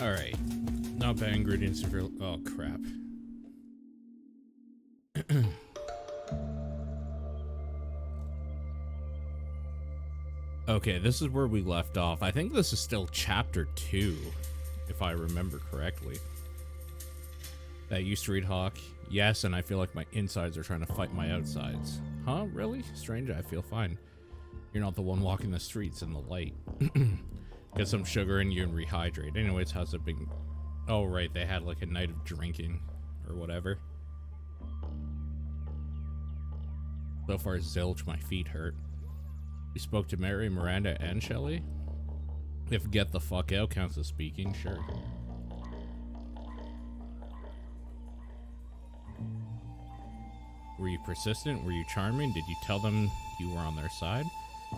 Alright. Not bad ingredients for... Oh, crap. Okay, this is where we left off. I think this is still chapter 2, if I remember correctly. That used to read Hawk. Yes, and I feel like my insides are trying to fight my outsides. Huh? Really? Strange, I feel fine. You're not the one walking the streets in the light. Get some sugar in you and rehydrate. Anyways, how's it been? Oh, right, they had like a night of drinking or whatever. So far, zilch, my feet hurt. You spoke to Mary, Miranda, and Shelley? If get the fuck out counts as speaking, sure. Were you persistent? Were you charming? Did you tell them you were on their side?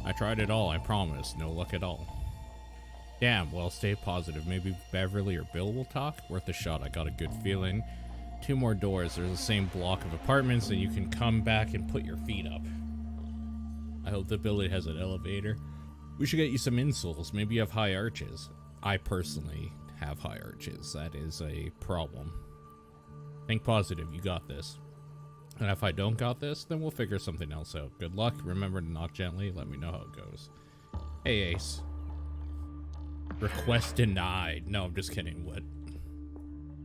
I tried it all, I promise. No luck at all. Damn, well, stay positive. Maybe Beverly or Bill will talk? Worth a shot, I got a good feeling. 2 more doors. There's the same block of apartments, and you can come back and put your feet up. I hope the building has an elevator. We should get you some insoles. Maybe you have high arches. I personally have high arches. That is a problem. Think positive. You got this. And if I don't got this, then we'll figure something else out. Good luck. Remember to knock gently. Let me know how it goes. Hey, Ace. Request denied. No, I'm just kidding.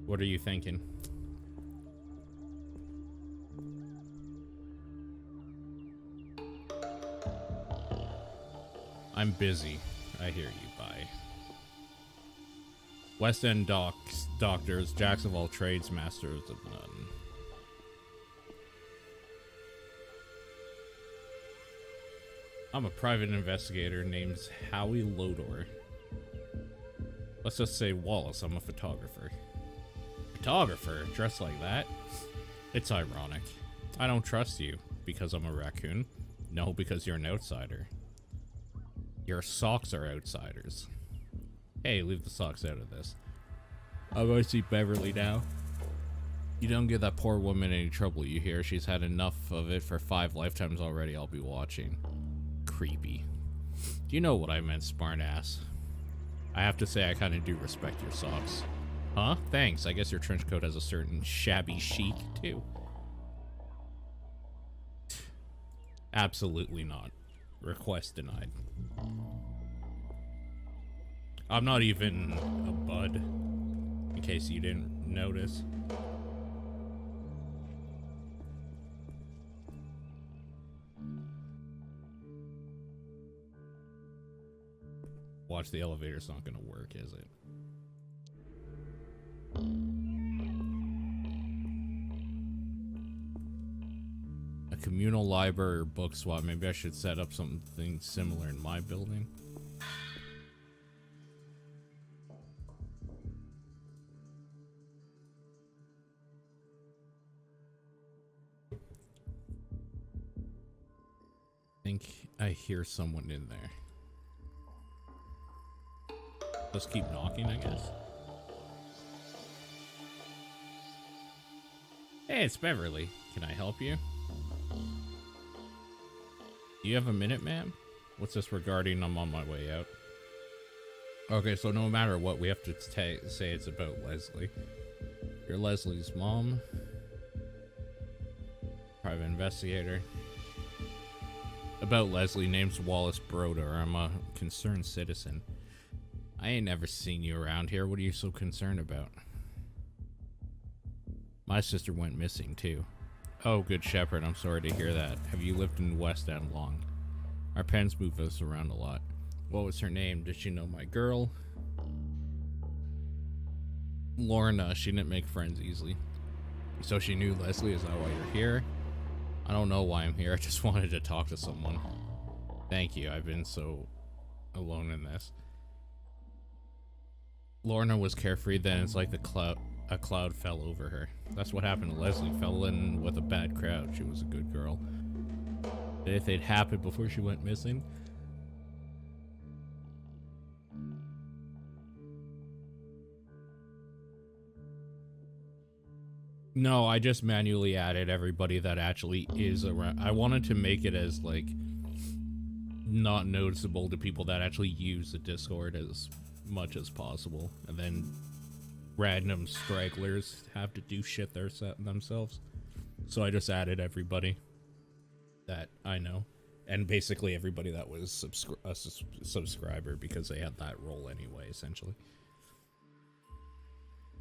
What are you thinking? I'm busy. I hear you. Bye. West End doctors, jacks of all trades, masters of none. I'm a private investigator named Howard Lotor. Let's just say Wallace, I'm a photographer. Photographer? Dressed like that? It's ironic. I don't trust you because I'm a raccoon. No, because you're an outsider. Your socks are outsiders. Hey, leave the socks out of this. I'm going to see Beverly now. You don't give that poor woman any trouble, you hear? She's had enough of it for 5 lifetimes already. I'll be watching. Creepy. Do you know what I meant, smart ass? I have to say I kind of do respect your socks. Huh? Thanks. I guess your trench coat has a certain shabby chic, too. Absolutely not. Request denied. I'm not even a bud, in case you didn't notice. Watch, the elevator's not gonna work, is it? A communal library or book swap. Maybe I should set up something similar in my building. I think I hear someone in there. Let's keep knocking, I guess. Hey, it's Beverly. Can I help you? Do you have a minute, ma'am? What's this regarding? I'm on my way out. Okay, so no matter what, we have to say it's about Leslie. You're Leslie's mom. Private investigator. About Leslie, name's Wallace Broder. I'm a concerned citizen. I ain't never seen you around here. What are you so concerned about? My sister went missing, too. Oh, good shepherd, I'm sorry to hear that. Have you lived in West End long? Our parents move us around a lot. What was her name? Did she know my girl? Lorna, she didn't make friends easily. So she knew Leslie, is that why you're here? I don't know why I'm here, I just wanted to talk to someone. Thank you, I've been so alone in this. Lorna was carefree, then it's like a cloud fell over her. That's what happened to Leslie. Fell in with a bad crowd. She was a good girl. Did anything happen before she went missing? No, I just manually added everybody that actually is around. I wanted to make it as, like, not noticeable to people that actually use the Discord as much as possible, and then random stragglers have to do shit themselves. So I just added everybody that I know, and basically everybody that was a subscriber, because they had that role anyway, essentially.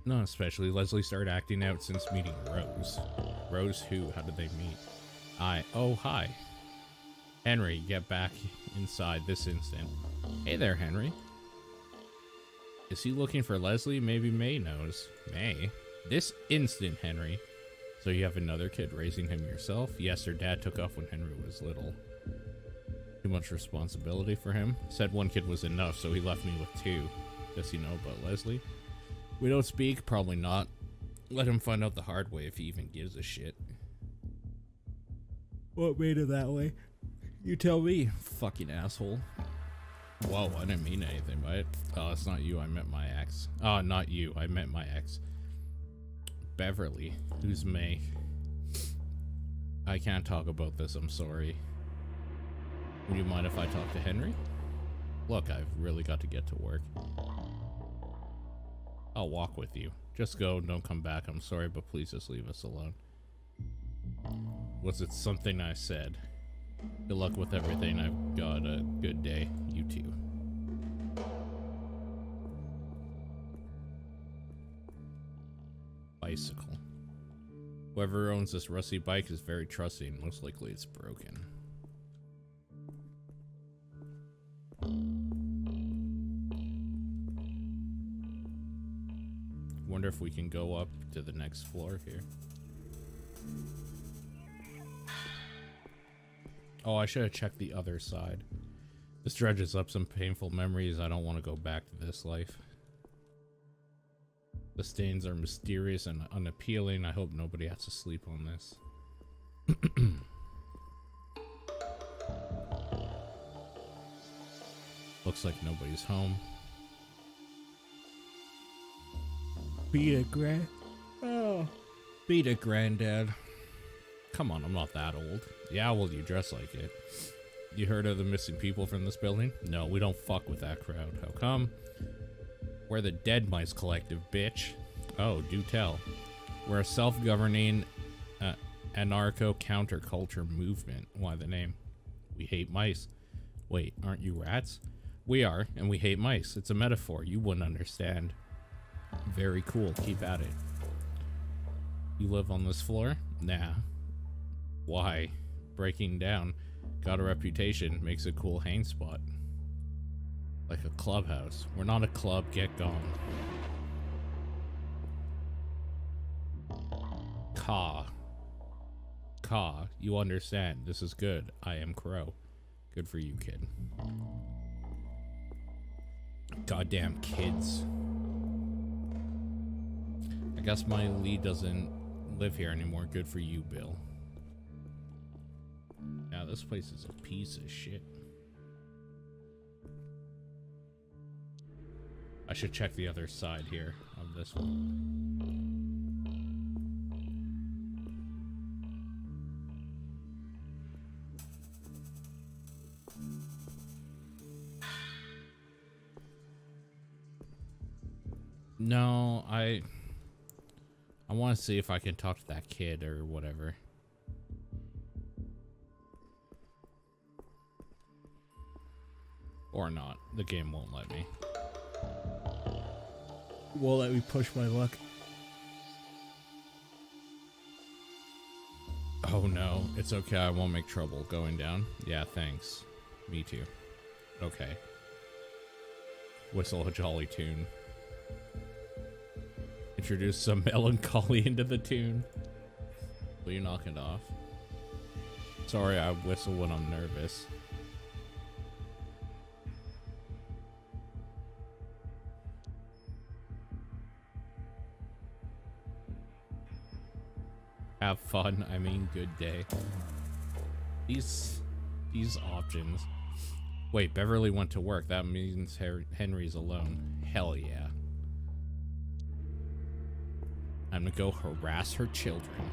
No, especially Leslie started acting out since meeting Rose. Rose who? How did they meet? Oh, hi. Henry, get back inside this instant. Hey there, Henry. Is he looking for Leslie? Maybe May knows. May? This instant, Henry. So you have another kid, raising him yourself? Yes, her dad took off when Henry was little. Too much responsibility for him? Said one kid was enough, so he left me with two. Does he know about Leslie? We don't speak? Probably not. Let him find out the hard way if he even gives a shit. What made it that way? You tell me, fucking asshole. Whoa, I didn't mean anything by it. Oh, it's not you, I meant my ex. Oh, not you, I meant my ex. Beverly. Who's May? I can't talk about this, I'm sorry. Would you mind if I talk to Henry? Look, I've really got to get to work. I'll walk with you. Just go, don't come back. I'm sorry, but please just leave us alone. Was it something I said? Good luck with everything. I've got a good day. You too. Bicycle. Whoever owns this rusty bike is very trusting. Most likely it's broken. Wonder if we can go up to the next floor here. Oh, I should have checked the other side. This dredges up some painful memories. I don't want to go back to this life. The stains are mysterious and unappealing. I hope nobody has to sleep on this. Looks like nobody's home. Beat it, Granddad. Come on, I'm not that old. Yeah, well, you dress like it. You heard of the missing people from this building? No, we don't fuck with that crowd. How come? We're the Dead Mice Collective, bitch. Oh, do tell. We're a self-governing anarcho-counterculture movement. Why the name? We hate mice. Wait, aren't you rats? We are, and we hate mice. It's a metaphor. You wouldn't understand. Very cool. Keep at it. You live on this floor? Nah. Why? Breaking down. Got a reputation. Makes a cool hang spot. Like a clubhouse. We're not a club. Get gone. Caw. You understand. This is good. I am Crow. Good for you, kid. Goddamn kids. I guess my Lee doesn't live here anymore. Good for you, Bill. Yeah, this place is a piece of shit. I should check the other side here of this one. No, I want to see if I can talk to that kid or whatever. Or not. The game won't let me. Won't let me push my luck. Oh no, it's okay. I won't make trouble going down. Yeah, thanks. Me too. Okay. Whistle a jolly tune. Introduce some melancholy into the tune. Will you knock it off? Sorry, I whistle when I'm nervous. Have fun, I mean good day. These options. Wait, Beverly went to work. That means Henry's alone. Hell yeah. I'm gonna go harass her children.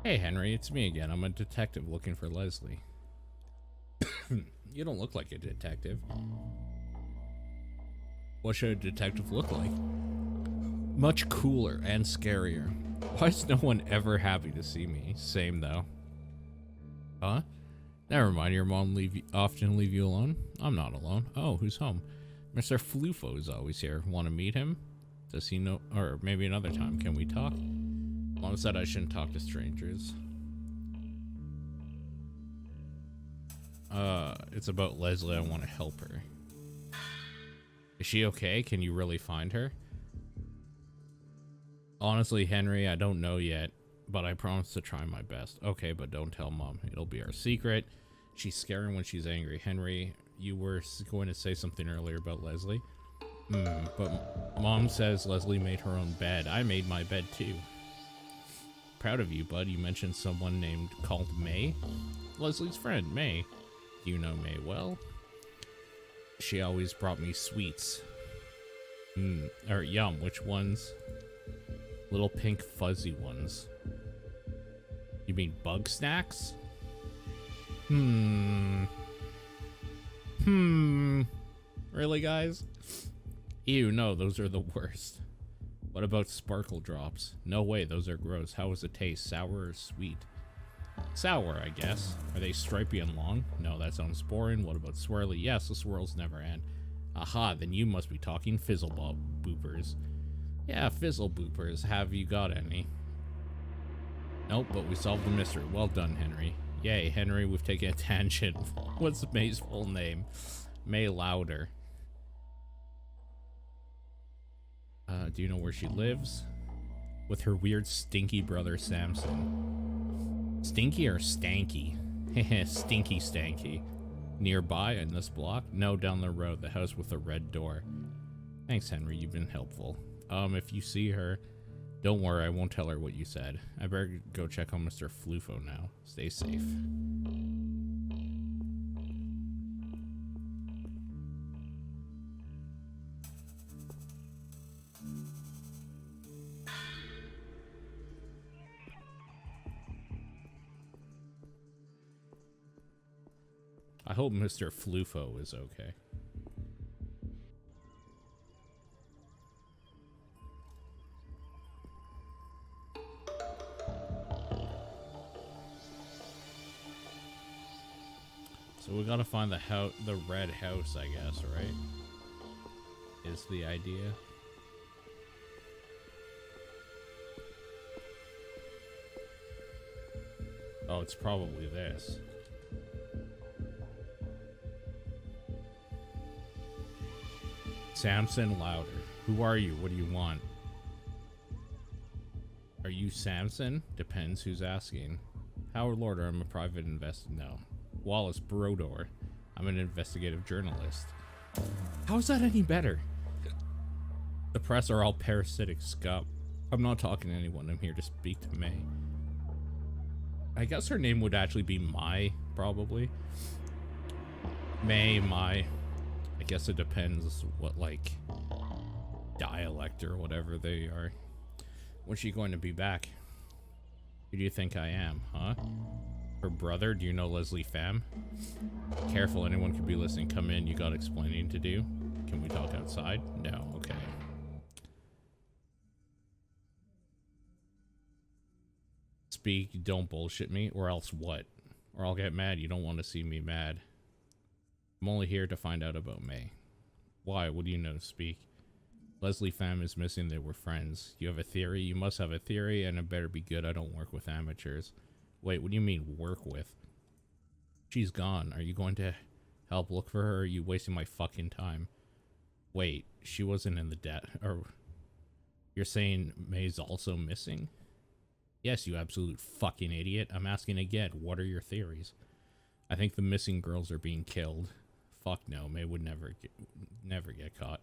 Hey Henry, it's me again. I'm a detective looking for Leslie. You don't look like a detective. What should a detective look like? Much cooler and scarier. Why is no one ever happy to see me? Same though. Huh? Never mind, your mom often leave you alone? I'm not alone. Oh, who's home? Mr. Flufo is always here. Want to meet him? Does he know? Or maybe another time. Can we talk? Mom said I shouldn't talk to strangers. It's about Leslie. I want to help her. Is she okay? Can you really find her? Honestly, Henry, I don't know yet, but I promise to try my best. Okay, but don't tell Mom. It'll be our secret. She's scary when she's angry. Henry, you were going to say something earlier about Leslie. But Mom says Leslie made her own bed. I made my bed too. Proud of you, bud. You mentioned someone called May? Leslie's friend, May. Do you know May well? She always brought me sweets. Or yum, which ones? Little pink fuzzy ones. You mean bug snacks? Really, guys? Ew, no, those are the worst. What about sparkle drops? No way, those are gross. How does it taste? Sour or sweet? Sour, I guess. Are they stripy and long? No, that sounds boring. What about swirly? Yes, the swirls never end. Aha, then you must be talking fizzle boopers. Yeah, fizzle boopers. Have you got any? Nope, but we solved the mystery. Well done, Henry. Yay, Henry, we've taken a tangent. What's May's full name? May Louder. Do you know where she lives? With her weird stinky brother Samson. Stinky or stanky? Stinky stanky. Nearby in this block? No, down the road. The house with the red door. Thanks, Henry. You've been helpful. If you see her, don't worry. I won't tell her what you said. I better go check on Mr. Flufo now. Stay safe. I hope Mr. Flufo is okay. So we gotta find the red house, I guess, right? Is the idea. Oh, it's probably this. Samson Louder. Who are you? What do you want? Are you Samson? Depends who's asking. Howard Lotor, I'm a private No. Wallace Brodor. I'm an investigative journalist. How is that any better? The press are all parasitic scum. I'm not talking to anyone. I'm here to speak to May. I guess her name would actually be Mai, probably. May, Mai. I guess it depends what, like, dialect or whatever they are. When's she going to be back? Who do you think I am, huh? Her brother? Do you know Leslie Pham? Careful, anyone could be listening. Come in, you got explaining to do. Can we talk outside? No, okay. Speak, don't bullshit me, or else what? Or I'll get mad. You don't want to see me mad. I'm only here to find out about May. Why? What do you know? Speak. Leslie Pham is missing. They were friends. You have a theory? You must have a theory, and it better be good. I don't work with amateurs. Wait, what do you mean, work with? She's gone. Are you going to help look for her, or are you wasting my fucking time? Wait, she wasn't in the debt. Or you're saying May's also missing? Yes, you absolute fucking idiot. I'm asking again, what are your theories? I think the missing girls are being killed. Fuck no, May would never get caught.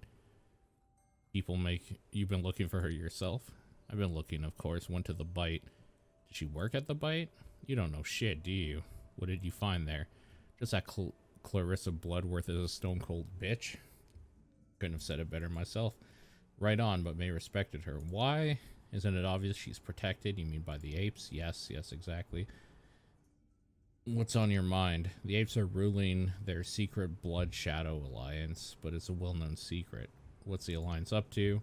You've been looking for her yourself? I've been looking, of course. Went to the bite. Did she work at the bite? You don't know shit, do you? What did you find there? Just that Clarissa Bloodworth is a stone cold bitch. Couldn't have said it better myself. Right on, but May respected her. Why? Isn't it obvious she's protected? You mean by the apes? Yes, exactly. What's on your mind? The apes are ruling their secret Blood Shadow Alliance, but it's a well-known secret. What's the Alliance up to?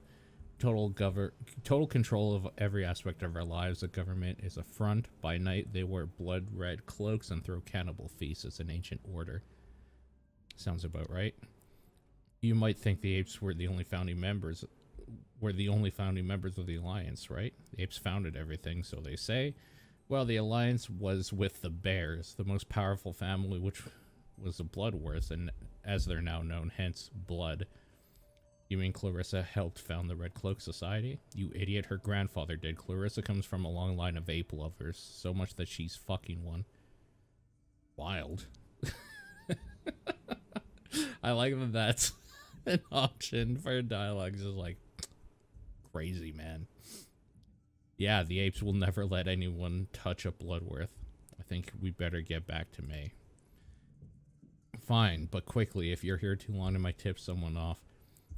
Total control of every aspect of our lives. The government is a front. By night, they wear blood-red cloaks and throw cannibal feasts. It's an ancient order. Sounds about right. You might think the apes were the only founding members of the Alliance, right? The apes founded everything, so they say. Well, the Alliance was with the Bears, the most powerful family, which was the Bloodworths, and as they're now known, hence Blood. You mean Clarissa helped found the Red Cloak Society? You idiot, her grandfather did. Clarissa comes from a long line of ape lovers, so much that she's fucking one. Wild. I like that that's an option for dialogue. Just like, crazy, man. Yeah, the apes will never let anyone touch a Bloodworth. I think we better get back to May. Fine, but quickly, if you're here too long, I might tip someone off.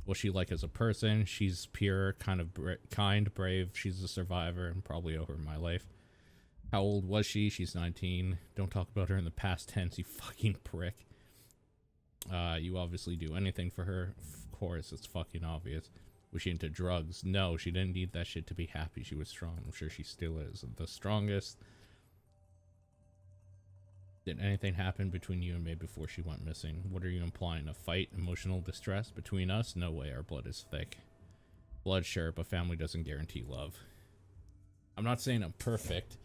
What's she like as a person? She's pure, kind, brave. She's a survivor and probably over my life. How old was she? She's 19. Don't talk about her in the past tense, you fucking prick. You obviously do anything for her. Of course, it's fucking obvious. Was she into drugs? No, she didn't need that shit to be happy. She was strong. I'm sure she still is. The strongest. Did anything happen between you and May before she went missing? What are you implying? A fight? Emotional distress? Between us? No way. Our blood is thick. Blood, sure, but family doesn't guarantee love. I'm not saying I'm perfect,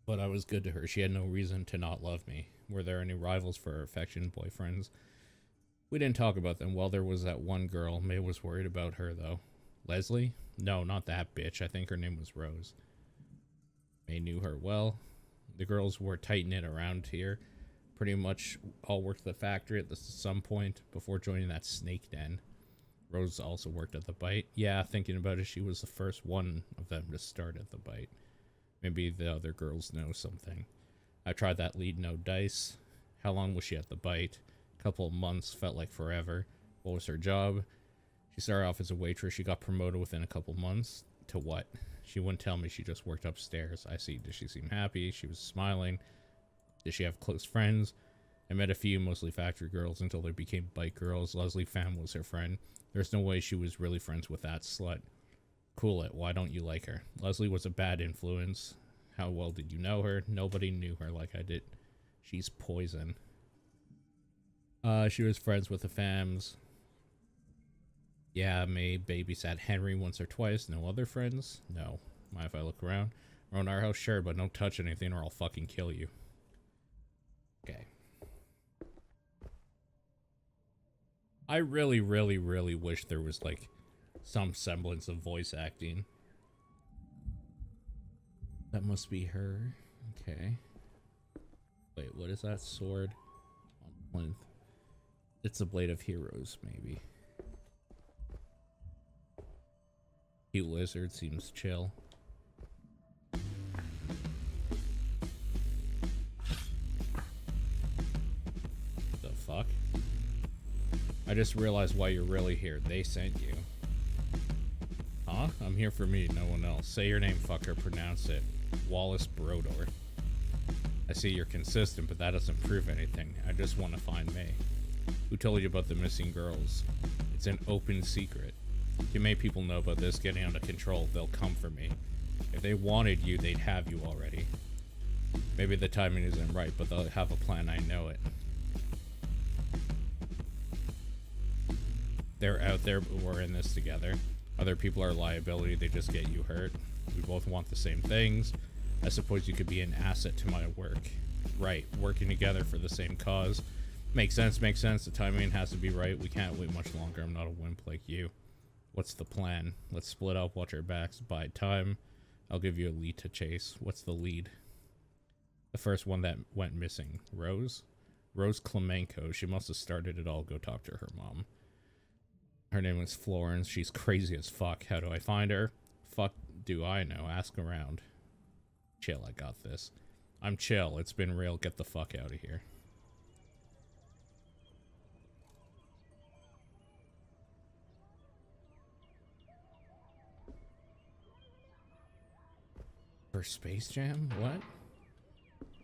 but I was good to her. She had no reason to not love me. Were there any rivals for her affection, boyfriends? We didn't talk about them. Well, there was that one girl. May was worried about her, though. Leslie? No, not that bitch. I think her name was Rose. May knew her well. The girls were tight-knit around here. Pretty much all worked at the factory at some point before joining that snake den. Rose also worked at the Bite. Yeah, thinking about it, she was the first one of them to start at the Bite. Maybe the other girls know something. I tried that lead, no dice. How long was she at the Bite? A couple of months, felt like forever. What was her job? She started off as a waitress. She got promoted within a couple months. To what? She wouldn't tell me. She just worked upstairs. I see. Did she seem happy? She was smiling. Did she have close friends? I met a few, mostly factory girls, until they became Bite girls. Leslie Pham was her friend. There's no way she was really friends with that slut. Cool it. Why don't you like her? Leslie was a bad influence. How well did you know her? Nobody knew her like I did. She's poison. She was friends with the Phams. Yeah, May babysat Henry once or twice. No other friends? No. Mind if I look around? Around our house? Sure, but don't touch anything or I'll fucking kill you. Okay. I really, really, really wish there was, like, some semblance of voice acting. That must be her. Okay. Wait, what is that sword? On plinth. It's a Blade of Heroes, maybe. Cute lizard, seems chill. The fuck? I just realized why you're really here. They sent you. Huh? I'm here for me, no one else. Say your name, fucker. Pronounce it. Wallace Brodor. I see you're consistent, but that doesn't prove anything. I just want to find May. Who told you about the missing girls? It's an open secret. Too many people know about this getting out of control. They'll come for me. If they wanted you, they'd have you already. Maybe the timing isn't right, but they'll have a plan. I know it. They're out there, but we're in this together. Other people are a liability. They just get you hurt. We both want the same things. I suppose you could be an asset to my work. Right, working together for the same cause. Makes sense, makes sense. The timing has to be right. We can't wait much longer. I'm not a wimp like you. What's the plan? Let's split up, watch our backs, buy time. I'll give you a lead to chase. What's the lead? The first one that went missing. Rose? Rose Klemenko. She must have started it all. Go talk to her mom. Her name was Florence. She's crazy as fuck. How do I find her? Fuck do I know? Ask around. Chill, I got this. I'm chill. It's been real. Get the fuck out of here. For Space Jam? What?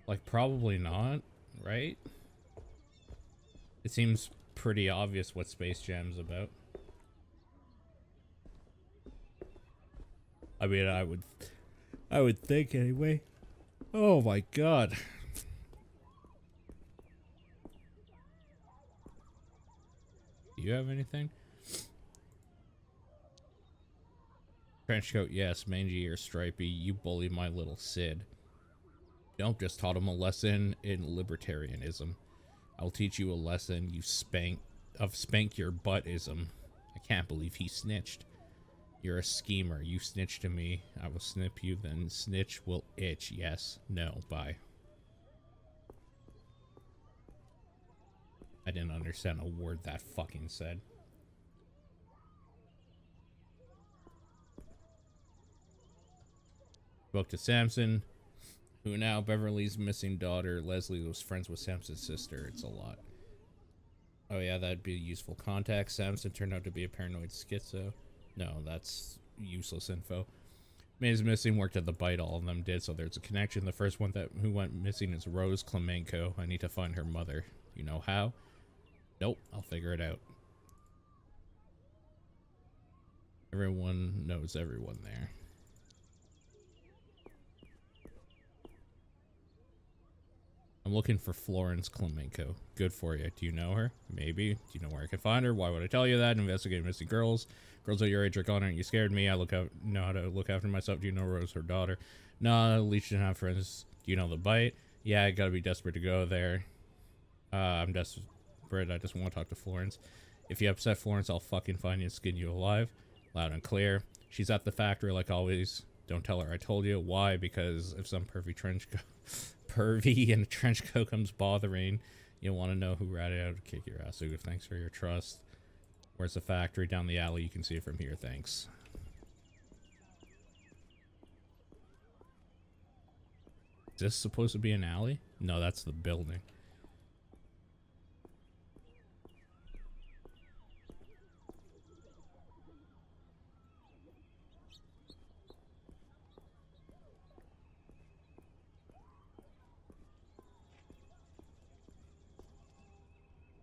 Like, probably not, right? It seems pretty obvious what Space Jam's about. I mean, I would think anyway. Oh my god. Do you have anything? Trench coat, yes. Mangy ear, stripy. You bully my little Sid. Don't just taught him a lesson in libertarianism. I'll teach you a lesson you spank your buttism. I can't believe he snitched. You're a schemer. You snitch to me. I will snip you, then snitch will itch. Yes. No. Bye. I didn't understand a word that fucking said. Spoke to Samson, who now Beverly's missing daughter. Leslie was friends with Samson's sister. It's a lot. Oh yeah, that'd be useful context. Samson turned out to be a paranoid schizo. No, that's useless info. May's missing, worked at the bite, all of them did, so there's a connection. The first one who went missing is Rose Klemenko. I need to find her mother. You know how? Nope, I'll figure it out. Everyone knows everyone there. I'm looking for Florence Klemenko. Good for you. Do you know her? Maybe. Do you know where I can find her? Why would I tell you that? Investigate missing girls. Girls at your age are gone, aren't you scared me? I know how to look after myself. Do you know Rose, her daughter? Nah, at least you didn't have friends. Do you know the bite? Yeah, I gotta be desperate to go there. I'm desperate. I just want to talk to Florence. If you upset Florence, I'll fucking find you and skin you alive. Loud and clear. She's at the factory like always. Don't tell her I told you. Why? Because if some pervy in a trench coat comes bothering, you'll want to know who ratted out to kick your ass. So thanks for your trust. Where's the factory? Down the alley. You can see it from here. Thanks. Is this supposed to be an alley? No, that's the building.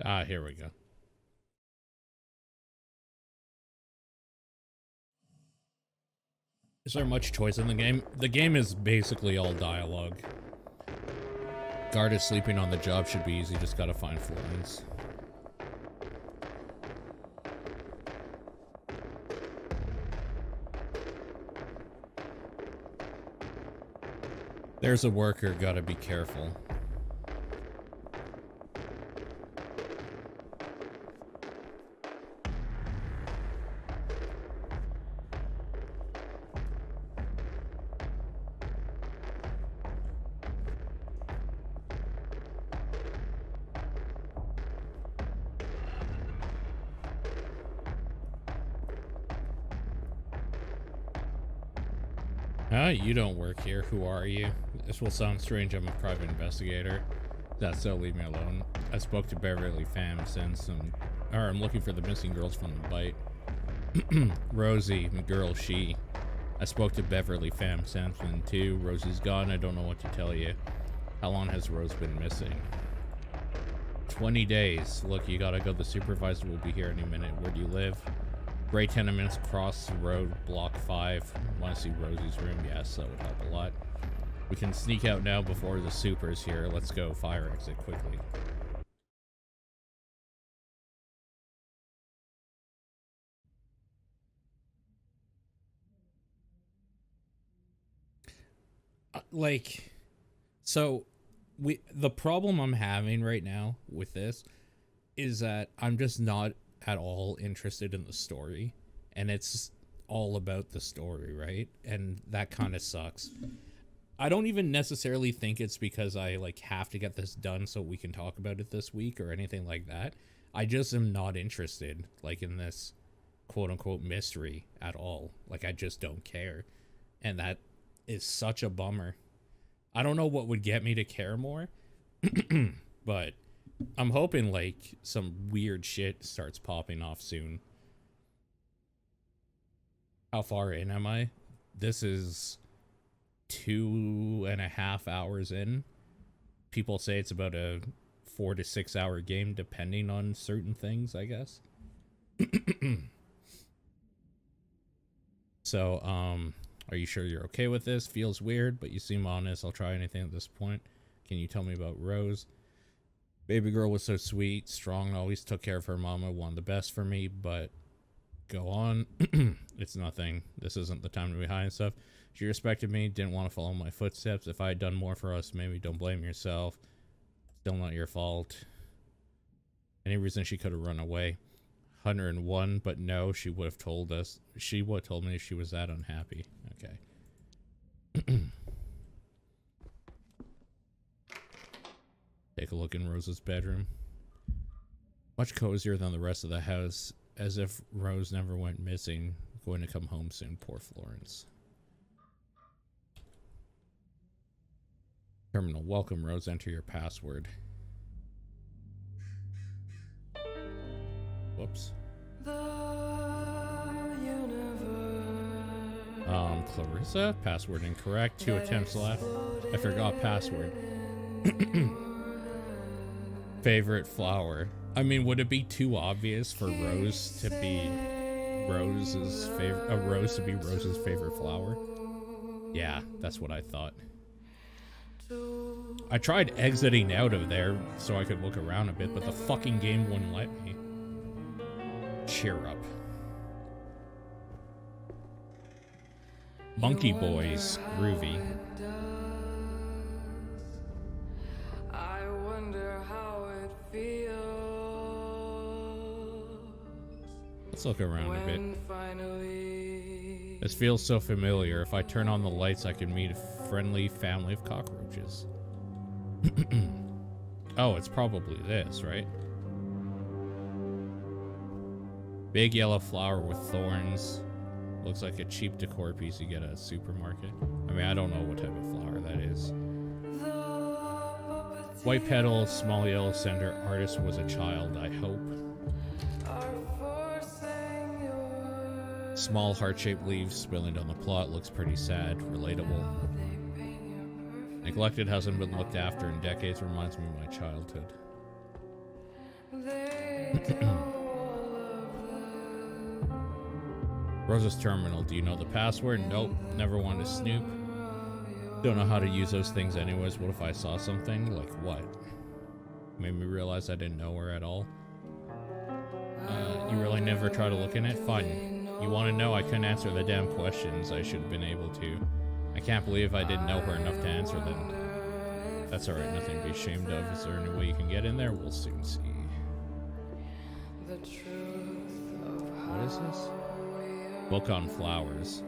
Ah, here we go. Is there much choice in the game? The game is basically all dialogue. Guard is sleeping on the job, should be easy, just gotta find Florence. There's a worker, gotta be careful. You don't work here. Who are you? This will sound strange. I'm a private investigator. That's so, leave me alone. I spoke to Beverly Pham since I'm looking for the missing girls from the bite. Rosie, girl, she. I spoke to Beverly Pham Sampson too. Rosie's gone. I don't know what to tell you. How long has Rose been missing? 20 days. Look, you gotta go. The supervisor will be here any minute. Where do you live? Gray tenements across the road, block 5. Want to see Rosie's room? Yes, that would help a lot. We can sneak out now before the super's here. Let's go. Fire exit quickly. The problem I'm having right now with this is that I'm just not at all interested in the story, and it's all about the story, right? And that kind of sucks. I don't even necessarily think it's because I have to get this done so we can talk about it this week or anything like that. I just am not interested in this quote unquote mystery at all. I just don't care, and that is such a bummer. I don't know what would get me to care more, but I'm hoping some weird shit starts popping off soon. How far in am I? This is 2.5 hours in. People say it's about a 4 to 6 hour game depending on certain things, I guess. So, Are you sure you're okay with this? Feels weird, but you seem honest. I'll try anything at this point. Can you tell me about Rose? Baby girl was so sweet, strong, always took care of her mama, wanted the best for me, but go on. It's nothing. This isn't the time to be hiding stuff. She respected me, didn't want to follow my footsteps. If I had done more for us, maybe don't blame yourself. Still not your fault. Any reason she could have run away? 101, but no, she would have told us. She would have told me if she was that unhappy. Okay. Take a look in Rose's bedroom. Much cozier than the rest of the house, as if Rose never went missing. Going to come home soon, poor Florence. Terminal, welcome Rose, enter your password. Whoops. Clarissa, password incorrect, 2 attempts left. I forgot password. Favorite flower. I mean, would it be too obvious for Rose to be Rose's favorite, Rose to be Rose's favorite flower? Yeah, that's what I thought. I tried exiting out of there so I could look around a bit, but the fucking game wouldn't let me. Cheer up. Monkey Boys, groovy. I wonder how it feels. Let's look around a bit. This feels so familiar. If I turn on the lights, I can meet a friendly family of cockroaches. Oh, it's probably this, right? Big yellow flower with thorns. Looks like a cheap decor piece you get at a supermarket. I mean, I don't know what type of flower that is. White petal, small yellow center. Artist was a child, I hope. Small heart-shaped leaves spilling down the plot. Looks pretty sad. Relatable. Neglected, hasn't been looked after in decades. Reminds me of my childhood. Rose's terminal. Do you know the password? Nope. Never wanted to snoop. Don't know how to use those things anyways. What if I saw something? Like what? Made me realize I didn't know her at all. You really never try to look in it? Fine. You want to know? I couldn't answer the damn questions. I should have been able to. I can't believe I didn't know her enough to answer them. That's alright. Nothing to be ashamed of. Is there any way you can get in there? We'll soon see. What is this? Book on flowers.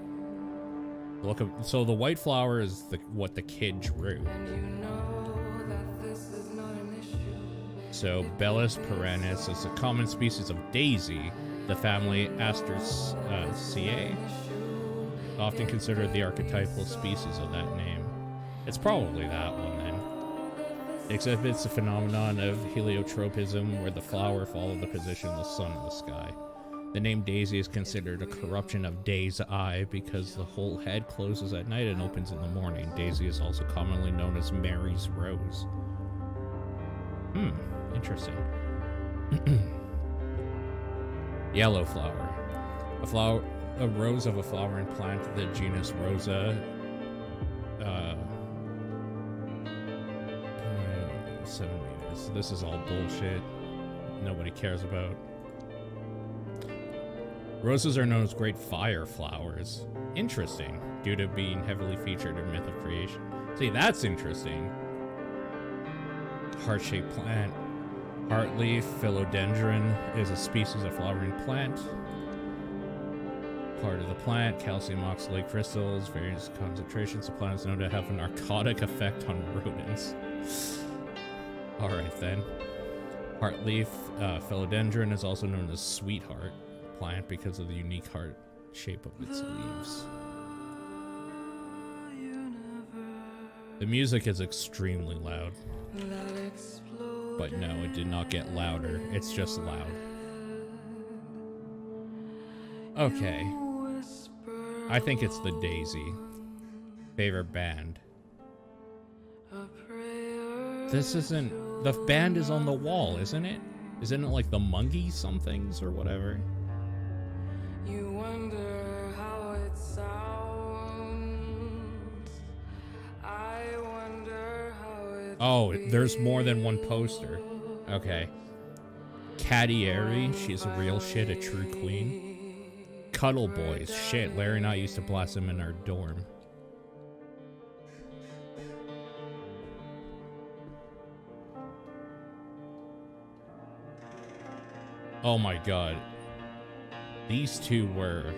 Look, so the white flower is what the kid drew. So Bellis perennis is a common species of daisy, the family Asteraceae, often considered the archetypal species of that name. It's probably that one then. It exhibits a phenomenon of heliotropism, where the flower follows the position of the sun in the sky. The name daisy is considered a corruption of day's eye because the whole head closes at night and opens in the morning. Daisy is also commonly known as Mary's rose. Interesting. Yellow flower. A rose of a flowering plant, the genus Rosa. Centimeters. This is all bullshit. Nobody cares about. Roses are known as great fire flowers. Interesting, due to being heavily featured in myth of creation. See, that's interesting. Heart-shaped plant. Heartleaf philodendron is a species of flowering plant. Part of the plant, calcium oxalate crystals, various concentrations of plants known to have a narcotic effect on rodents. Alright then. Heartleaf philodendron is also known as sweetheart plant because of the unique heart shape of its leaves. The music is extremely loud. But no, it did not get louder. It's just loud. Okay. I think it's the Daisy. Favorite band. This isn't... The band is on the wall, isn't it? Isn't it like the Monkees somethings or whatever? You wonder how it sounds Oh, there's more than one poster. Okay. Caddieri, she's a real shit, a true queen. Cuddle Boys, shit, Larry and I used to blast them in our dorm. Oh my god. These two were...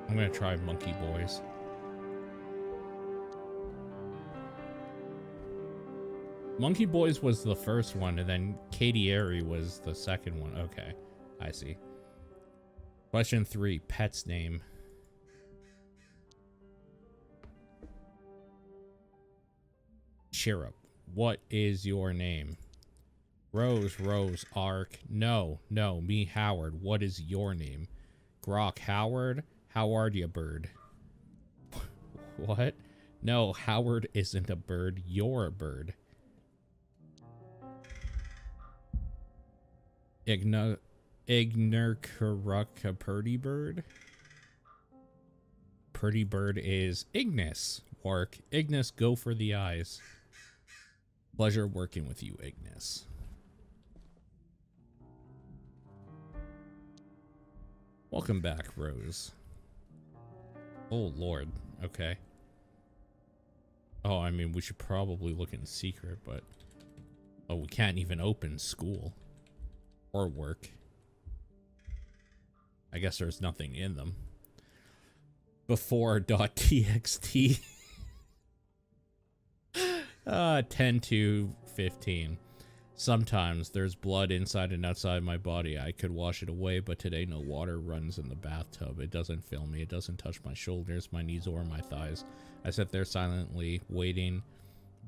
I'm gonna try Monkey Boys. Monkey Boys was the first one, and then Caddieri was the second one. Okay, I see. Question 3, pet's name. Cheer up. What is your name? Rose, Rose, Ark. No, no, me, Howard. What is your name? Grok, Howard. How are you, bird? What? No, Howard isn't a bird. You're a bird. Ignerkaruka Purdy Bird? Purdy Bird is Ignis. Work. Ignis, go for the eyes. Pleasure working with you, Ignis. Welcome back, Rose. Oh, Lord. Okay. Oh, I mean, we should probably look in secret, but... Oh, we can't even open school. Or work. I guess there's nothing in them. Before.txt. 10 to 15. Sometimes there's blood inside and outside my body. I could wash it away, but today no water runs in the bathtub. It doesn't fill me. It doesn't touch my shoulders, my knees, or my thighs. I sit there silently, waiting,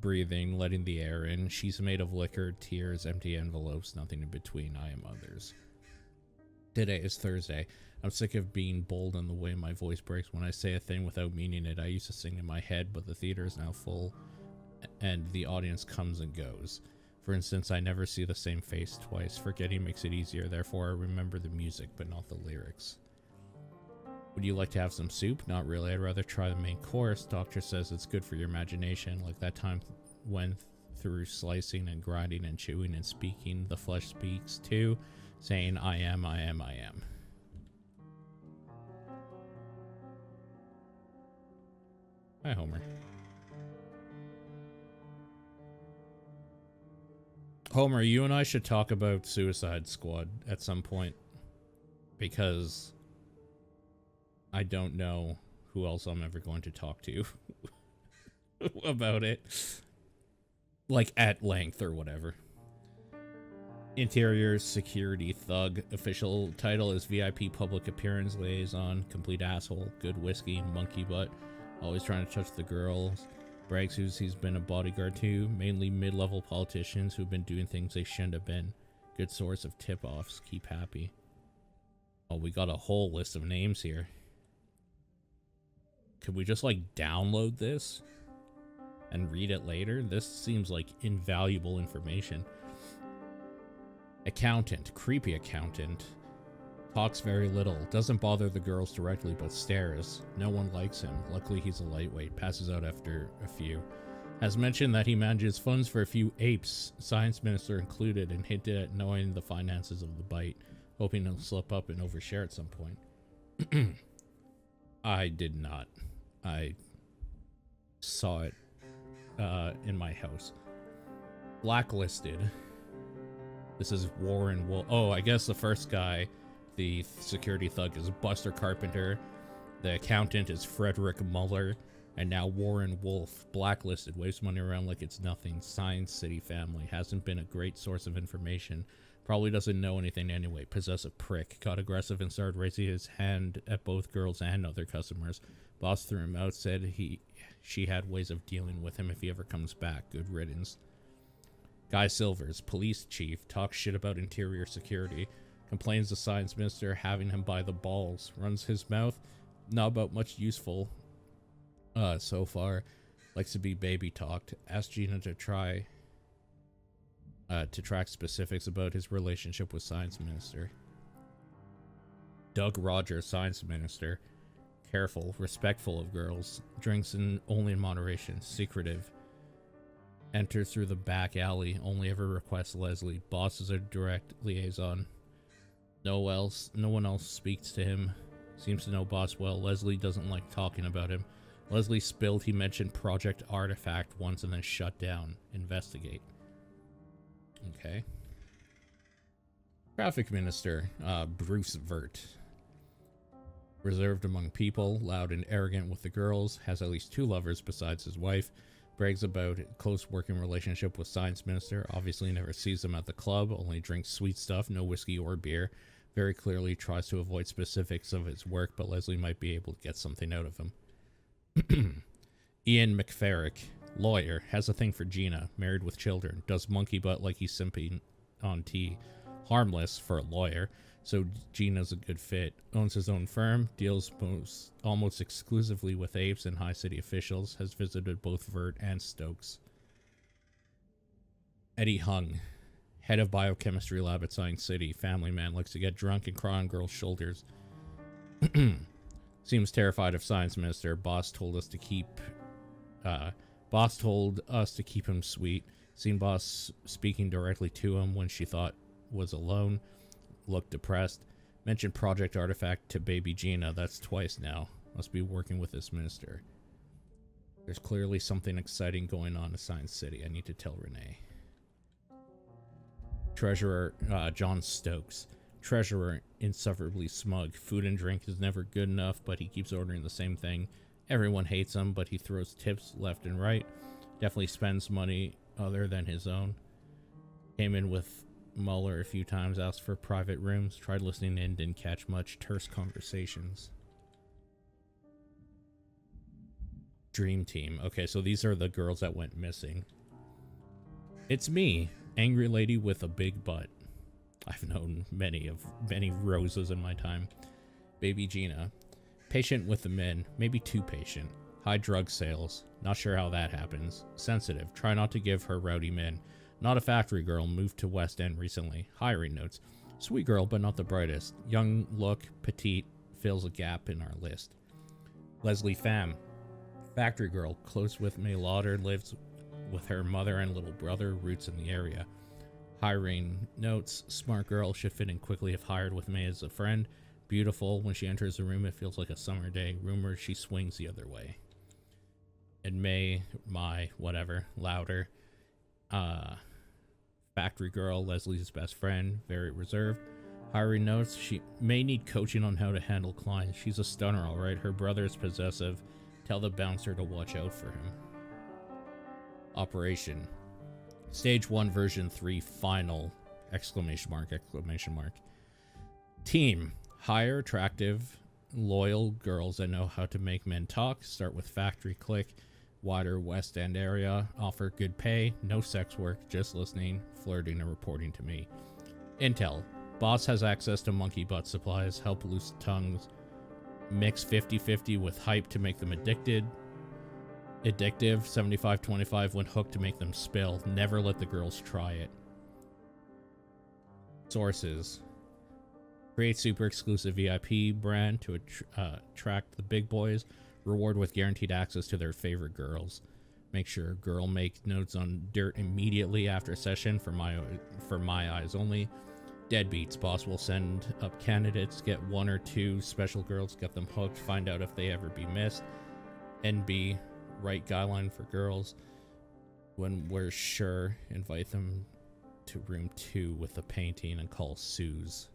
breathing, letting the air in. She's made of liquor, tears, empty envelopes, nothing in between. I am others. Today is Thursday. I'm sick of being bold in the way my voice breaks when I say a thing without meaning it. I used to sing in my head, but the theater is now full and the audience comes and goes. For instance, I never see the same face twice. Forgetting makes it easier, therefore I remember the music, but not the lyrics. Would you like to have some soup? Not really, I'd rather try the main course. Doctor says it's good for your imagination, like that time when through slicing and grinding and chewing and speaking, the flesh speaks too, saying, I am, I am, I am. Hi, Homer. Homer, you and I should talk about Suicide Squad at some point, because I don't know who else I'm ever going to talk to about it, like at length or whatever. Interior security thug. Official title is VIP public appearance liaison. Complete asshole. Good whiskey. Monkey butt. Always trying to touch the girls. Brags who's he's been a bodyguard to. Mainly mid-level politicians who've been doing things they shouldn't have been. Good source of tip-offs. Keep happy. Oh, we got a whole list of names here. Could we just like download this and read it later? This seems like invaluable information. Accountant. Creepy accountant. Talks very little. Doesn't bother the girls directly, but stares. No one likes him. Luckily, he's a lightweight. Passes out after a few. Has mentioned that he manages funds for a few apes, science minister included, and hinted at knowing the finances of the bite, hoping he'll slip up and overshare at some point. I did not. I saw it in my house. Blacklisted. This is Warren Wolf. Oh, I guess the first guy, the security thug, is Buster Carpenter. The accountant is Frederick Muller. And now Warren Wolf, blacklisted, waves money around like it's nothing. Science City family. Hasn't been a great source of information. Probably doesn't know anything anyway. Possessive prick. Got aggressive and started raising his hand at both girls and other customers. Boss threw him out, said she had ways of dealing with him if he ever comes back. Good riddance. Guy Silvers, police chief, talks shit about interior security. Complains the science minister having him by the balls. Runs his mouth. Not about much useful so far. Likes to be baby talked. Asked Gina to try to track specifics about his relationship with science minister. Doug Rogers, science minister. Careful, respectful of girls. Drinks only in moderation. Secretive. Enters through the back alley. Only ever requests Leslie. Boss is a direct liaison. No one else speaks to him. Seems to know Boss well. Leslie doesn't like talking about him. Leslie spilled he mentioned Project Artifact once and then shut down. Investigate. Okay. Traffic Minister, Bruce Vert. Reserved among people, loud and arrogant with the girls, has at least 2 lovers besides his wife, brags about a close working relationship with Science Minister, obviously never sees them at the club, only drinks sweet stuff, no whiskey or beer, very clearly tries to avoid specifics of his work, but Leslie might be able to get something out of him. Ian McFerrick, lawyer, has a thing for Gina, married with children, does monkey butt like he's simping on tea, harmless for a lawyer, so Gina's a good fit, owns his own firm, deals almost exclusively with apes and high city officials, has visited both Vert and Stokes. Eddie Hung, head of biochemistry lab at Science City, family man, likes to get drunk and cry on girls' shoulders. Seems terrified of Science Minister. Boss told us to keep him sweet. Seen Boss speaking directly to him when she thought was alone. Looked depressed. Mentioned Project Artifact to baby Gina. That's twice now. Must be working with this minister. There's clearly something exciting going on in Science City. I need to tell Renee. Treasurer John Stokes. Treasurer, insufferably smug. Food and drink is never good enough, but he keeps ordering the same thing. Everyone hates him, but he throws tips left and right. Definitely spends money other than his own. Came in with Mueller a few times, asked for private rooms, tried listening in, didn't catch much. Terse conversations. Dream Team. Okay, so these are the girls that went missing. It's me, angry lady with a big butt. I've known many roses in my time. Baby Gina. Patient with the men, maybe too patient. High drug sales. Not sure how that happens. Sensitive. Try not to give her rowdy men. Not a factory girl. Moved to West End recently. Hiring notes. Sweet girl, but not the brightest. Young look, petite. Fills a gap in our list. Leslie Pham. Factory girl. Close with May Lauder. Lives with her mother and little brother. Roots in the area. Hiring notes. Smart girl. Should fit in quickly if hired with May as a friend. Beautiful. When she enters the room, it feels like a summer day. Rumor she swings the other way. And May, whatever, louder. Factory girl, Leslie's best friend, very reserved. Hiring notes, she may need coaching on how to handle clients. She's a stunner, all right. Her brother is possessive. Tell the bouncer to watch out for him. Operation. Stage 1, version 3, final, ! Team. Hire attractive, loyal girls that know how to make men talk. Start with factory click. Wider West End area. Offer good pay. No sex work. Just listening, flirting, and reporting to me. Intel. Boss has access to monkey butt supplies. Help loose tongues. Mix 50-50 with hype to make them addictive. 75-25 when hooked to make them spill. Never let the girls try it. Sources. Create super exclusive VIP brand to attract the big boys. Reward with guaranteed access to their favorite girls. Make sure girl make notes on dirt immediately after session for my eyes only. Deadbeats. Boss will send up candidates. Get 1 or 2 special girls. Get them hooked. Find out if they ever be missed. NB. Right guideline for girls. When we're sure, invite them to room 2 with a painting and call Suze.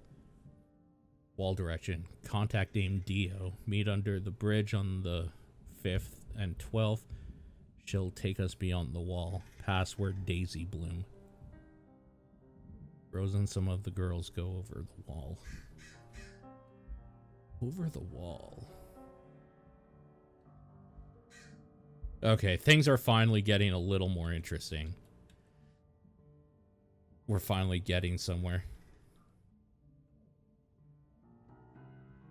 Wall direction. Contact Dame Dio. Meet under the bridge on the 5th and 12th. She'll take us beyond the wall. Password Daisy Bloom. Rose and some of the girls go over the wall. Over the wall. Okay, things are finally getting a little more interesting. We're finally getting somewhere.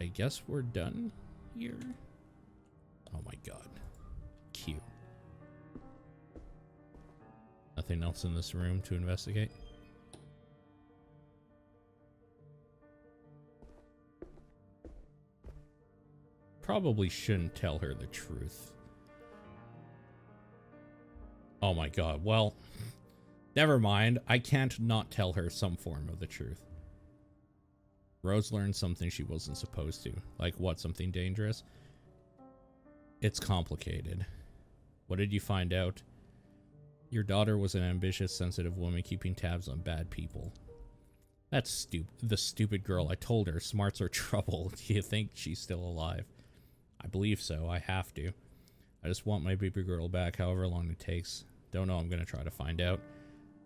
I guess we're done here. Oh my god. Cute. Nothing else in this room to investigate? Probably shouldn't tell her the truth. Oh my god, well, never mind. I can't not tell her some form of the truth. Rose learned something she wasn't supposed to. Like what, something dangerous? It's complicated. What did you find out? Your daughter was an ambitious, sensitive woman keeping tabs on bad people. That's the stupid girl. I told her smarts are trouble. Do you think she's still alive? I believe so. I have to. I just want my baby girl back, however long it takes. Don't know. I'm going to try to find out.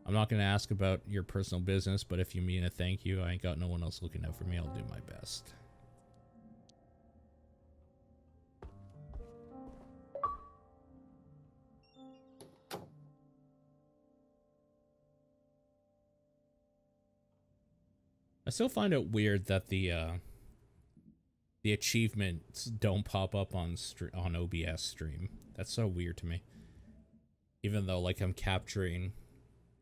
I'm not going to ask about your personal business, but if you mean a thank you, I ain't got no one else looking out for me. I'll do my best. I still find it weird that the achievements don't pop up on OBS stream. That's so weird to me. Even though, like, I'm capturing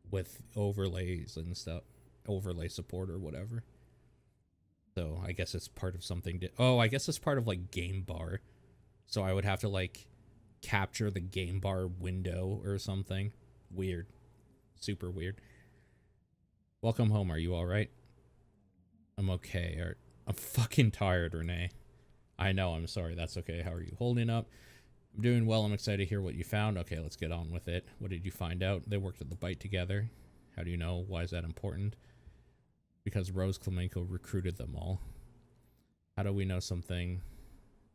with overlays and stuff, overlay support or whatever. So I guess it's part of something. Oh, I guess it's part of like game bar. So I would have to like capture the game bar window or something. Weird. Super weird. Welcome home. Are you all right? I'm okay. I'm fucking tired, Renee. I know. I'm sorry. That's okay. How are you holding up? I'm doing well. I'm excited to hear what you found. Okay, let's get on with it. What did you find out? They worked at the bite together. How do you know? Why is that important? Because Rose Klemenko recruited them all. How do we know something?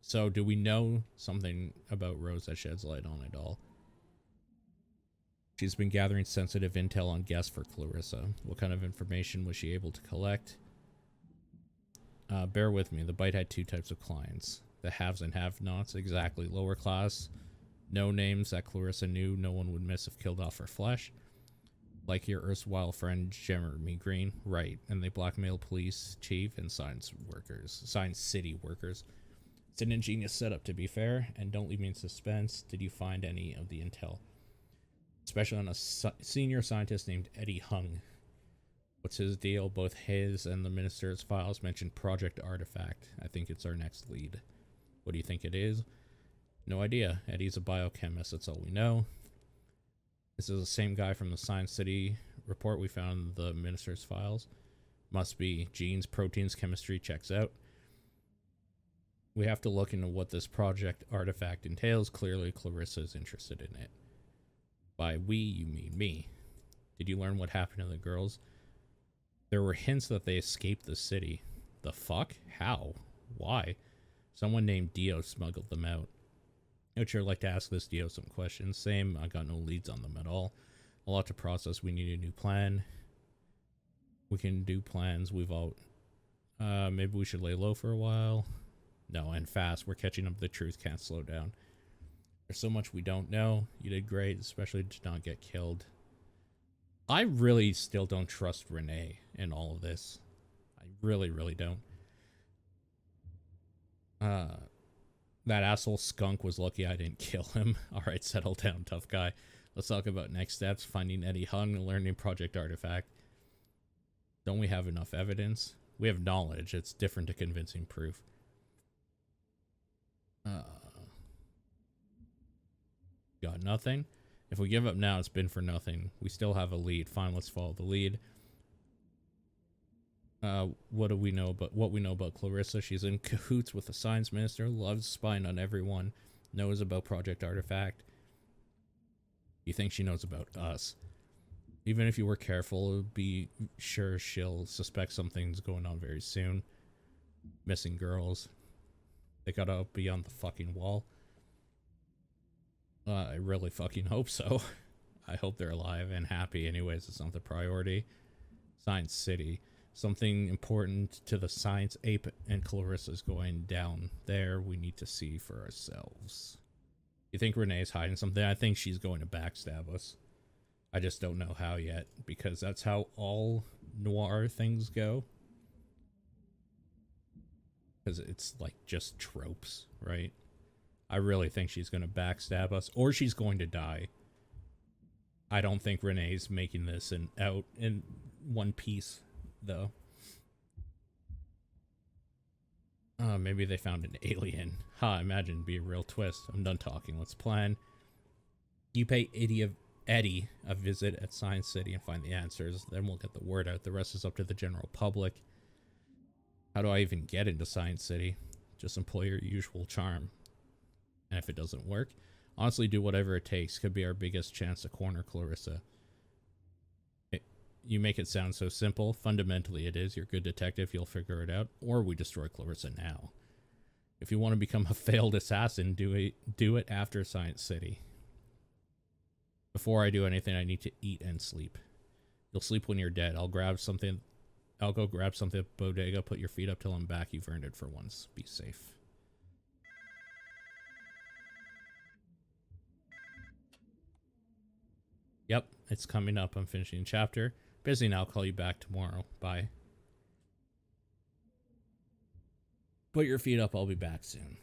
So, do we know something about Rose that sheds light on it all? She's been gathering sensitive intel on guests for Clarissa. What kind of information was she able to collect? Bear with me. The bite had two types of clients. The haves and have-nots, exactly. Lower class, no names that Clarissa knew no one would miss if killed off for flesh. Like your erstwhile friend Jeremy Green, right? And they blackmail police chief and science city workers. It's an ingenious setup, to be fair, and don't leave me in suspense. Did you find any of the intel? Especially on a senior scientist named Eddie Hung. What's his deal? Both his and the minister's files mention Project Artifact. I think it's our next lead. What do you think it is? No idea. Eddie's a biochemist, that's all we know. This is the same guy from the Science City report we found in the minister's files. Must be. Genes, proteins, chemistry checks out. We have to look into what this Project Artifact entails. Clearly, Clarissa is interested in it. By we, you mean me. Did you learn what happened to the girls? There were hints that they escaped the city. The fuck? How? Why? Someone named Dio smuggled them out. I would sure like to ask this Dio some questions. Same, I got no leads on them at all. A lot to process. We need a new plan. We can do plans. We've all... maybe we should lay low for a while. No, and fast. We're catching up. The truth can't slow down. There's so much we don't know. You did great, especially to not get killed. I really still don't trust Renee in all of this. I really, really don't. That asshole skunk was lucky I didn't kill him. Alright, settle down, tough guy. Let's talk about next steps. Finding Eddie Hung and learning Project Artifact. Don't we have enough evidence? We have knowledge. It's different to convincing proof. Got nothing? If we give up now, it's been for nothing. We still have a lead. Fine, let's follow the lead. What do we know about Clarissa? She's in cahoots with the science minister, loves spying on everyone, knows about Project Artifact. You think she knows about us? Even if you were careful, be sure she'll suspect something's going on very soon. Missing girls. They gotta be on the fucking wall. I really fucking hope so. I hope they're alive and happy. Anyways, it's not the priority. Science City. Something important to the science ape and Clarissa's going down there. We need to see for ourselves. You think Renee's hiding something? I think she's going to backstab us. I just don't know how yet, because that's how all noir things go. Because it's like just tropes, right? I really think she's going to backstab us, or she's going to die. I don't think Renee's making this out in one piece, though. Maybe they found an alien. Ha, imagine, be a real twist. I'm done talking. Let's plan. You pay Eddie a visit at Science City and find the answers. Then we'll get the word out. The rest is up to the general public. How do I even get into Science City? Just employ your usual charm. And if it doesn't work, honestly do whatever it takes. Could be our biggest chance to corner Clarissa. You make it sound so simple. Fundamentally it is. You're a good detective, you'll figure it out. Or we destroy Clarissa now. If you want to become a failed assassin, do it after Science City. Before I do anything, I need to eat and sleep. You'll sleep when you're dead. I'll go grab something at Bodega, put your feet up till I'm back. You've earned it for once. Be safe. Yep, it's coming up. I'm finishing chapter. Busy now. I'll call you back tomorrow. Bye. Put your feet up. I'll be back soon.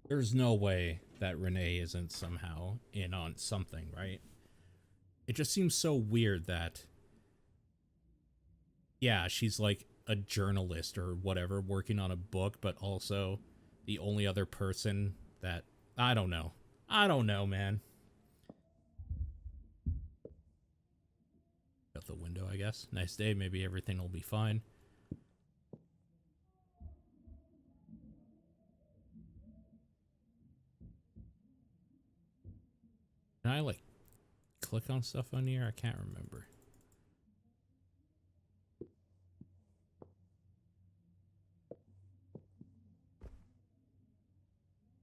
There's no way that Renee isn't somehow in on something, right? It just seems so weird that, yeah, she's like a journalist or whatever working on a book, but also the only other person that, I don't know. I don't know, man. Out the window, I guess. Nice day. Maybe everything will be fine. Can I, like, click on stuff on here? I can't remember.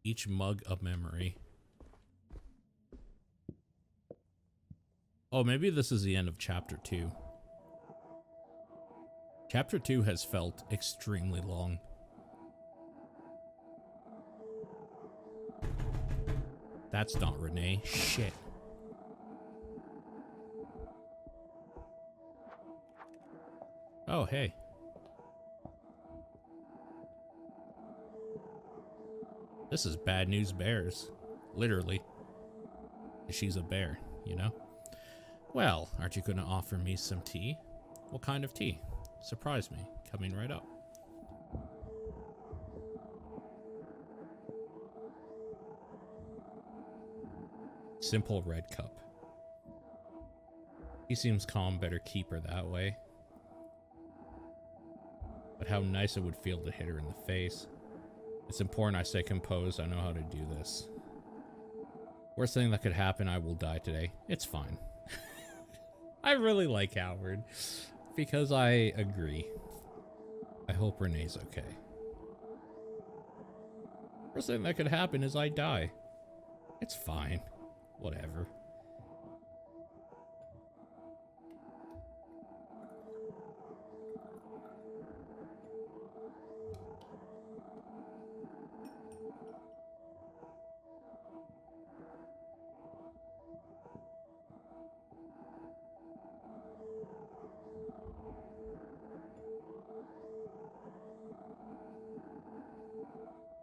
Each mug a memory. Oh, maybe this is the end of chapter 2. Chapter 2 has felt extremely long. That's not Renee. Shit. Oh, hey. This is bad news bears. Literally. She's a bear, you know? Well, aren't you going to offer me some tea? What kind of tea? Surprise me. Coming right up. Simple red cup. He seems calm, better keep her that way. But how nice it would feel to hit her in the face. It's important I stay composed. I know how to do this. Worst thing that could happen, I will die today. It's fine. I really like Howard. Because I agree. I hope Renee's okay. Worst thing that could happen is I die. It's fine. Whatever.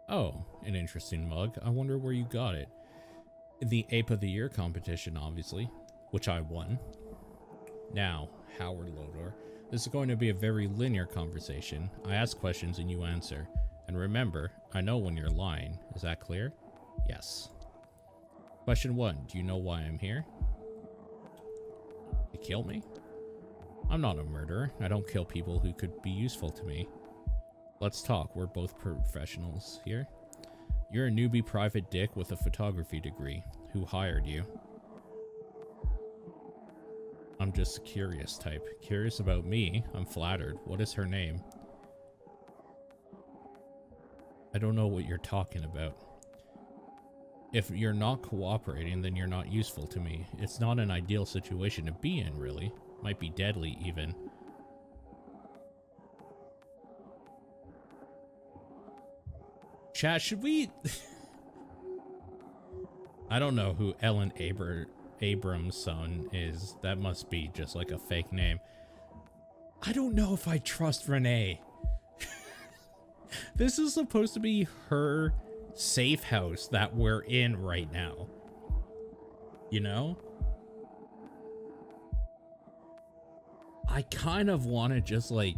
Oh, an interesting mug. I wonder where you got it. The Ape of the Year competition, obviously, which I won. Now, Howard Lotor, this is going to be a very linear conversation. I ask questions and you answer. And remember, I know when you're lying. Is that clear? Yes. Question 1. Do you know why I'm here? To kill me? I'm not a murderer. I don't kill people who could be useful to me. Let's talk. We're both professionals here. You're a newbie private dick with a photography degree. Who hired you? I'm just a curious type. Curious about me? I'm flattered. What is her name? I don't know what you're talking about. If you're not cooperating, then you're not useful to me. It's not an ideal situation to be in, really. Might be deadly, even. Chat, should we... I don't know who Ellen Abrams' son is. That must be just like a fake name. I don't know if I trust Renee. This is supposed to be her safe house that we're in right now. You know? I kind of want to just like...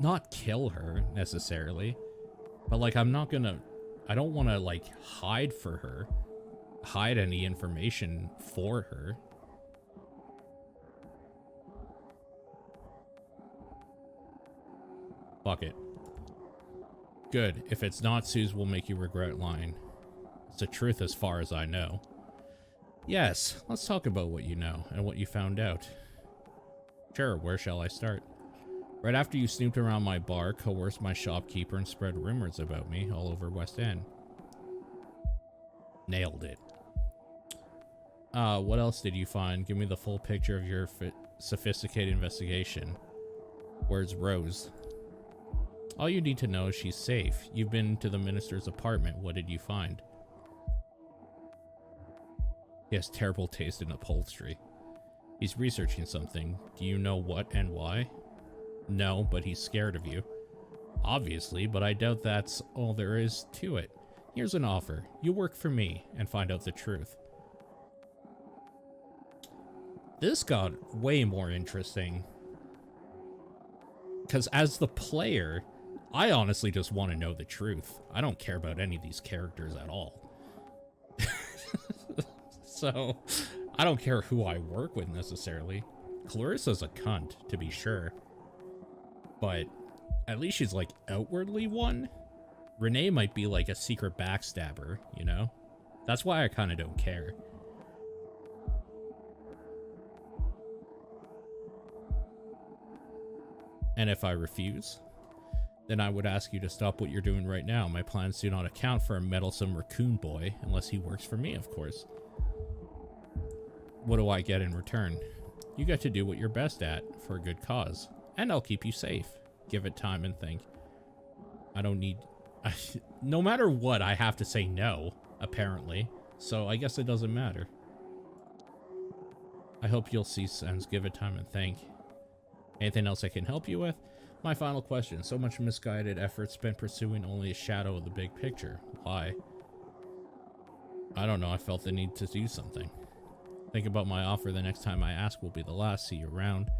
not kill her, necessarily. But, like, I'm not gonna... I don't want to, like, hide any information for her. Fuck it. Good. If it's not, Suze will make you regret lying. It's the truth as far as I know. Yes, let's talk about what you know and what you found out. Sure, where shall I start? Right after you snooped around my bar, coerced my shopkeeper, and spread rumors about me all over West End. Nailed it. What else did you find? Give me the full picture of your sophisticated investigation. Where's Rose? All you need to know is she's safe. You've been to the minister's apartment. What did you find? He has terrible taste in upholstery. He's researching something. Do you know what and why? No, but he's scared of you. Obviously, but I doubt that's all there is to it. Here's an offer. You work for me and find out the truth. This got way more interesting. Because as the player, I honestly just want to know the truth. I don't care about any of these characters at all. So, I don't care who I work with necessarily. Clarissa's a cunt, to be sure. But at least she's, like, outwardly one. Renee might be, like, a secret backstabber, you know? That's why I kind of don't care. And if I refuse, then I would ask you to stop what you're doing right now. My plans do not account for a meddlesome raccoon boy, unless he works for me, of course. What do I get in return? You get to do what you're best at for a good cause, and I'll keep you safe. Give it time and think. I don't need... no matter what, I have to say no, apparently, so I guess it doesn't matter. I hope you'll see sense. Give it time and think. Anything else I can help you with? My final question. So much misguided effort spent pursuing only a shadow of the big picture. Why? I don't know. I felt the need to do something. Think about my offer. The next time I ask will be the last. See you around.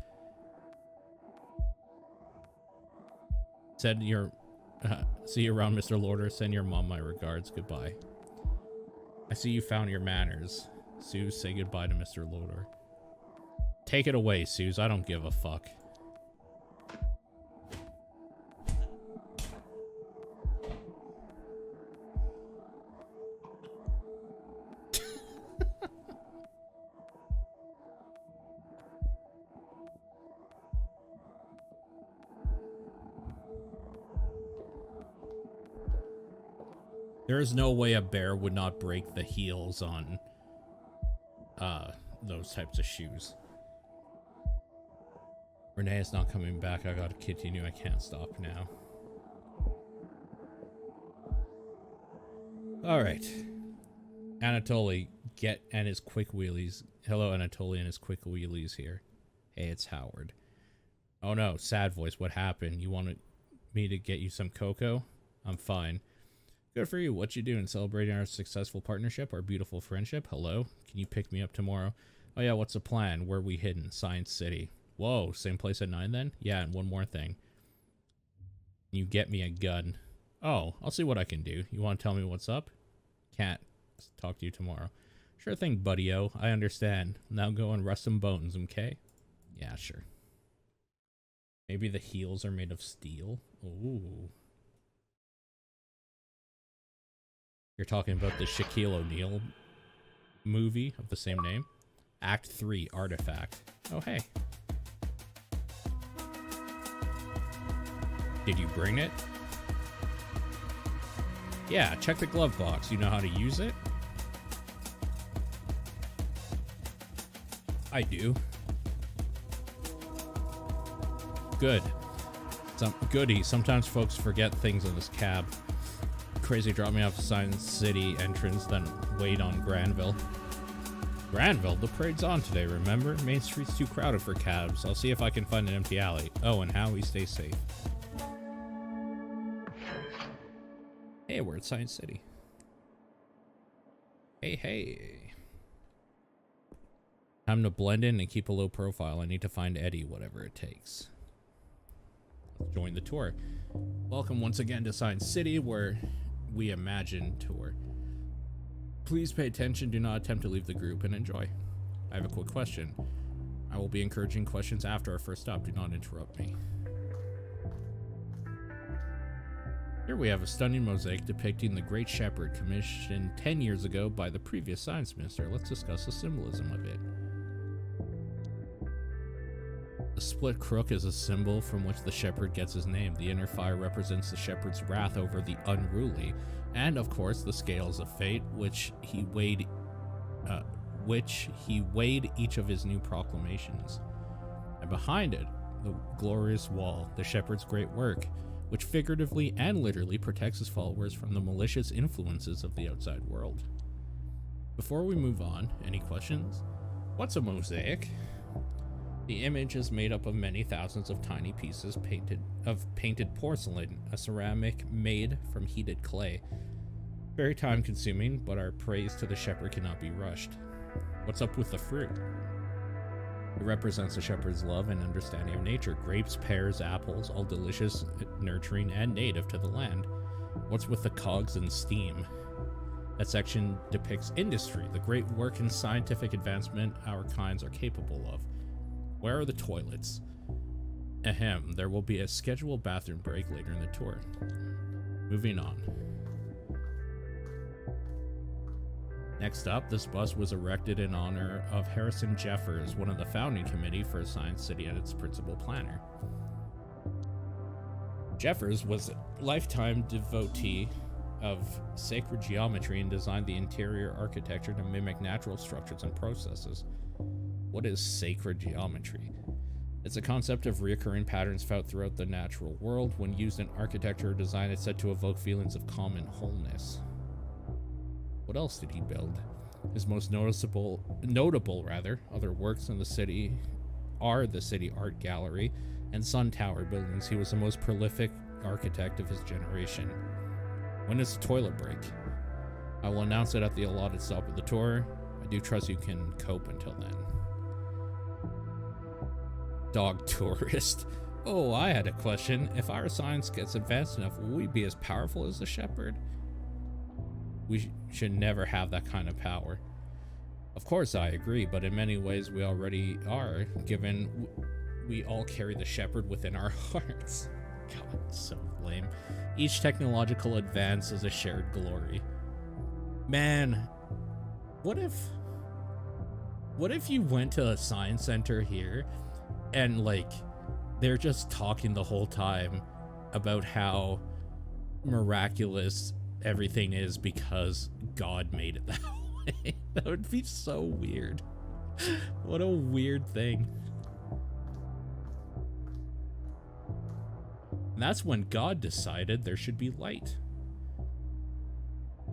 Said your... see you around, Mr. Lotor. Send your mom my regards. Goodbye. I see you found your manners. Suze, say goodbye to Mr. Lotor. Take it away, Suze. I don't give a fuck. There is no way a bear would not break the heels on those types of shoes. Renee is not coming back. I gotta continue. I can't stop now. Alright. Anatoly, and his quick wheelies. Hello, Anatoly and his quick wheelies here. Hey, it's Howard. Oh no, sad voice. What happened? You wanted me to get you some cocoa? I'm fine. Good for you. What you doing? Celebrating our successful partnership, our beautiful friendship? Hello? Can you pick me up tomorrow? Oh yeah, what's the plan? Where are we hidden? Science City. Whoa, same place at 9 then? Yeah, and one more thing. You get me a gun. Oh, I'll see what I can do. You want to tell me what's up? Can't. Talk to you tomorrow. Sure thing, buddy-o. I understand. Now go and rest some bones, okay? Yeah, sure. Maybe the heels are made of steel? Ooh. You're talking about the Shaquille O'Neal movie of the same name? Act 3, Artifact. Oh, hey. Did you bring it? Yeah, check the glove box. You know how to use it? I do. Good. Goody. Sometimes folks forget things in this cab. Crazy dropped me off Science City entrance, then wait on Granville. Granville? The parade's on today, remember? Main Street's too crowded for cabs. I'll see if I can find an empty alley. Oh, and Howie, stay safe. Hey, we're at Science City. Hey, hey. Time to blend in and keep a low profile. I need to find Eddie, whatever it takes. Let's join the tour. Welcome once again to Science City, where we imagine tour. Please pay attention, do not attempt to leave the group, and enjoy. I have a quick question. I will be encouraging questions after our first stop. Do not interrupt me. Here we have a stunning mosaic depicting the Great Shepherd, commissioned 10 years ago by the previous science minister. Let's discuss the symbolism of it. The split crook is a symbol from which the shepherd gets his name. The inner fire represents the shepherd's wrath over the unruly, and of course the scales of fate, which he weighed each of his new proclamations. And behind it, the glorious wall, the shepherd's great work, which figuratively and literally protects his followers from the malicious influences of the outside world. Before we move on, any questions? What's a mosaic? The image is made up of many thousands of tiny pieces of painted porcelain, a ceramic made from heated clay. Very time consuming, but our praise to the shepherd cannot be rushed. What's up with the fruit? It represents the shepherd's love and understanding of nature. Grapes, pears, apples, all delicious, nurturing, and native to the land. What's with the cogs and steam? That section depicts industry, the great work and scientific advancement our kinds are capable of. Where are the toilets? Ahem, there will be a scheduled bathroom break later in the tour. Moving on. Next up, this bus was erected in honor of Harrison Jeffers, one of the founding committee for Science City and its principal planner. Jeffers was a lifetime devotee of sacred geometry and designed the interior architecture to mimic natural structures and processes. What is sacred geometry? It's a concept of recurring patterns found throughout the natural world. When used in architecture or design, it's said to evoke feelings of calm and wholeness. What else did he build? His most notable other works in the city are the City Art Gallery and Sun Tower buildings. He was the most prolific architect of his generation. When is the toilet break? I will announce it at the allotted stop of the tour. I do trust you can cope until then. Dog tourist. Oh, I had a question. If our science gets advanced enough, will we be as powerful as the shepherd? We should never have that kind of power. Of course, I agree, but in many ways we already are, given we all carry the shepherd within our hearts. God, so lame. Each technological advance is a shared glory. Man, what if you went to a science center here and like they're just talking the whole time about how miraculous everything is because God made it that way? That would be so weird. What a weird thing. And that's when God decided there should be light.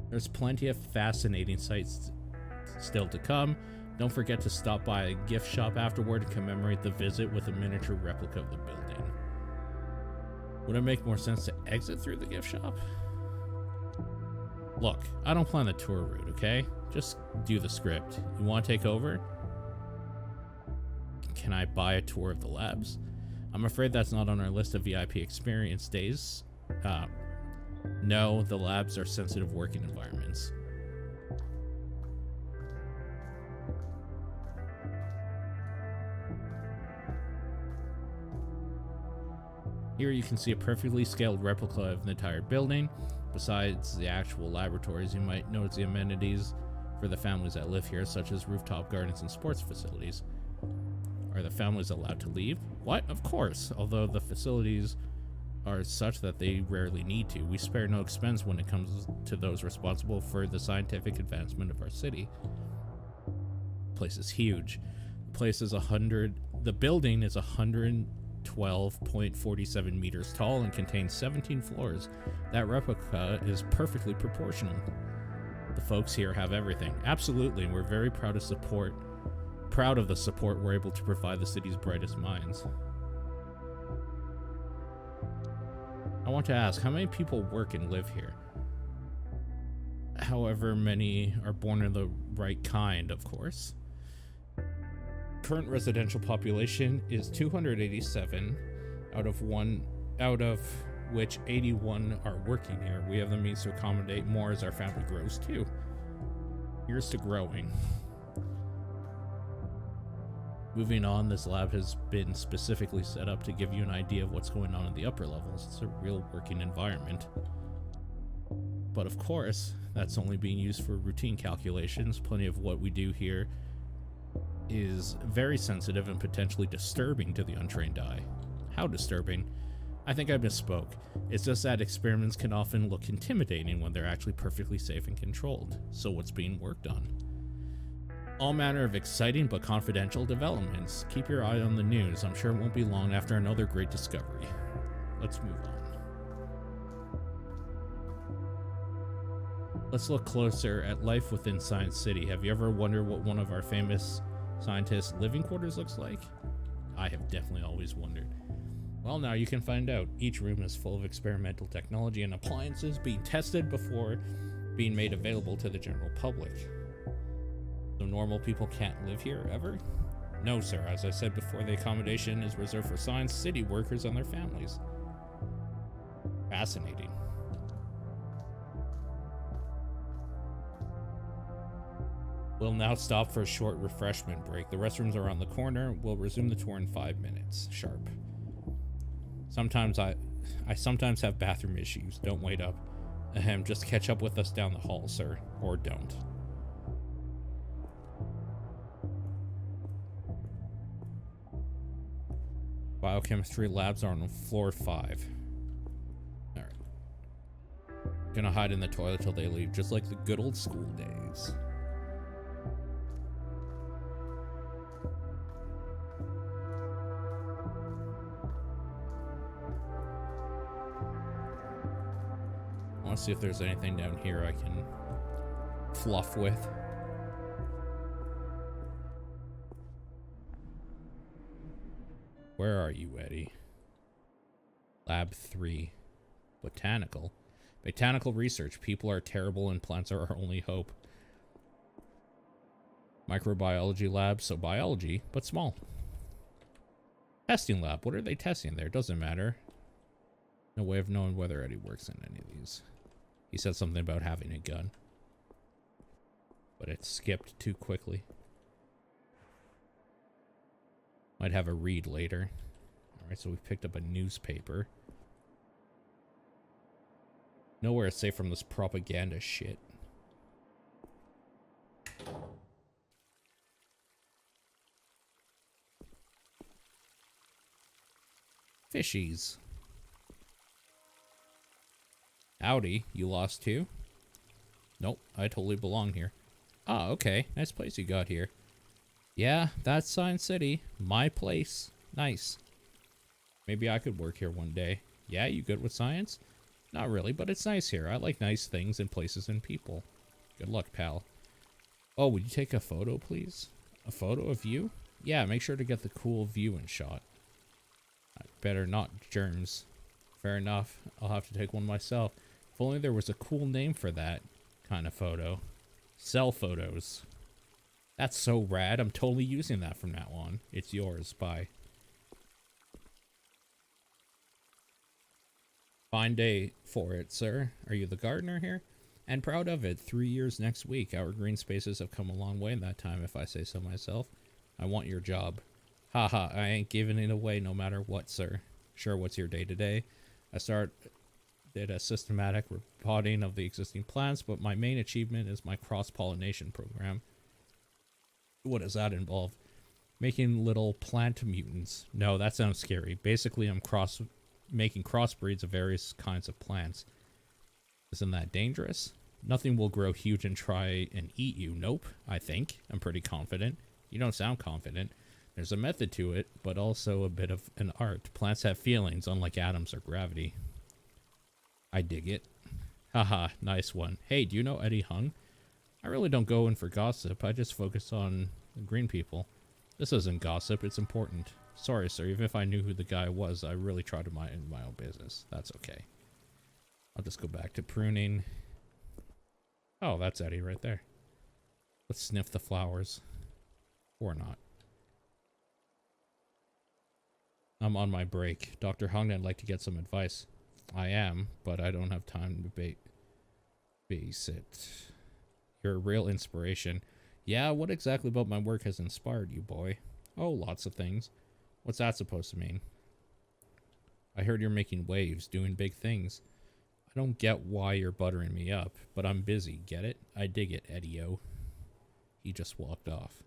There's plenty of fascinating sights still to come. Don't forget to stop by a gift shop afterward to commemorate the visit with a miniature replica of the building. Would it make more sense to exit through the gift shop? Look, I don't plan the tour route, okay? Just do the script. You want to take over? Can I buy a tour of the labs? I'm afraid that's not on our list of VIP experience days. No, the labs are sensitive working environments. Here you can see a perfectly scaled replica of the entire building. Besides the actual laboratories, you might notice the amenities for the families that live here, such as rooftop gardens and sports facilities. Are the families allowed to leave? What? Of course, although the facilities are such that they rarely need to. We spare no expense when it comes to those responsible for the scientific advancement of our city. The place is huge. The building is 112.47 meters tall and contains 17 floors. That replica is perfectly proportional. The folks here have everything. Absolutely, and we're very proud of the support we're able to provide the city's brightest minds. I want to ask, how many people work and live here? However many are born of the right kind, of course. Current residential population is 287 out of 1 out of which 81 are working here. We have the means to accommodate more as our family grows too. Here's to growing. Moving on, this lab has been specifically set up to give you an idea of what's going on in the upper levels. It's a real working environment. But of course, that's only being used for routine calculations. Plenty of what we do here is very sensitive and potentially disturbing to the untrained eye. How disturbing? I think I misspoke. It's just that experiments can often look intimidating when they're actually perfectly safe and controlled. So what's being worked on? All manner of exciting but confidential developments. Keep your eye on the news. I'm sure it won't be long after another great discovery. Let's move on. Let's look closer at life within Science City. Have you ever wondered what one of our famous scientists' living quarters looks like? I have definitely always wondered. Well, now you can find out. Each room is full of experimental technology and appliances being tested before being made available to the general public. So normal people can't live here ever? No, sir. As I said before, the accommodation is reserved for Science City workers and their families. Fascinating. We'll now stop for a short refreshment break. The restrooms are around the corner. We'll resume the tour in 5 minutes, sharp. Sometimes I sometimes have bathroom issues. Don't wait up. Ahem, just catch up with us down the hall, sir. Or don't. Biochemistry labs are on floor 5. Alright. Gonna hide in the toilet till they leave, just like the good old school days. I want to see if there's anything down here I can fluff with. Where are you, Eddie? Lab 3. Botanical. Botanical research. People are terrible and plants are our only hope. Microbiology lab, so biology, but small. Testing lab. What are they testing there? Doesn't matter. No way of knowing whether Eddie works in any of these. He said something about having a gun, but it skipped too quickly. Might have a read later. Alright, so we've picked up a newspaper. Nowhere is safe from this propaganda shit. Fishies. Howdy, you lost too? Nope, I totally belong here. Ah, okay. Nice place you got here. Yeah, that's Science City. My place. Nice. Maybe I could work here one day. Yeah, you good with science? Not really, but it's nice here. I like nice things and places and people. Good luck, pal. Oh, would you take a photo, please? A photo of you? Yeah, make sure to get the cool view in shot. Better not germs. Fair enough. I'll have to take one myself. If only there was a cool name for that kind of photo. Cell photos. That's so rad. I'm totally using that from now on. It's yours. Bye. Fine day for it, sir. Are you the gardener here? And proud of it. 3 years next week. Our green spaces have come a long way in that time, if I say so myself. I want your job. Haha, I ain't giving it away no matter what, sir. Sure, what's your day-to-day? I did a systematic repotting of the existing plants, but my main achievement is my cross-pollination program. What does that involve? Making little plant mutants. No, that sounds scary. Basically, I'm making crossbreeds of various kinds of plants. Isn't that dangerous? Nothing will grow huge and try and eat you. Nope, I think. I'm pretty confident. You don't sound confident. There's a method to it, but also a bit of an art. Plants have feelings, unlike atoms or gravity. I dig it. Haha, nice one. Hey, do you know Eddie Hung? I really don't go in for gossip. I just focus on the green people. This isn't gossip, it's important. Sorry, sir, even if I knew who the guy was, I really try to mind my own business. That's okay. I'll just go back to pruning. Oh, that's Eddie right there. Let's sniff the flowers. Or not. I'm on my break. Dr. Hong, I'd like to get some advice. I am, but I don't have time to babysit. You're a real inspiration. Yeah, what exactly about my work has inspired you, boy? Oh, lots of things. What's that supposed to mean? I heard you're making waves, doing big things. I don't get why you're buttering me up, but I'm busy, get it? I dig it, Eddie-o. He just walked off.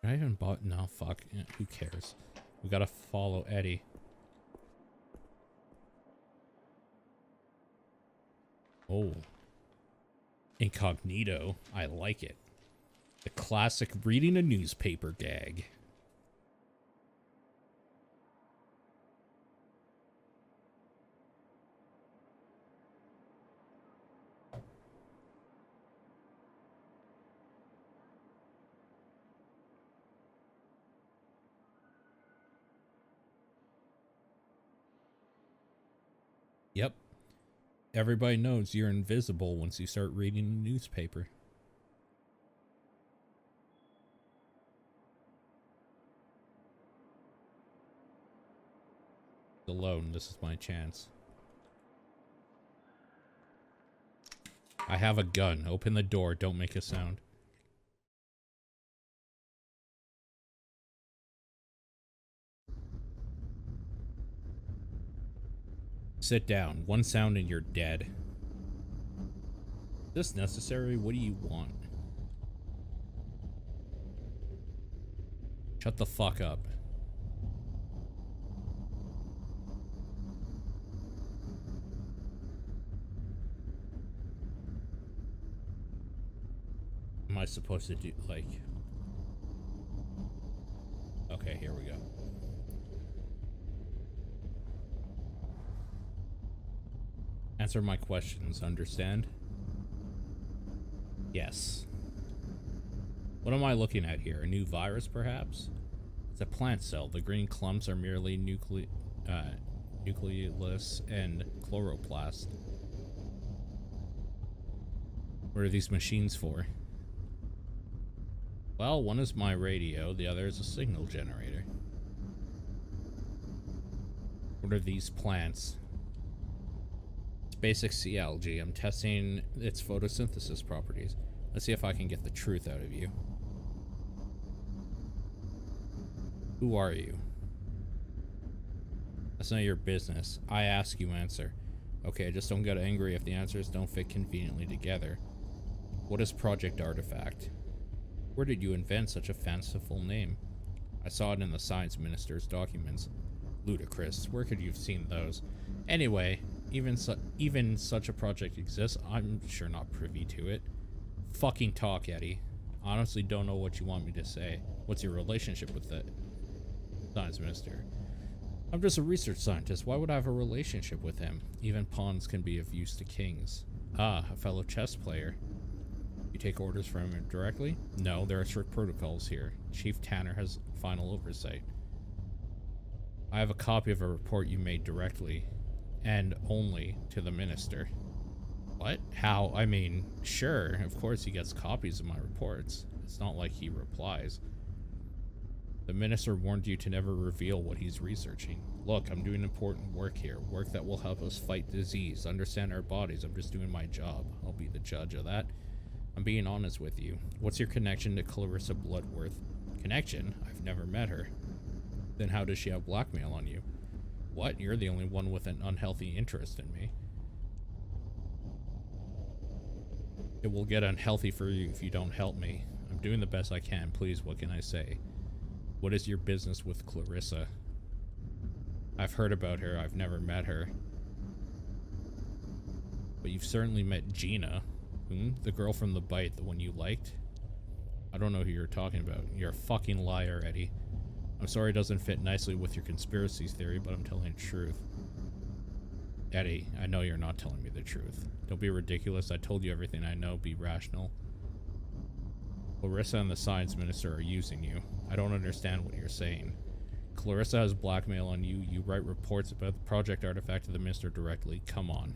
I even bought... No, fuck. Yeah, who cares? We gotta follow Eddie. Oh. Incognito. I like it. The classic reading a newspaper gag. Yep. Everybody knows you're invisible once you start reading the newspaper. Alone, this is my chance. I have a gun. Open the door. Don't make a sound. Sit down. One sound and you're dead. Is this necessary? What do you want? Shut the fuck up. Am I supposed to do, like... Okay, here we go. Answer my questions, understand? Yes. What am I looking at here? A new virus, perhaps? It's a plant cell. The green clumps are merely nucleus and chloroplast. What are these machines for? Well, one is my radio, the other is a signal generator. What are these plants? It's basic sea algae. I'm testing its photosynthesis properties. Let's see if I can get the truth out of you. Who are you? That's not your business. I ask, you answer. Okay, just don't get angry if the answers don't fit conveniently together. What is Project Artifact? Where did you invent such a fanciful name? I saw it in the science minister's documents. Ludicrous. Where could you have seen those? Anyway, even such a project exists, I'm sure not privy to it. Fucking talk, Eddie. Honestly don't know what you want me to say. What's your relationship with the science minister? I'm just a research scientist. Why would I have a relationship with him? Even pawns can be of use to kings. Ah, a fellow chess player. You take orders from him directly? No, there are strict protocols here. Chief Tanner has final oversight. I have a copy of a report you made directly, and only to the minister. What? How? I mean, sure, of course he gets copies of my reports. It's not like he replies. The minister warned you to never reveal what he's researching. Look, I'm doing important work here. Work that will help us fight disease, understand our bodies. I'm just doing my job. I'll be the judge of that. I'm being honest with you. What's your connection to Clarissa Bloodworth? Connection? I've never met her. Then how does she have blackmail on you? What? You're the only one with an unhealthy interest in me. It will get unhealthy for you if you don't help me. I'm doing the best I can. Please, what can I say? What is your business with Clarissa? I've heard about her. I've never met her. But you've certainly met Gina. The girl from the bite, the one you liked? I don't know who you're talking about. You're a fucking liar, Eddie. I'm sorry it doesn't fit nicely with your conspiracy theory, but I'm telling the truth. Eddie, I know you're not telling me the truth. Don't be ridiculous. I told you everything I know. Be rational. Clarissa and the science minister are using you. I don't understand what you're saying. Clarissa has blackmail on you. You write reports about the project artifact to the minister directly. Come on.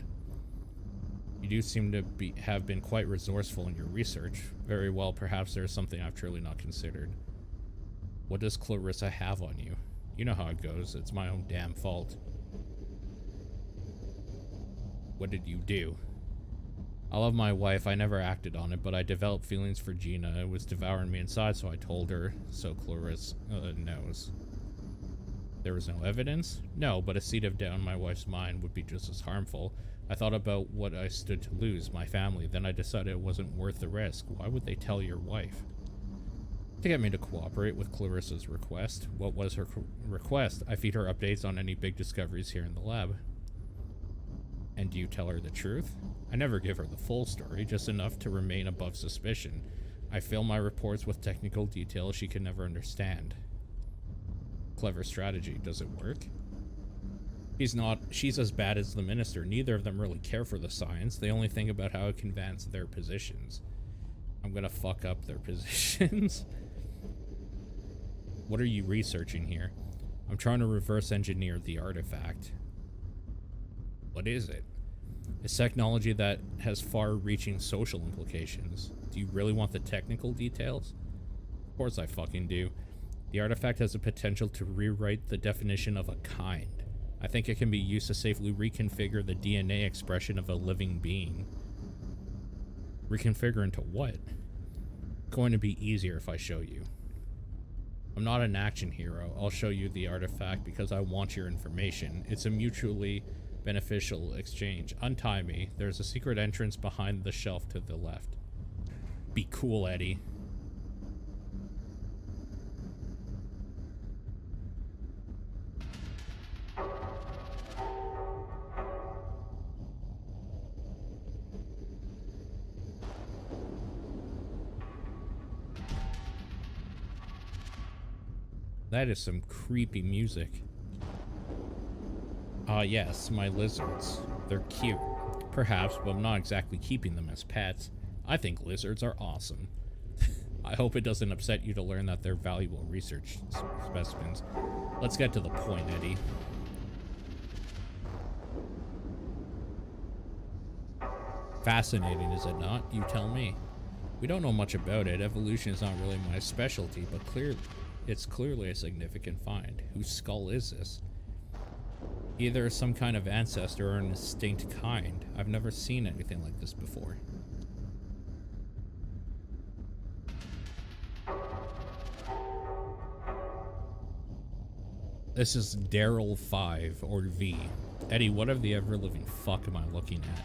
You do seem to have been quite resourceful in your research. Very well, perhaps there's something I've truly not considered. What does Clarissa have on you? You know how it goes. It's my own damn fault. What did you do? I love my wife. I never acted on it, but I developed feelings for Gina. It was devouring me inside, so I told her. So Clarissa knows. There was no evidence? No, but a seed of doubt in my wife's mind would be just as harmful. I thought about what I stood to lose, my family. Then I decided it wasn't worth the risk. Why would they tell your wife? To get me to cooperate with Clarissa's request. What was her request? I feed her updates on any big discoveries here in the lab. And do you tell her the truth? I never give her the full story, just enough to remain above suspicion. I fill my reports with technical details she can never understand. Clever strategy. Does it work? She's as bad as the minister. Neither of them really care for the science. They only think about how it can advance their positions. I'm gonna fuck up their positions. What are you researching here? I'm trying to reverse engineer the artifact. What is it? It's technology that has far-reaching social implications. Do you really want the technical details? Of course I fucking do. The artifact has the potential to rewrite the definition of a kind. I think it can be used to safely reconfigure the DNA expression of a living being. Reconfigure into what? It's going to be easier if I show you. I'm not an action hero. I'll show you the artifact because I want your information. It's a mutually beneficial exchange. Untie me. There's a secret entrance behind the shelf to the left. Be cool, Eddie. That is some creepy music. Yes, my lizards. They're cute. Perhaps, but I'm not exactly keeping them as pets. I think lizards are awesome. I hope it doesn't upset you to learn that they're valuable research specimens. Let's get to the point, Eddie. Fascinating, is it not? You tell me. We don't know much about it. Evolution is not really my specialty, but it's clearly a significant find. Whose skull is this? Either some kind of ancestor or an extinct kind. I've never seen anything like this before. This is Daryl 5, or V. Eddie, what of the ever-living fuck am I looking at?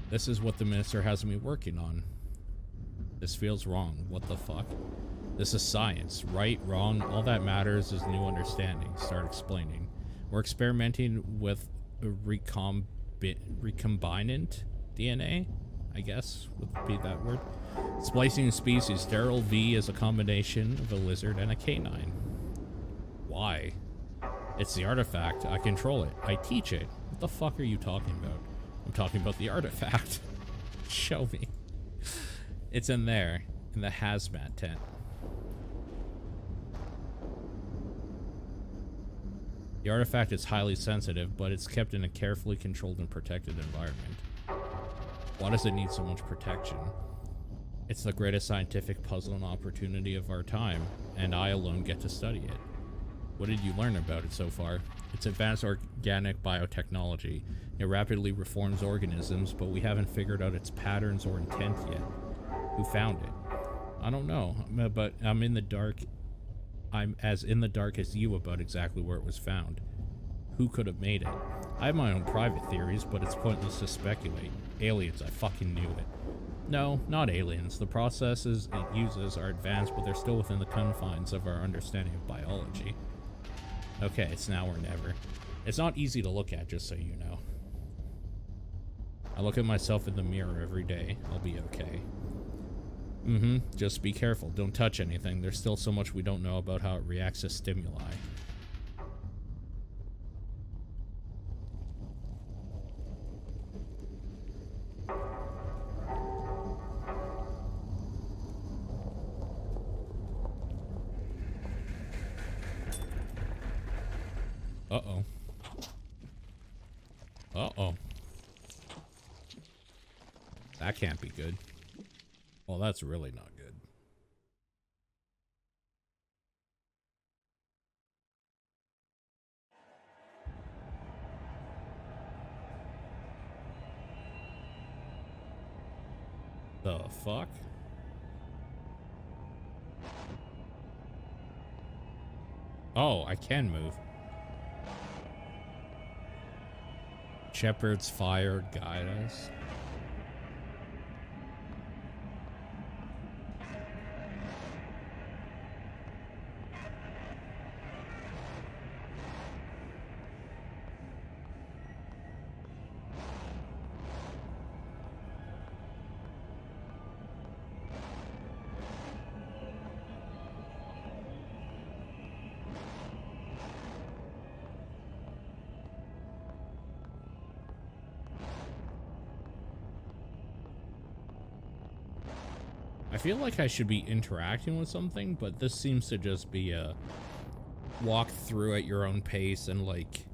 This is what the minister has me working on. This feels wrong. What the fuck? This is science. Right, wrong, all that matters is new understanding. Start explaining. We're experimenting with recombinant DNA, I guess would be that word. Splicing species. Daryl V is a combination of a lizard and a canine. Why? It's the artifact. I control it. I teach it. What the fuck are you talking about? I'm talking about the artifact. Show me. It's in there, in the hazmat tent. The artifact is highly sensitive, but it's kept in a carefully controlled and protected environment. Why does it need so much protection? It's the greatest scientific puzzle and opportunity of our time, and I alone get to study it. What did you learn about it so far? It's advanced organic biotechnology. It rapidly reforms organisms, but we haven't figured out its patterns or intent yet. Who found it? I don't know, but I'm in the dark. I'm as in the dark as you about exactly where it was found. Who could have made it? I have my own private theories, but it's pointless to speculate. Aliens, I fucking knew it. No, not aliens. The processes it uses are advanced, but they're still within the confines of our understanding of biology. Okay, it's now or never. It's not easy to look at, just so you know. I look at myself in the mirror every day. I'll be okay. Just be careful. Don't touch anything. There's still so much we don't know about how it reacts to stimuli. Uh-oh. Uh-oh. That can't be good. Well, that's really not good. The fuck? Oh, I can move. Shepherd's fire guide us. I feel like I should be interacting with something, but this seems to just be a walk through at your own pace and like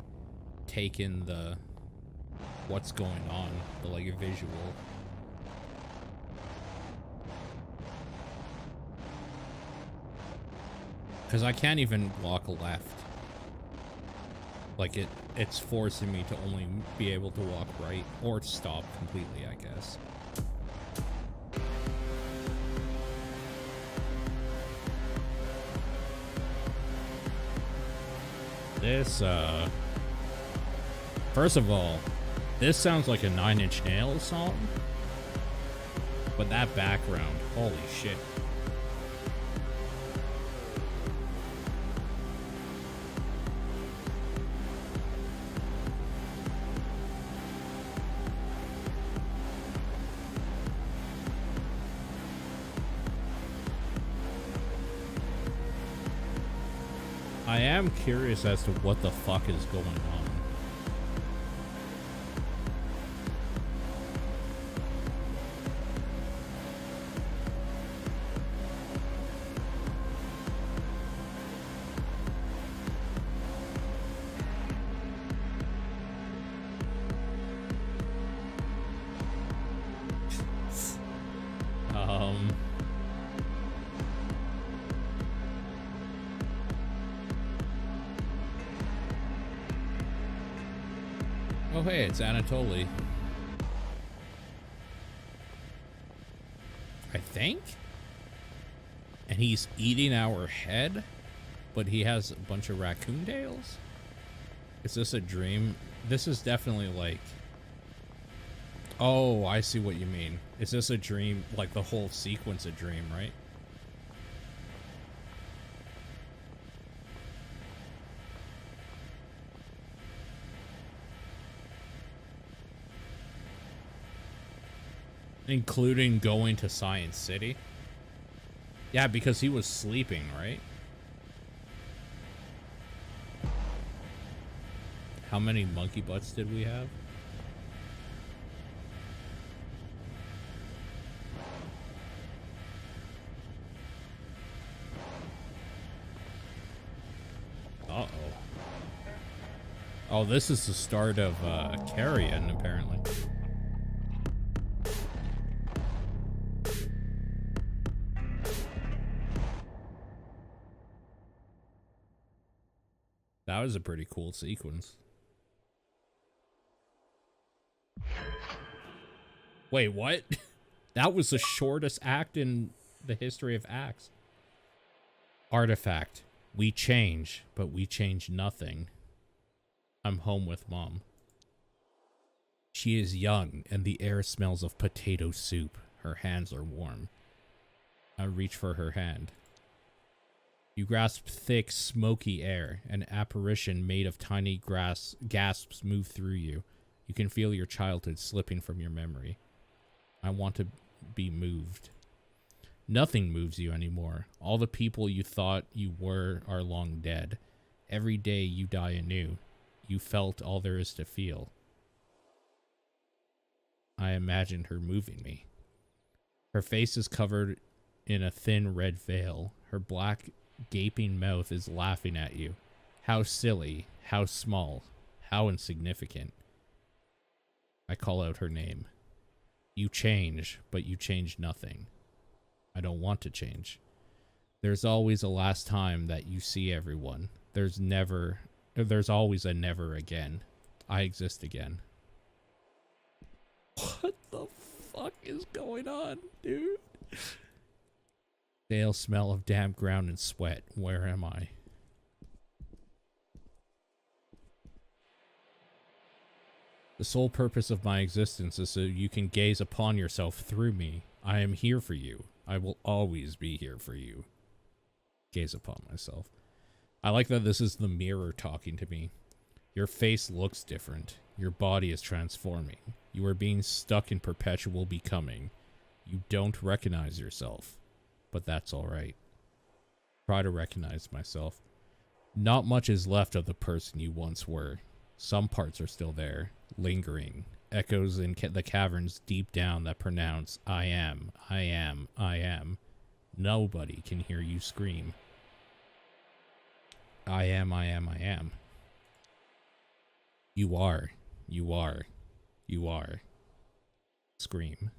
take in the what's going on, the like visual. Because I can't even walk left. Like it's forcing me to only be able to walk right or stop completely, I guess. This, first of all, this sounds like a Nine Inch Nails song, but that background, holy shit. I am curious as to what the fuck is going on. Oh hey, it's Anatoly. I think? And he's eating our head, but he has a bunch of raccoon tails? Is this a dream? This is definitely like... Oh, I see what you mean. Is this a dream? Like the whole sequence a dream, right? Including going to Science City? Yeah, because he was sleeping, right? How many monkey butts did we have? Uh-oh. Oh, this is the start of Carrion, apparently. That was a pretty cool sequence. Wait, what? That was the shortest act in the history of acts. Artifact. We change, but we change nothing. I'm home with Mom. She is young, and the air smells of potato soup. Her hands are warm. I reach for her hand. You grasp thick, smoky air. An apparition made of tiny gasps move through you. You can feel your childhood slipping from your memory. I want to be moved. Nothing moves you anymore. All the people you thought you were are long dead. Every day you die anew. You felt all there is to feel. I imagined her moving me. Her face is covered in a thin red veil. Her black, gaping mouth is laughing at you. How silly, how small, how insignificant. I call out her name. You change, but you change nothing. I don't want to change. There's always a last time that you see everyone. There's always a never again. I exist again. What the fuck is going on, dude? Stale smell of damp ground and sweat. Where am I? The sole purpose of my existence is so you can gaze upon yourself through me. I am here for you. I will always be here for you. Gaze upon myself. I like that this is the mirror talking to me. Your face looks different. Your body is transforming. You are being stuck in perpetual becoming. You don't recognize yourself, but that's alright. Try to recognize myself. Not much is left of the person you once were. Some parts are still there, lingering, echoes in the caverns deep down that pronounce, I am, I am, I am. Nobody can hear you scream. I am, I am, I am. You are, you are, you are. Scream.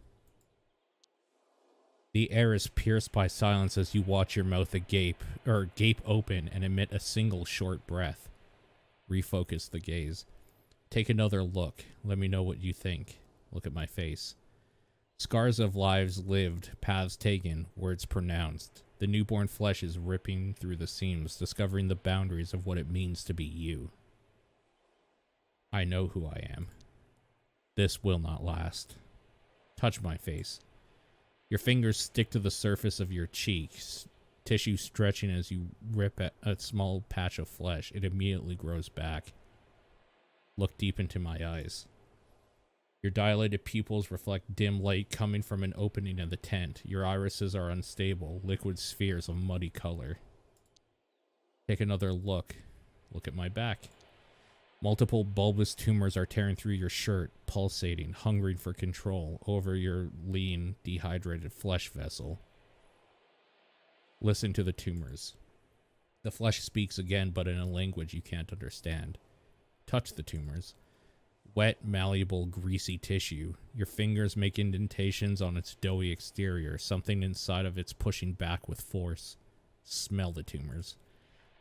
The air is pierced by silence as you watch your mouth agape open and emit a single short breath. Refocus the gaze. Take another look. Let me know what you think. Look at my face. Scars of lives lived, paths taken, words pronounced. The newborn flesh is ripping through the seams, discovering the boundaries of what it means to be you. I know who I am. This will not last. Touch my face. Your fingers stick to the surface of your cheeks, tissue stretching as you rip at a small patch of flesh. It immediately grows back. Look deep into my eyes. Your dilated pupils reflect dim light coming from an opening in the tent. Your irises are unstable, liquid spheres of muddy color. Take another look. Look at my back. Multiple bulbous tumors are tearing through your shirt, pulsating, hungering for control over your lean, dehydrated flesh vessel. Listen to the tumors. The flesh speaks again, but in a language you can't understand. Touch the tumors. Wet, malleable, greasy tissue. Your fingers make indentations on its doughy exterior. Something inside of it's pushing back with force. Smell the tumors.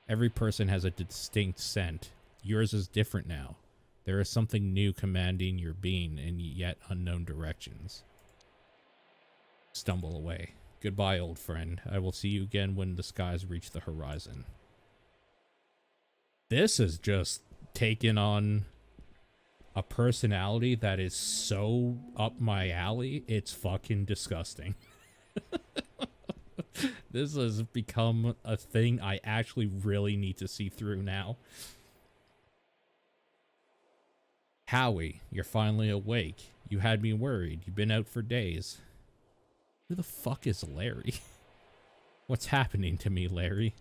Every person has a distinct scent. Yours is different now. There is something new commanding your being in yet unknown directions. Stumble away. Goodbye, old friend. I will see you again when the skies reach the horizon. This is just taken on a personality that is so up my alley, it's fucking disgusting. This has become a thing I actually really need to see through now. Howie, you're finally awake. You had me worried. You've been out for days. Who the fuck is Larry? What's happening to me, Larry?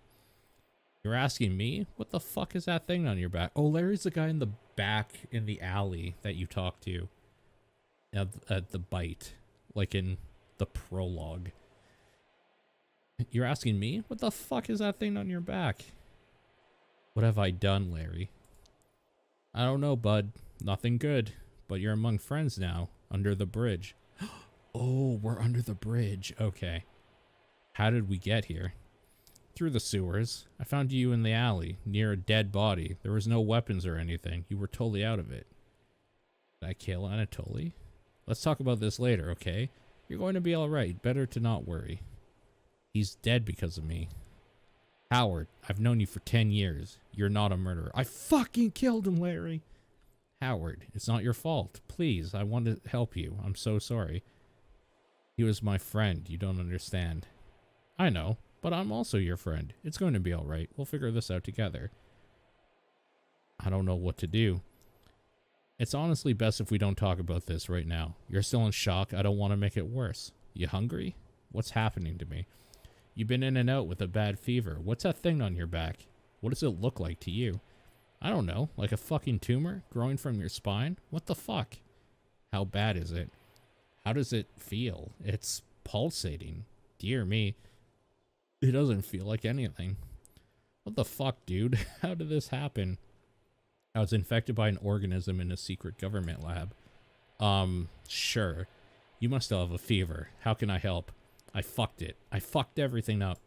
You're asking me? What the fuck is that thing on your back? Oh, Larry's the guy in the back in the alley that you talked to at the bite, like in the prologue. You're asking me? What the fuck is that thing on your back? What have I done, Larry? I don't know, bud. Nothing good. But you're among friends now, under the bridge. Oh, we're under the bridge. Okay. How did we get here? Through the sewers. I found you in the alley, near a dead body. There was no weapons or anything. You were totally out of it. Did I kill Anatoly? Let's talk about this later, okay? You're going to be alright. Better to not worry. He's dead because of me. Howard, I've known you for 10 years. You're not a murderer. I fucking killed him, Larry. Howard, it's not your fault. Please, I want to help you. I'm so sorry. He was my friend. You don't understand. I know, but I'm also your friend. It's going to be alright. We'll figure this out together. I don't know what to do. It's honestly best if we don't talk about this right now. You're still in shock. I don't want to make it worse. You hungry? What's happening to me? You've been in and out with a bad fever. What's that thing on your back? What does it look like to you? I don't know. Like a fucking tumor growing from your spine? What the fuck? How bad is it? How does it feel? It's pulsating. Dear me. It doesn't feel like anything. What the fuck, dude? How did this happen? I was infected by an organism in a secret government lab. Sure. You must still have a fever. How can I help? I fucked it. I fucked everything up.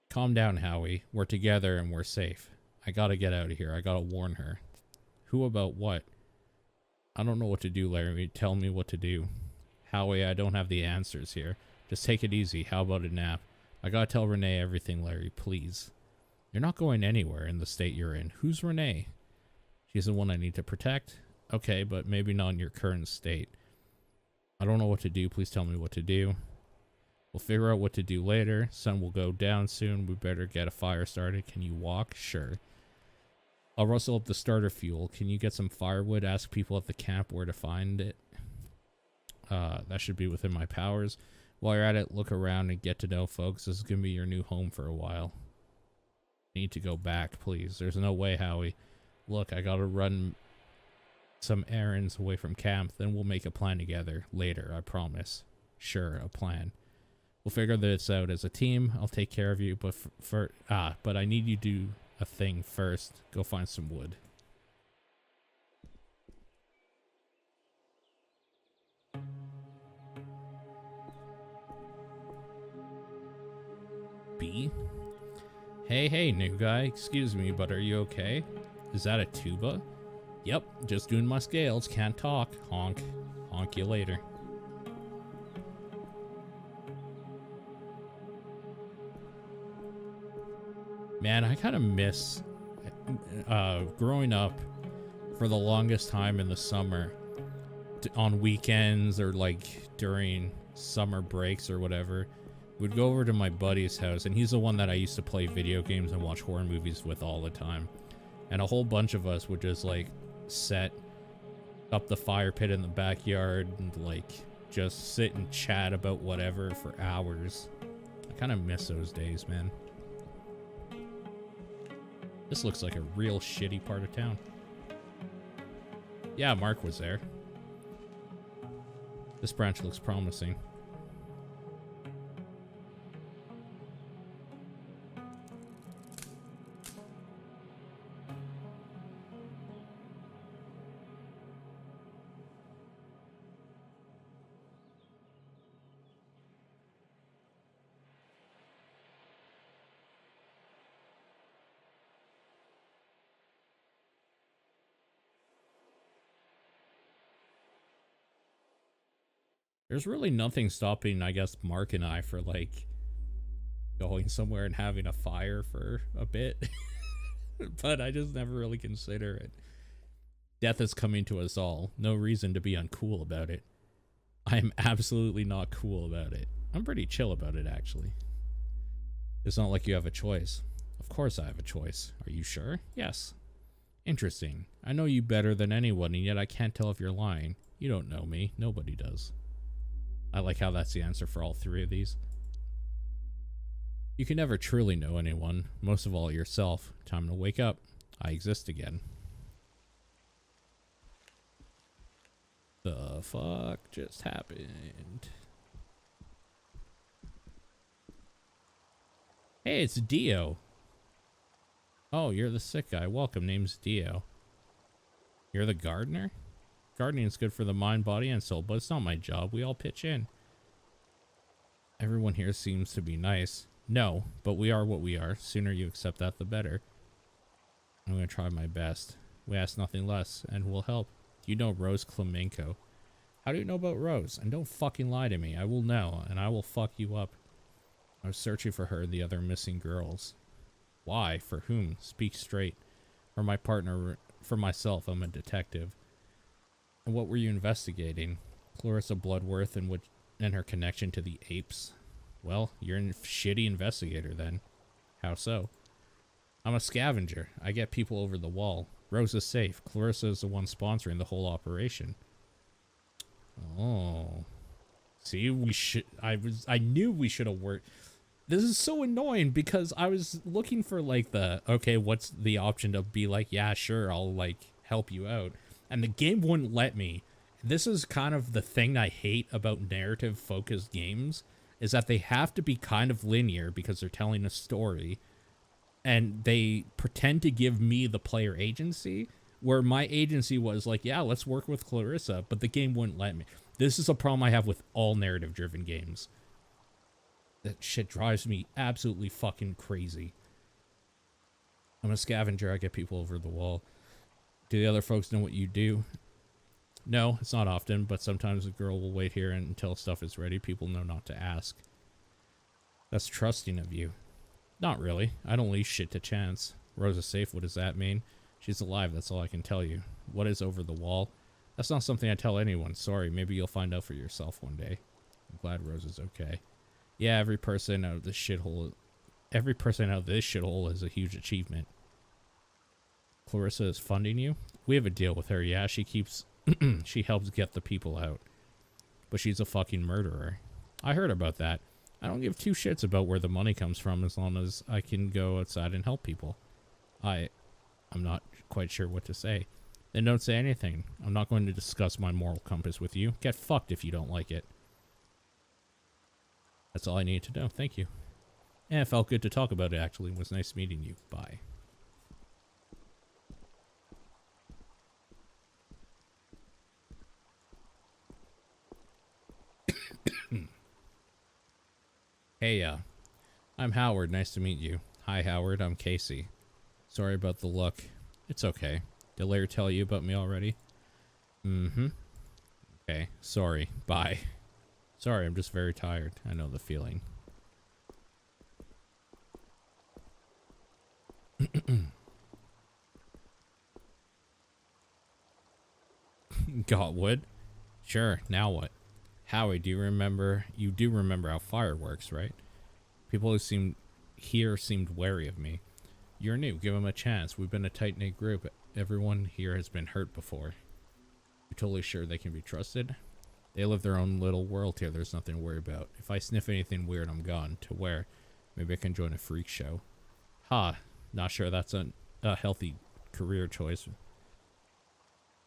Calm down, Howie. We're together and we're safe. I gotta get out of here. I gotta warn her. Who about what? I don't know what to do, Larry. Tell me what to do. Howie, I don't have the answers here. Just take it easy. How about a nap? I gotta tell Renee everything, Larry, please. You're not going anywhere in the state you're in. Who's Renee? She's the one I need to protect? Okay, but maybe not in your current state. I don't know what to do. Please tell me what to do. We'll figure out what to do later. Sun will go down soon. We better get a fire started. Can you walk? Sure. I'll rustle up the starter fuel. Can you get some firewood? Ask people at the camp where to find it. That should be within my powers. While you're at it, look around and get to know folks. This is going to be your new home for a while. I need to go back, please. There's no way, Howie. Look, I gotta run some errands away from camp. Then we'll make a plan together later, I promise. Sure, a plan. We'll figure this out as a team. I'll take care of you, but but I need you to do a thing first. Go find some wood. B? Hey, new guy. Excuse me, but are you okay? Is that a tuba? Yep, just doing my scales. Can't talk. Honk. Honk you later. Man, I kind of miss growing up for the longest time in the summer on weekends or like during summer breaks or whatever. We'd go over to my buddy's house, and he's the one that I used to play video games and watch horror movies with all the time. And a whole bunch of us would just like set up the fire pit in the backyard and like just sit and chat about whatever for hours. I kind of miss those days, man. This looks like a real shitty part of town. Yeah, Mark was there. This branch looks promising. There's really nothing stopping, I guess, Mark and I for like going somewhere and having a fire for a bit. But I just never really consider it. Death is coming to us all. No reason to be uncool about it. I'm absolutely not cool about it. I'm pretty chill about it, actually. It's not like you have a choice. Of course I have a choice. Are you sure? Yes. Interesting. I know you better than anyone, and yet I can't tell if you're lying. You don't know me. Nobody does. I like how that's the answer for all three of these. You can never truly know anyone, most of all yourself. Time to wake up. I exist again. The fuck just happened? Hey, it's Dio. Oh, you're the sick guy. Welcome, name's Dio. You're the gardener? Gardening is good for the mind, body, and soul, but it's not my job. We all pitch in. Everyone here seems to be nice. No, but we are what we are. Sooner you accept that, the better. I'm going to try my best. We ask nothing less, and we'll help. You know Rose Klemenko. How do you know about Rose? And don't fucking lie to me. I will know, and I will fuck you up. I was searching for her and the other missing girls. Why? For whom? Speak straight. For my partner, for myself, I'm a detective. And what were you investigating? Clarissa Bloodworth and her connection to the apes? Well, you're a shitty investigator then. How so? I'm a scavenger. I get people over the wall. Rose is safe. Clarissa is the one sponsoring the whole operation. Oh. See, I knew we should have worked. This is so annoying because I was looking for like okay, what's the option to be like, yeah, sure, I'll like help you out. And the game wouldn't let me. This is kind of the thing I hate about narrative-focused games, is that they have to be kind of linear because they're telling a story. and they pretend to give me the player agency, where my agency was like, yeah, let's work with Clarissa, but the game wouldn't let me. This is a problem I have with all narrative driven games. That shit drives me absolutely fucking crazy. I'm a scavenger. I get people over the wall. Do the other folks know what you do? No, it's not often, but sometimes a girl will wait here until stuff is ready. People know not to ask. That's trusting of you. Not really. I don't leave shit to chance. Rosa's safe. What does that mean? She's alive. That's all I can tell you. What is over the wall? That's not something I tell anyone. Sorry. Maybe you'll find out for yourself one day. I'm glad Rosa's okay. Yeah, every person out of this shithole is a huge achievement. Clarissa is funding you? We have a deal with her. Yeah, she helps get the people out. But she's a fucking murderer. I heard about that. I don't give two shits about where the money comes from as long as I can go outside and help people. I'm not quite sure what to say. Then don't say anything. I'm not going to discuss my moral compass with you. Get fucked if you don't like it. That's all I need to know. Thank you. Yeah, it felt good to talk about it, actually. It was nice meeting you. Bye. Hey, I'm Howard. Nice to meet you. Hi, Howard. I'm Casey. Sorry about the look. It's okay. Did Larry tell you about me already? Mm-hmm. Okay. Sorry. Bye. Sorry, I'm just very tired. I know the feeling. Got wood? Sure, now what? Howie, do you remember how fire works, right? People who seemed wary of me. You're new, give them a chance. We've been a tight-knit group. Everyone here has been hurt before. You're totally sure they can be trusted? They live their own little world here. There's nothing to worry about. If I sniff anything weird, I'm gone. To where? Maybe I can join a freak show. Ha! Not sure that's a healthy career choice.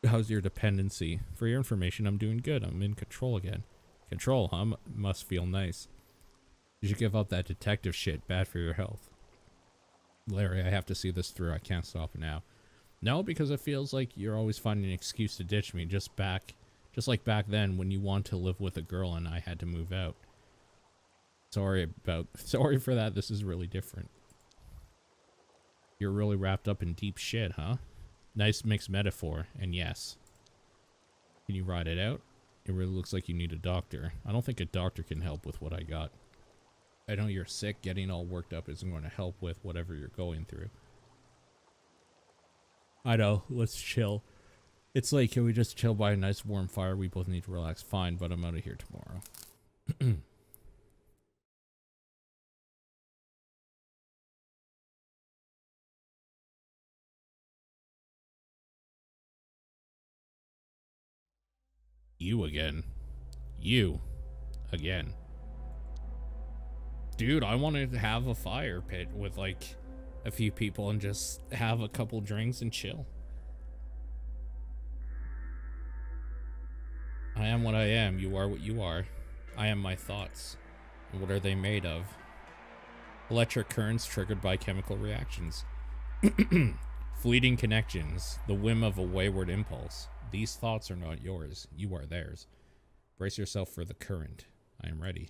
How's your dependency? For your information, I'm doing good. I'm in control again. Control, huh? Must feel nice. You should give up that detective shit. Bad for your health. Larry, I have to see this through. I can't stop now. No, because it feels like you're always finding an excuse to ditch me. Just like back then when you wanted to live with a girl and I had to move out. Sorry for that. This is really different. You're really wrapped up in deep shit, huh? Nice mixed metaphor, and yes. Can you ride it out? It really looks like you need a doctor. I don't think a doctor can help with what I got. I know you're sick. Getting all worked up isn't going to help with whatever you're going through. I know. Let's chill. It's like, can we just chill by a nice warm fire? We both need to relax. Fine, but I'm out of here tomorrow. You again. You again. Dude, I wanted to have a fire pit with like a few people and just have a couple drinks and chill. I am what I am. You are what you are. I am my thoughts. And what are they made of? Electric currents triggered by chemical reactions. Fleeting connections. The whim of a wayward impulse. These thoughts are not yours. You are theirs. Brace yourself for the current. I am ready.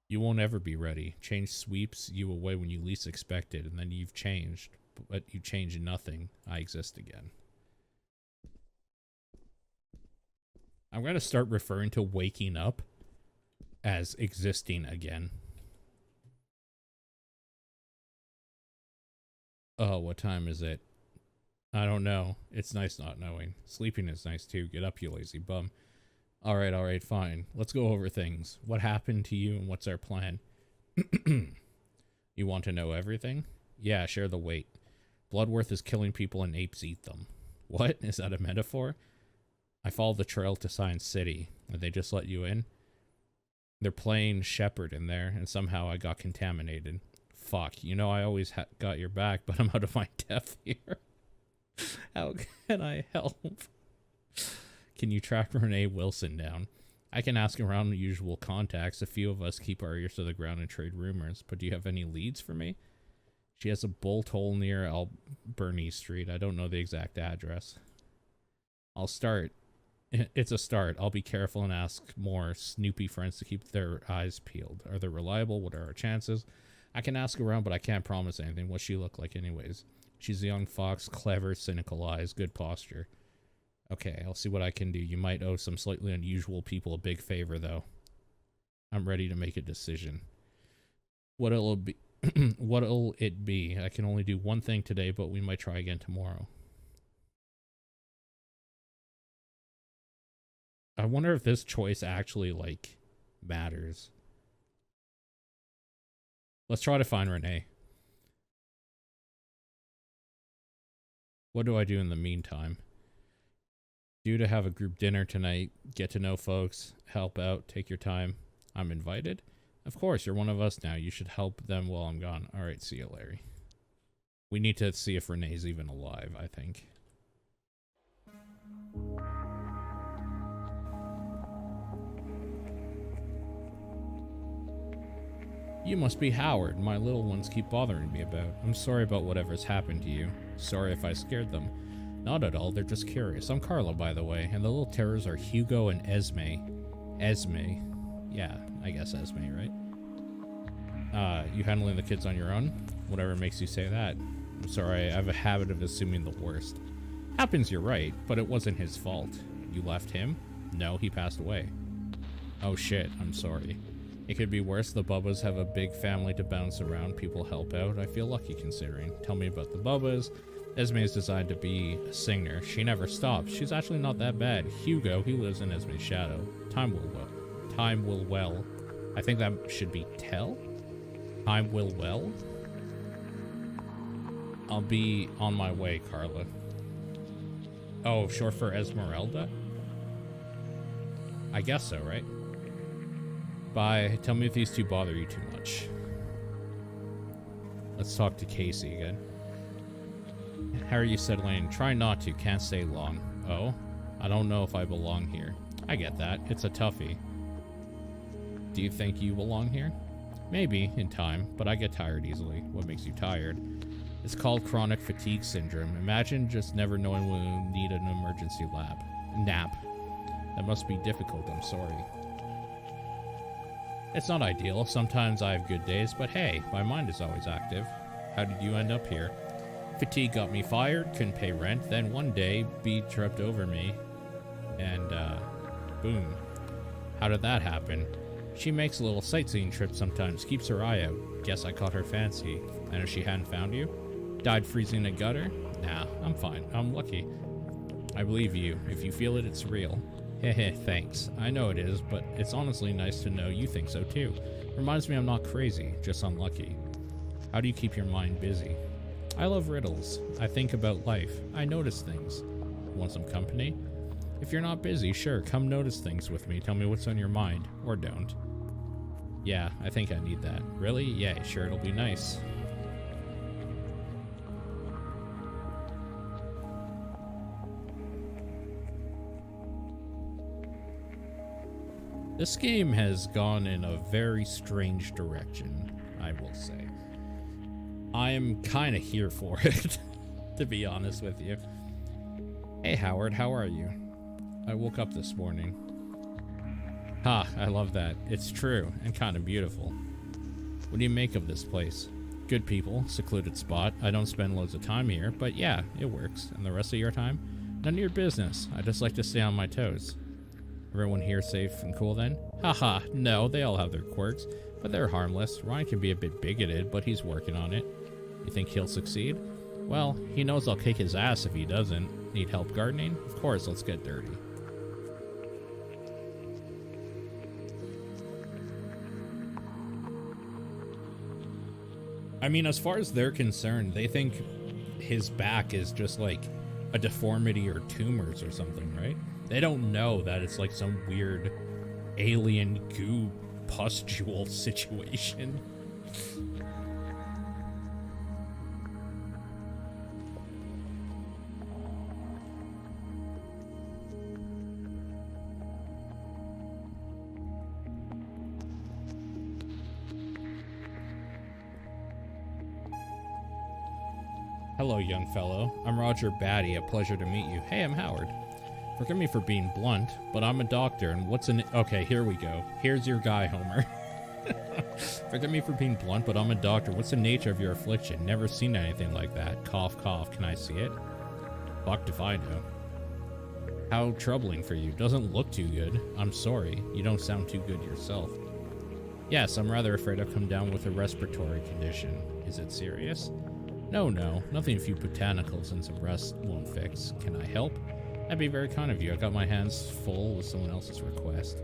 You won't ever be ready. Change sweeps you away when you least expect it, and then you've changed. But you change nothing. I exist again. I'm going to start referring to waking up as existing again. Oh, what time is it? I don't know. It's nice not knowing. Sleeping is nice too. Get up, you lazy bum. Alright, fine. Let's go over things. What happened to you and what's our plan? You want to know everything? Yeah, share the weight. Bloodworth is killing people and apes eat them. What? Is that a metaphor? I followed the trail to Science City. Did they just let you in? They're playing Shepherd in there, and somehow I got contaminated. Fuck, you know I always got your back, but I'm out of my depth here. How can I help? Can you track Renee Wilson down? I can ask around the usual contacts. A few of us keep our ears to the ground and trade rumors, but do you have any leads for me? She has a bolt hole near Alberni Street. I don't know the exact address. I'll start. It's a start. I'll be careful and ask more Snoopy friends to keep their eyes peeled. Are they reliable? What are our chances? I can ask around, but I can't promise anything. What's she look like anyways? She's a young fox, clever, cynical eyes, good posture. Okay, I'll see what I can do. You might owe some slightly unusual people a big favor, though. I'm ready to make a decision. What'll it be? What'll it be? I can only do one thing today, but we might try again tomorrow. I wonder if this choice actually, like, matters. Let's try to find Renee. What do I do in the meantime? Due to have a group dinner tonight, get to know folks, help out, take your time. I'm invited? Of course, you're one of us now. You should help them while I'm gone. Alright, see you, Larry. We need to see if Renee's even alive, I think. You must be Howard. My little ones keep bothering me about. I'm sorry about whatever's happened to you. Sorry if I scared them. Not at all, they're just curious. I'm Carlo, by the way, and the little terrors are Hugo and Esme. Esme. Yeah, I guess Esme, right? You handling the kids on your own? Whatever makes you say that. I'm sorry, I have a habit of assuming the worst. Happens, you're right, but it wasn't his fault. You left him? No, he passed away. Oh shit, I'm sorry. It could be worse. The Bubbas have a big family to bounce around. People help out. I feel lucky considering. Tell me about the Bubbas. Esme is designed to be a singer. She never stops. She's actually not that bad. Hugo, he lives in Esme's shadow. Time will well. I think that should be tell? Time will well? I'll be on my way, Carla. Oh, short for Esmeralda? I guess so, right? Bye. Tell me if these two bother you too much. Let's talk to Casey again. How are you settling? Try not to. Can't stay long. Oh? I don't know if I belong here. I get that. It's a toughie. Do you think you belong here? Maybe, in time, but I get tired easily. What makes you tired? It's called chronic fatigue syndrome. Imagine just never knowing when you need an emergency nap. That must be difficult, I'm sorry. It's not ideal. Sometimes I have good days, but hey, my mind is always active. How did you end up here? Fatigue got me fired, couldn't pay rent, then one day, Bee tripped over me, and, boom. How did that happen? She makes a little sightseeing trip sometimes, keeps her eye out. Guess I caught her fancy. And if she hadn't found you? Died freezing in a gutter? Nah, I'm fine. I'm lucky. I believe you. If you feel it, it's real. Heh, thanks. I know it is, but it's honestly nice to know you think so too. Reminds me I'm not crazy, just unlucky. How do you keep your mind busy? I love riddles. I think about life. I notice things. Want some company? If you're not busy, sure, come notice things with me. Tell me what's on your mind. Or don't. Yeah, I think I need that. Really? Yeah, sure, it'll be nice. This game has gone in a very strange direction, I will say. I am kind of here for it, to be honest with you. Hey Howard, how are you? I woke up this morning. Ha, I love that. It's true, and kind of beautiful. What do you make of this place? Good people, secluded spot. I don't spend loads of time here, but yeah, it works. And the rest of your time? None of your business. I just like to stay on my toes. Everyone here safe and cool then? Haha, no, they all have their quirks, but they're harmless. Ryan can be a bit bigoted, but he's working on it. You think he'll succeed? Well, he knows I'll kick his ass if he doesn't. Need help gardening? Of course, let's get dirty. I mean, as far as they're concerned, they think his back is just like a deformity or tumors or something, right? They don't know that it's like some weird alien goo pustule situation. Hello, young fellow. I'm Roger Batty. A pleasure to meet you. Hey, I'm Howard. Forgive me for being blunt, but I'm a doctor, and what's an... Okay, here we go. Here's your guy, Homer. Forgive me for being blunt, but I'm a doctor. What's the nature of your affliction? Never seen anything like that. Cough, cough. Can I see it? Fucked if I know. How troubling for you. Doesn't look too good. I'm sorry. You don't sound too good yourself. Yes, I'm rather afraid I've come down with a respiratory condition. Is it serious? No, nothing a few botanicals and some rest won't fix. Can I help? That'd be very kind of you. I got my hands full with someone else's request.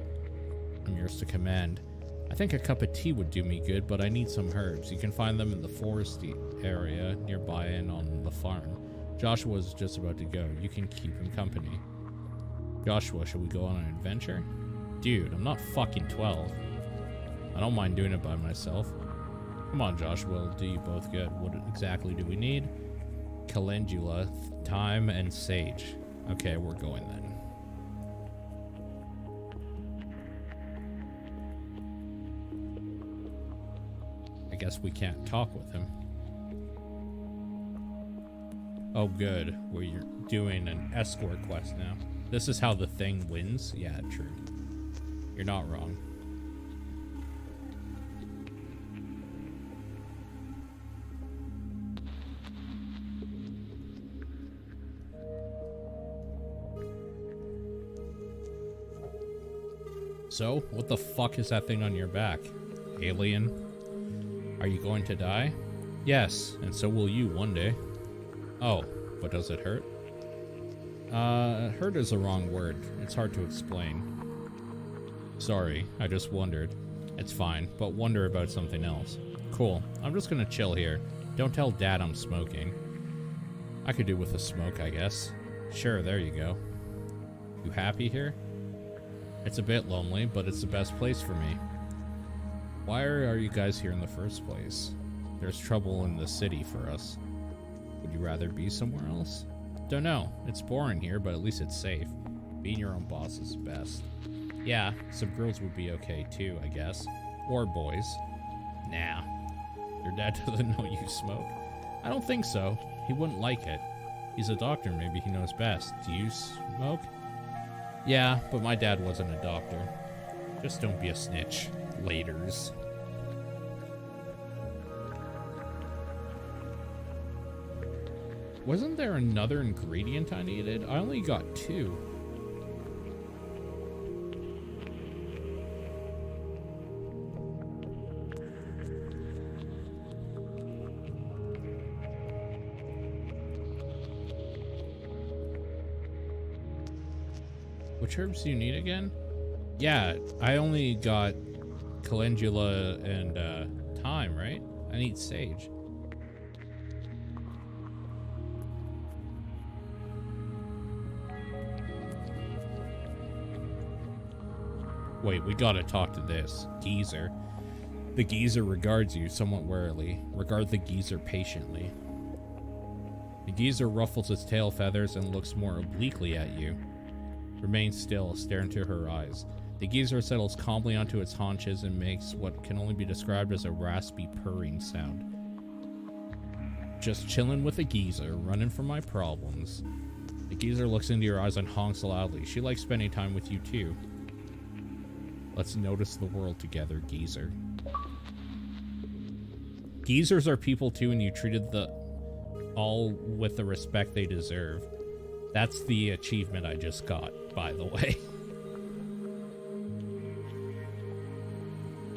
I'm yours to command. I think a cup of tea would do me good, but I need some herbs. You can find them in the foresty area nearby and on the farm. Joshua's just about to go. You can keep him company. Joshua, shall we go on an adventure? Dude, I'm not fucking 12. I don't mind doing it by myself. Come on, Joshua, we'll do you both good. What exactly do we need? Calendula, thyme, and sage. Okay, we're going then. I guess we can't talk with him. Oh, good. We're doing an escort quest now. This is how the thing wins? Yeah, true. You're not wrong. So, what the fuck is that thing on your back? Alien? Are you going to die? Yes, and so will you one day. Oh, but does it hurt? Hurt is the wrong word. It's hard to explain. Sorry, I just wondered. It's fine, but wonder about something else. Cool, I'm just gonna chill here. Don't tell Dad I'm smoking. I could do with a smoke, I guess. Sure, there you go. You happy here? It's a bit lonely, but it's the best place for me. Why are you guys here in the first place? There's trouble in the city for us. Would you rather be somewhere else? Don't know. It's boring here, but at least it's safe. Being your own boss is best. Yeah, some girls would be okay too, I guess. Or boys. Nah. Your dad doesn't know you smoke? I don't think so. He wouldn't like it. He's a doctor, maybe he knows best. Do you smoke? Yeah, but my dad wasn't a doctor. Just don't be a snitch. Laters. Wasn't there another ingredient I needed? I only got 2. Which herbs do you need again? Yeah, I only got calendula and thyme, right? I need sage. Wait, we gotta talk to this geezer. The geezer regards you somewhat warily. Regard the geezer patiently. The geezer ruffles its tail feathers and looks more obliquely at you. Remain still, stare into her eyes. The geezer settles calmly onto its haunches and makes what can only be described as a raspy purring sound. Just chillin' with a geezer, running from my problems. The geezer looks into your eyes and honks loudly. She likes spending time with you too. Let's notice the world together, geezer. Geezers are people too, and you treated the all with the respect they deserve. That's the achievement I just got, by the way.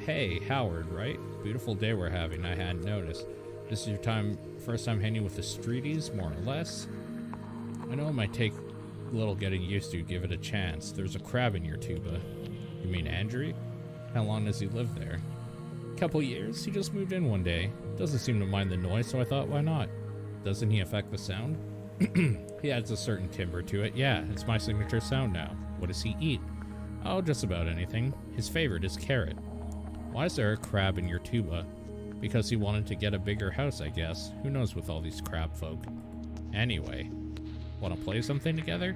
Hey, Howard, right? Beautiful day we're having, I hadn't noticed. This is your first time hanging with the streeties, more or less? I know it might take a little getting used to, give it a chance. There's a crab in your tuba. You mean Andrew? How long does he live there? Couple years. He just moved in one day. Doesn't seem to mind the noise, so I thought, why not? Doesn't he affect the sound? He adds a certain timbre to it. Yeah, it's my signature sound now. What does he eat? Oh, just about anything. His favorite is carrot. Why is there a crab in your tuba? Because he wanted to get a bigger house, I guess. Who knows with all these crab folk. Anyway, want to play something together?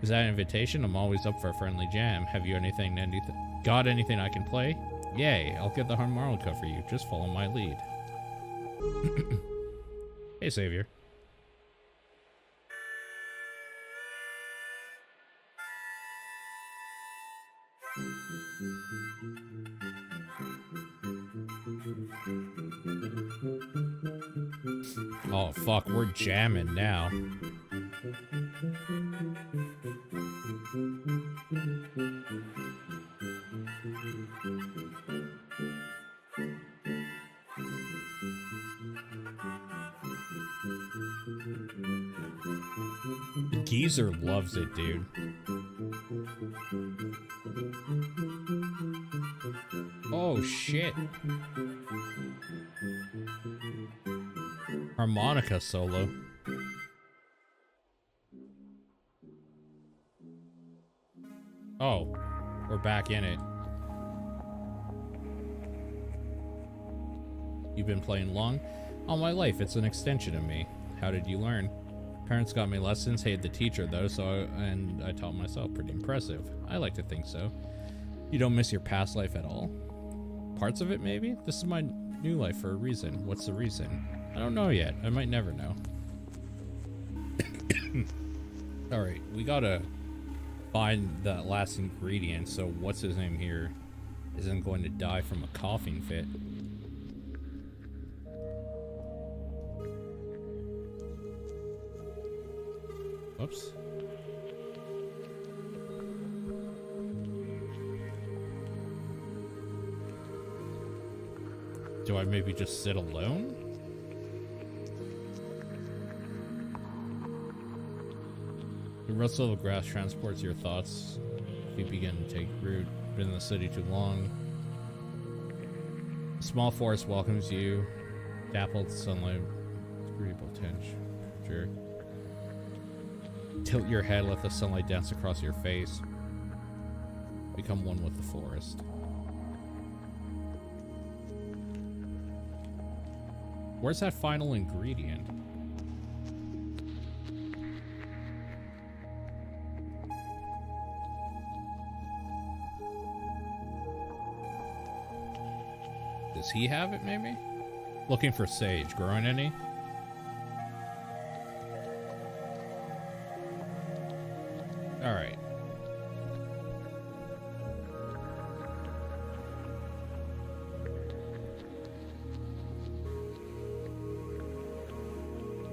Is that an invitation? I'm always up for a friendly jam. Have you got anything I can play? Yay, I'll get the harmonica for you. Just follow my lead. Hey, Savior. Oh fuck, we're jamming now. The geezer loves it, dude. Oh shit. Harmonica solo. Oh, we're back in it. You've been playing long? All my life, it's an extension of me. How did you learn? Parents got me lessons, hated the teacher though, and I taught myself. Pretty impressive. I like to think so. You don't miss your past life at all? Parts of it, maybe? This is my new life for a reason. What's the reason? I don't know yet. I might never know. Alright, we gotta find that last ingredient, so what's his name here isn't going to die from a coughing fit. Whoops. Do I maybe just sit alone? The rustle of grass transports your thoughts. If you begin to take root. Been in the city too long. A small forest welcomes you. Dappled sunlight. Agreeable temperature. Tilt your head, let the sunlight dance across your face. Become one with the forest. Where's that final ingredient? Does he have it, maybe? Looking for sage. Growing any? Alright.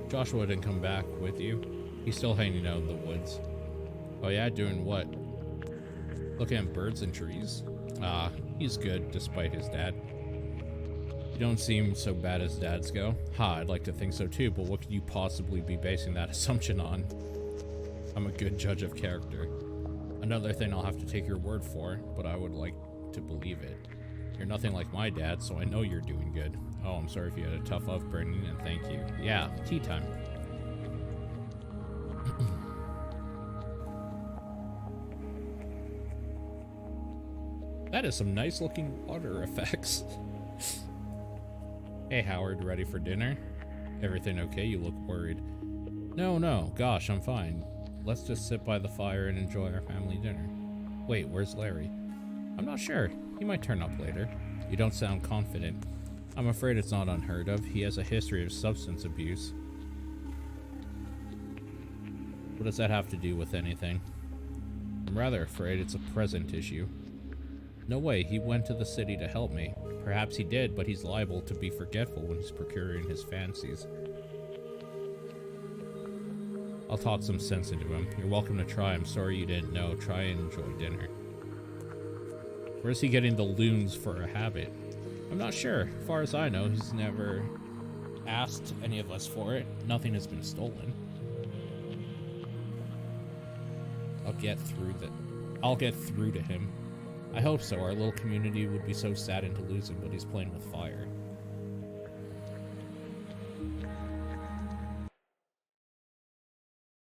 Joshua didn't come back with you. He's still hanging out in the woods. Oh yeah, doing what? Looking at birds and trees. Ah, he's good despite his dad. You don't seem so bad as dads go. Ha, I'd like to think so too, but what could you possibly be basing that assumption on? I'm a good judge of character. Another thing I'll have to take your word for, but I would like to believe it. You're nothing like my dad, so I know you're doing good. Oh, I'm sorry if you had a tough upbringing, and thank you. Yeah, tea time. That is some nice looking water effects. Hey Howard, ready for dinner? Everything okay? You look worried. No, gosh, I'm fine. Let's just sit by the fire and enjoy our family dinner. Wait, where's Larry? I'm not sure. He might turn up later. You don't sound confident. I'm afraid it's not unheard of. He has a history of substance abuse. What does that have to do with anything? I'm rather afraid it's a present issue. No way, he went to the city to help me. Perhaps he did, but he's liable to be forgetful when he's procuring his fancies. I'll talk some sense into him. You're welcome to try. I'm sorry you didn't know. Try and enjoy dinner. Where's he getting the loons for a habit? I'm not sure. As far as I know, he's never asked any of us for it. Nothing has been stolen. I'll get through to him. I hope so. Our little community would be so saddened to lose him, but he's playing with fire.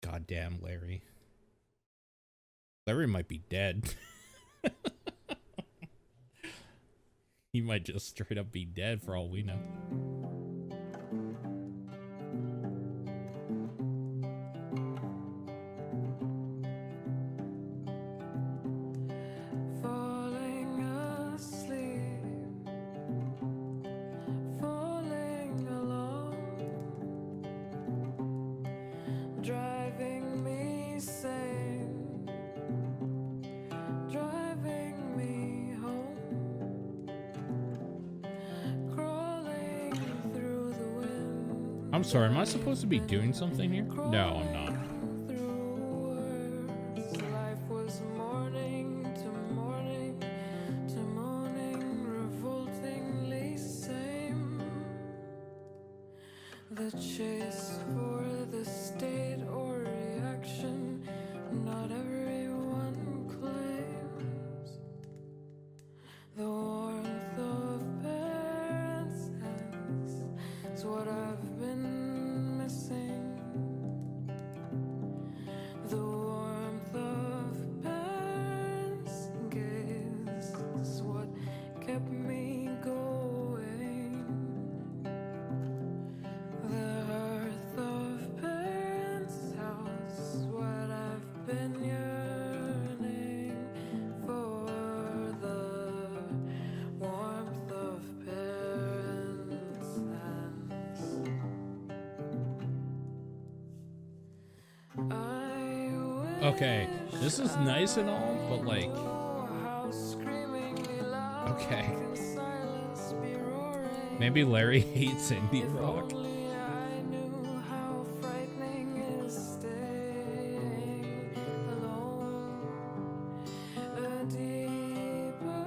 Goddamn Larry. Larry might be dead. He might just straight up be dead for all we know. Driving me home. I'm sorry, am I supposed to be doing something here? No, I'm not. Life was morning to morning to morning, revoltingly same. The chase for the state or reaction, not everyone claims. The warmth of parents' hands is what I've been missing. The warmth of parents' gaze is what kept me going. The hearth of parents' house is what I've been yearning for. The warmth of parents' hands. Okay, this is nice and all, but like, okay. Maybe Larry hates indie rock. I knew how frightening is staying alone. A deeper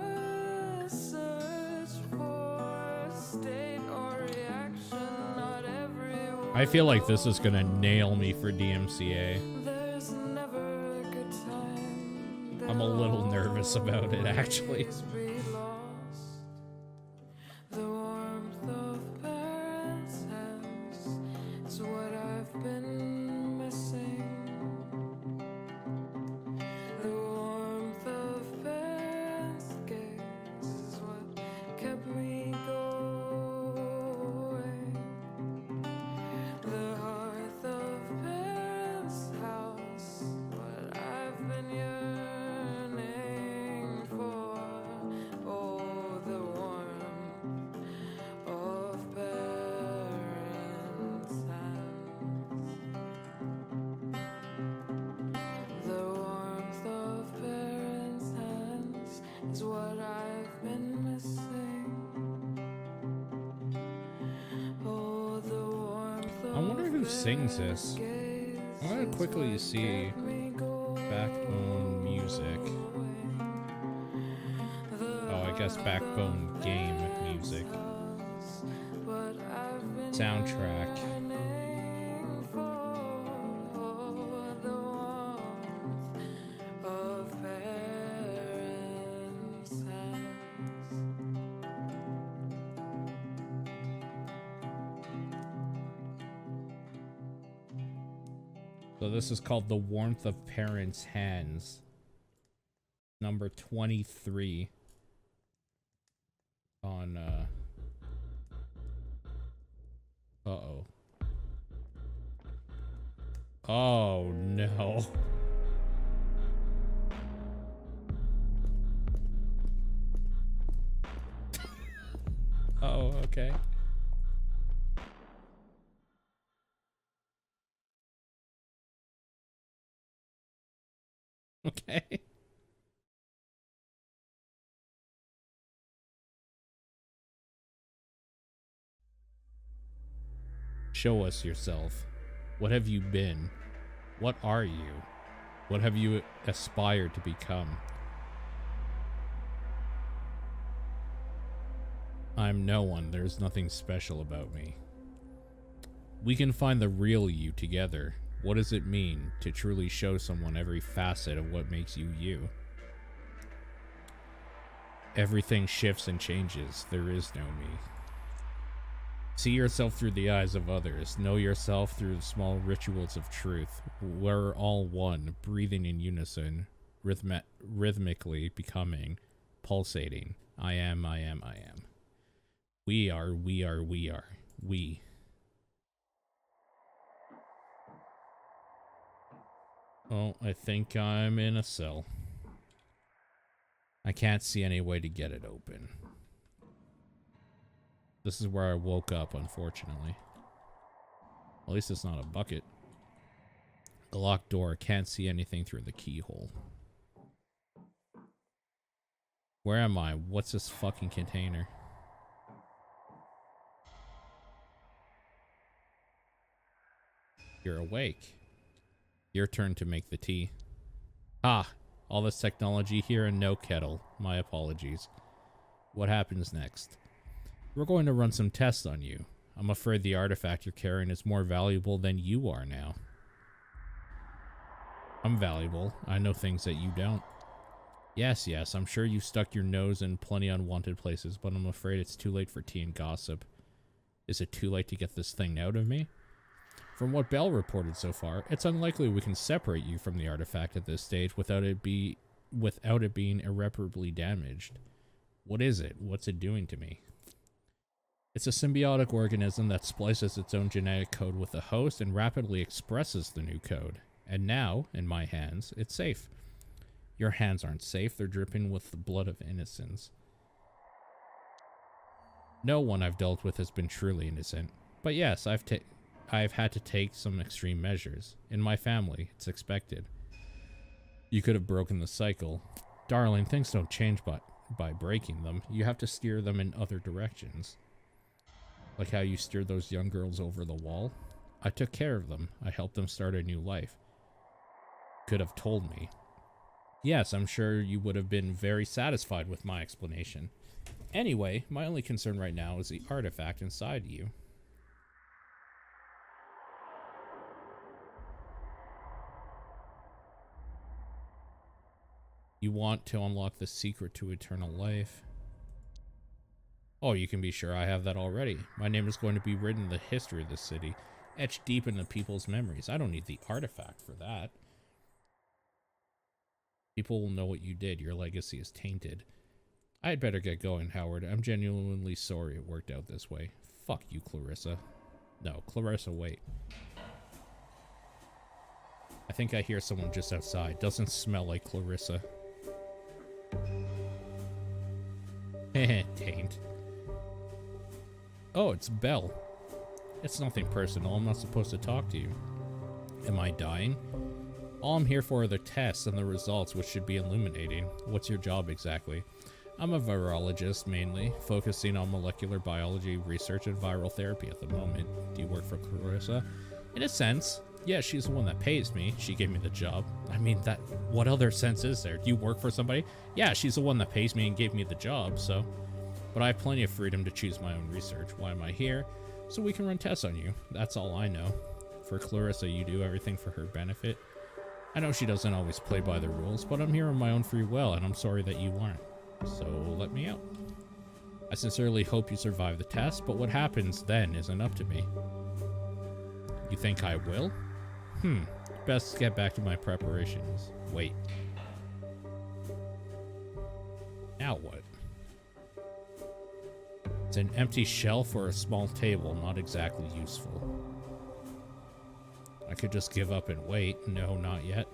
search for state or reaction, not everyone. I feel like this is gonna nail me for DMCA. There's never a good time. I'm a little nervous about it, actually. Be lost. The warmth of parents' hands is what I've been missing. The warmth of parents' gaze is what kept me going. The hearth of parents' house, what I've been yearning for. Oh, the warmth of parents' hands. The warmth of parents' hands is what I've been missing. Oh, the warmth I wonder who sings this. gaze I'm gonna quickly see Backbone music. Oh, I guess Backbone game music. Soundtrack. So this is called The Warmth of Parents' Hands. Number 23 on uh-oh. Oh no. Oh, okay. Okay. Show us yourself. What have you been? What are you? What have you aspired to become? I'm no one. There's nothing special about me. We can find the real you together. What does it mean to truly show someone every facet of what makes you you? Everything shifts and changes. There is no me. See yourself through the eyes of others. Know yourself through the small rituals of truth. We're all one, breathing in unison, rhythmically becoming, pulsating. I am, I am, I am. We are, we are, we are. We. Oh, I think I'm in a cell. I can't see any way to get it open. This is where I woke up, unfortunately. At least it's not a bucket. A locked door. Can't see anything through the keyhole. Where am I? What's this fucking container? You're awake. Your turn to make the tea. Ah, all this technology here and no kettle. My apologies. What happens next? We're going to run some tests on you. I'm afraid the artifact you're carrying is more valuable than you are now. I'm valuable. I know things that you don't. Yes, I'm sure you stuck your nose in plenty unwanted places, but I'm afraid it's too late for tea and gossip. Is it too late to get this thing out of me? From what Bell reported so far, it's unlikely we can separate you from the artifact at this stage without it being irreparably damaged. What is it? What's it doing to me? It's a symbiotic organism that splices its own genetic code with the host and rapidly expresses the new code. And now, in my hands, it's safe. Your hands aren't safe. They're dripping with the blood of innocence. No one I've dealt with has been truly innocent. But yes, I've had to take some extreme measures. In my family, it's expected. You could have broken the cycle. Darling, things don't change by breaking them. You have to steer them in other directions. Like how you steered those young girls over the wall. I took care of them. I helped them start a new life. Could have told me. Yes, I'm sure you would have been very satisfied with my explanation. Anyway, my only concern right now is the artifact inside you. You want to unlock the secret to eternal life. Oh, you can be sure I have that already. My name is going to be written in the history of this city, etched deep into people's memories. I don't need the artifact for that. People will know what you did. Your legacy is tainted. I had better get going, Howard. I'm genuinely sorry it worked out this way. Fuck you, Clarissa. No, Clarissa, wait. I think I hear someone just outside. Doesn't smell like Clarissa. Heh, taint. Oh, it's Belle. It's nothing personal. I'm not supposed to talk to you. Am I dying? All I'm here for are the tests and the results, which should be illuminating. What's your job exactly? I'm a virologist, mainly, focusing on molecular biology, research, and viral therapy at the moment. Do you work for Clarissa? In a sense. Yeah, she's the one that pays me. She gave me the job. I mean, what other sense is there? Do you work for somebody? Yeah, she's the one that pays me and gave me the job, so. But I have plenty of freedom to choose my own research. Why am I here? So we can run tests on you. That's all I know. For Clarissa, you do everything for her benefit. I know she doesn't always play by the rules, but I'm here on my own free will, and I'm sorry that you aren't. So let me out. I sincerely hope you survive the test, but what happens then isn't up to me. You think I will? Best get back to my preparations. Wait. Now what? It's an empty shelf or a small table, not exactly useful. I could just give up and wait. No, not yet.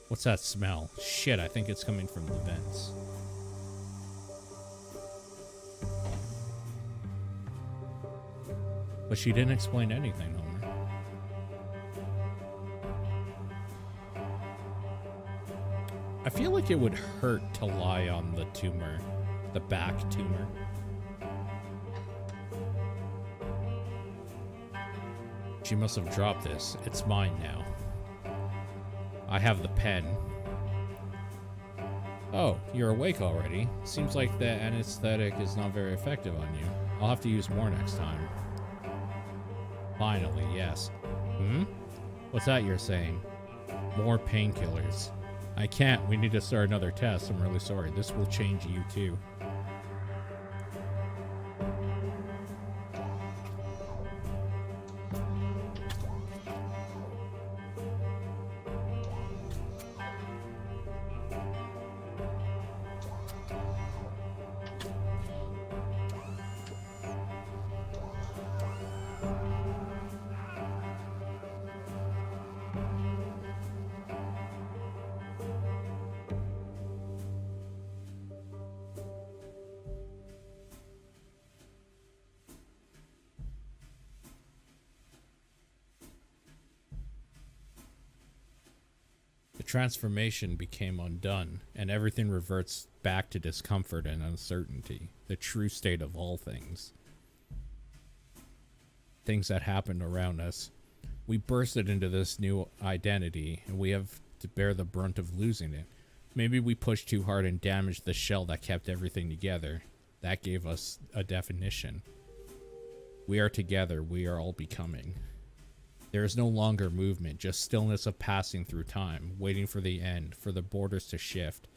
What's that smell? Shit, I think it's coming from the vents. But she didn't explain anything, Homer. I feel like it would hurt to lie on the tumor, the back tumor. She must have dropped this. It's mine now. I have the pen. Oh, you're awake already. Seems like the anesthetic is not very effective on you. I'll have to use more next time. Finally, yes. What's that you're saying? More painkillers. I can't. We need to start another test. I'm really sorry. This will change you too. Transformation became undone, and everything reverts back to discomfort and uncertainty, the true state of all things. things that happened around us. We bursted into this new identity, and we have to bear the brunt of losing it. Maybe we pushed too hard and damaged the shell that kept everything together. That gave us a definition. We are together, we are all becoming. There is no longer movement, just stillness of passing through time, waiting for the end, for the borders to shift,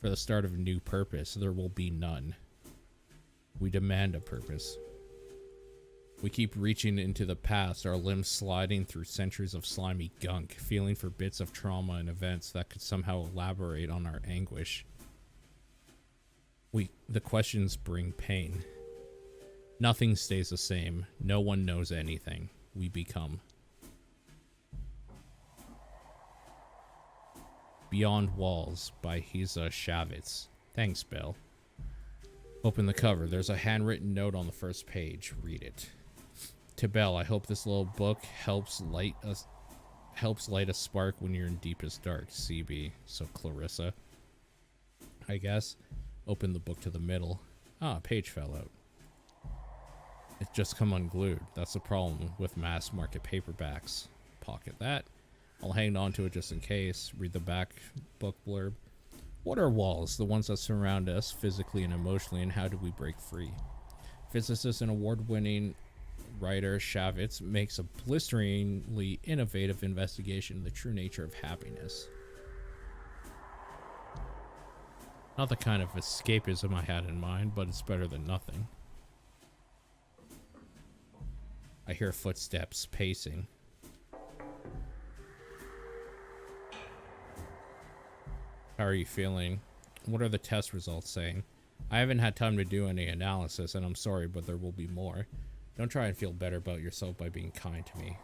for the start of a new purpose. There will be none. We demand a purpose. We keep reaching into the past, our limbs sliding through centuries of slimy gunk, feeling for bits of trauma and events that could somehow elaborate on our anguish. The questions bring pain. Nothing stays the same. No one knows anything. We become. Beyond Walls by Hisa Shavitz. Thanks, Bill. Open the cover. There's a handwritten note on the first page. Read it. To Belle, I hope this little book helps light a spark when you're in deepest dark. CB. So Clarissa, I guess. Open the book to the middle. Ah, a page fell out. It's just come unglued. That's the problem with mass market paperbacks. Pocket that. I'll hang on to it just in case. Read the back book blurb. What are walls? The ones that surround us physically and emotionally, and how do we break free? Physicist and award-winning writer Shavitz makes a blisteringly innovative investigation of the true nature of happiness. Not the kind of escapism I had in mind, but it's better than nothing. I hear footsteps pacing. How are you feeling? What are the test results saying? I haven't had time to do any analysis, and I'm sorry, but there will be more. Don't try and feel better about yourself by being kind to me.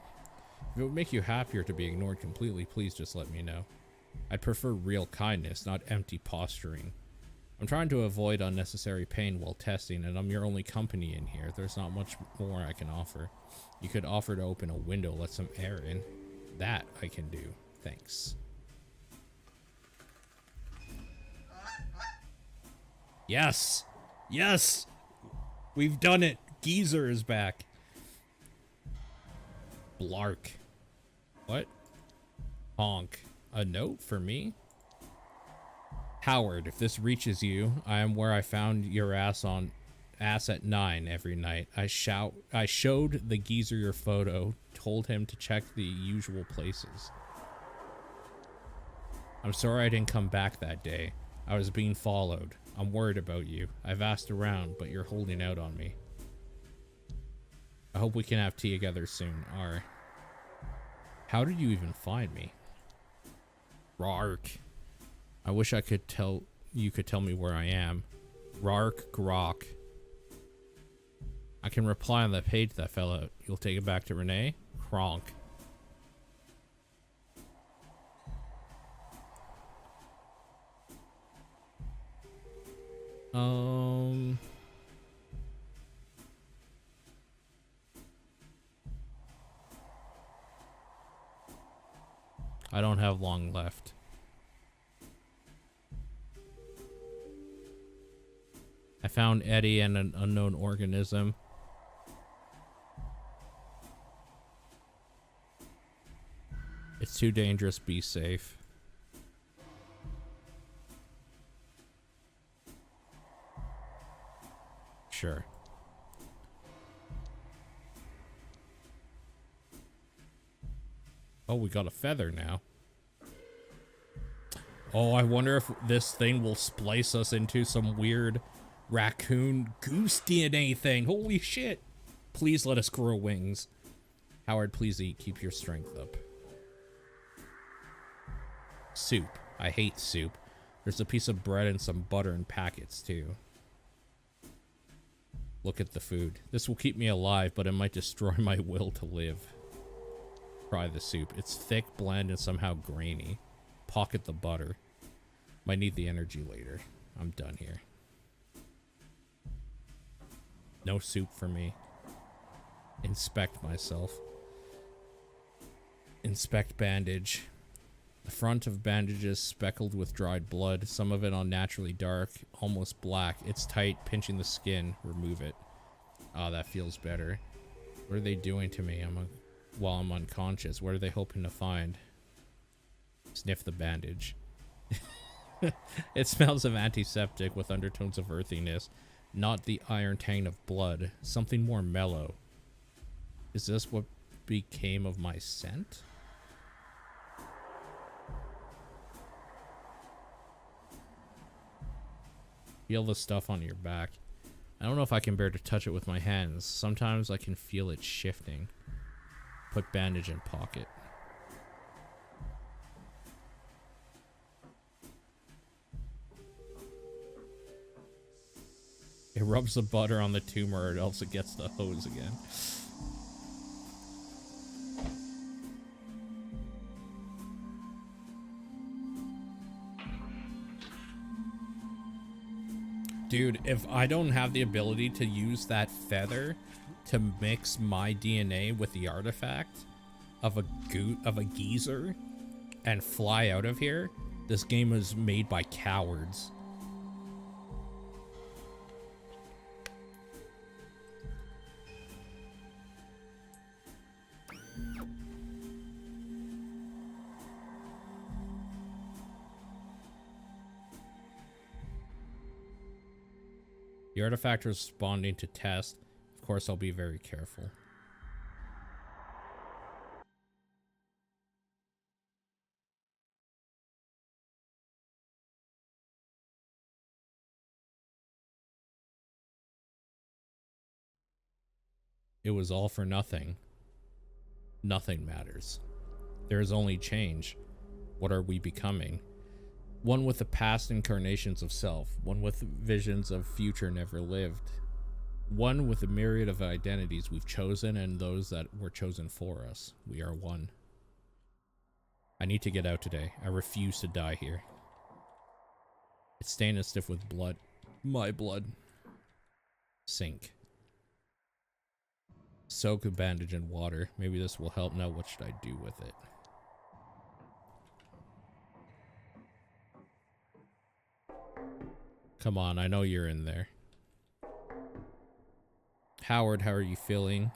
If it would make you happier to be ignored completely, please just let me know. I'd prefer real kindness, not empty posturing. I'm trying to avoid unnecessary pain while testing, and I'm your only company in here. There's not much more I can offer. You could offer to open a window, let some air in. That I can do. Thanks. Yes! Yes! We've done it! Geezer is back. Blark. What? Honk. A note for me? Howard, if this reaches you, I am where I found your ass at 9 every night. I showed the geezer your photo, told him to check the usual places. I'm sorry I didn't come back that day. I was being followed. I'm worried about you. I've asked around, but you're holding out on me. I hope we can have tea together soon. R. How did you even find me? Rark. I wish I could tell you could tell me where I am. Rark Grok. I can reply on the page that fell out. You'll take it back to Renee? Kronk. I don't have long left. I found Eddie and an unknown organism. It's too dangerous. Be safe. Sure. Oh, we got a feather now. Oh, I wonder if this thing will splice us into some weird raccoon goose DNA thing. Holy shit. Please let us grow wings. Howard, please eat. Keep your strength up. Soup. I hate soup. There's a piece of bread and some butter in packets, too. Look at the food. This will keep me alive, but it might destroy my will to live. Try the soup. It's thick, bland, and somehow grainy. Pocket the butter. Might need the energy later. I'm done here. No soup for me. Inspect myself. Inspect bandage. The front of bandage is speckled with dried blood, some of it unnaturally dark, almost black. It's tight, pinching the skin. Remove it. Ah, that feels better. What are they doing to me? While I'm unconscious. What are they hoping to find? Sniff the bandage. It smells of antiseptic with undertones of earthiness. Not the iron tang of blood. Something more mellow. Is this what became of my scent? Feel the stuff on your back. I don't know if I can bear to touch it with my hands. Sometimes I can feel it shifting. Put bandage in pocket. It rubs the butter on the tumor or else it gets the hose again. Dude, if I don't have the ability to use that feather to mix my DNA with the artifact of a geezer and fly out of here, this game is made by cowards. The artifact is responding to test. Of course, I'll be very careful. It was all for nothing. Nothing matters. There is only change. What are we becoming? One with the past incarnations of self, one with visions of future never lived, one with a myriad of identities we've chosen and those that were chosen for us. We are one. I need to get out today. I refuse to die here. It's stained and stiff with blood. My blood. Sink. Soak a bandage in water. Maybe this will help. Now what should I do with it? Come on, I know you're in there. Howard, how are you feeling?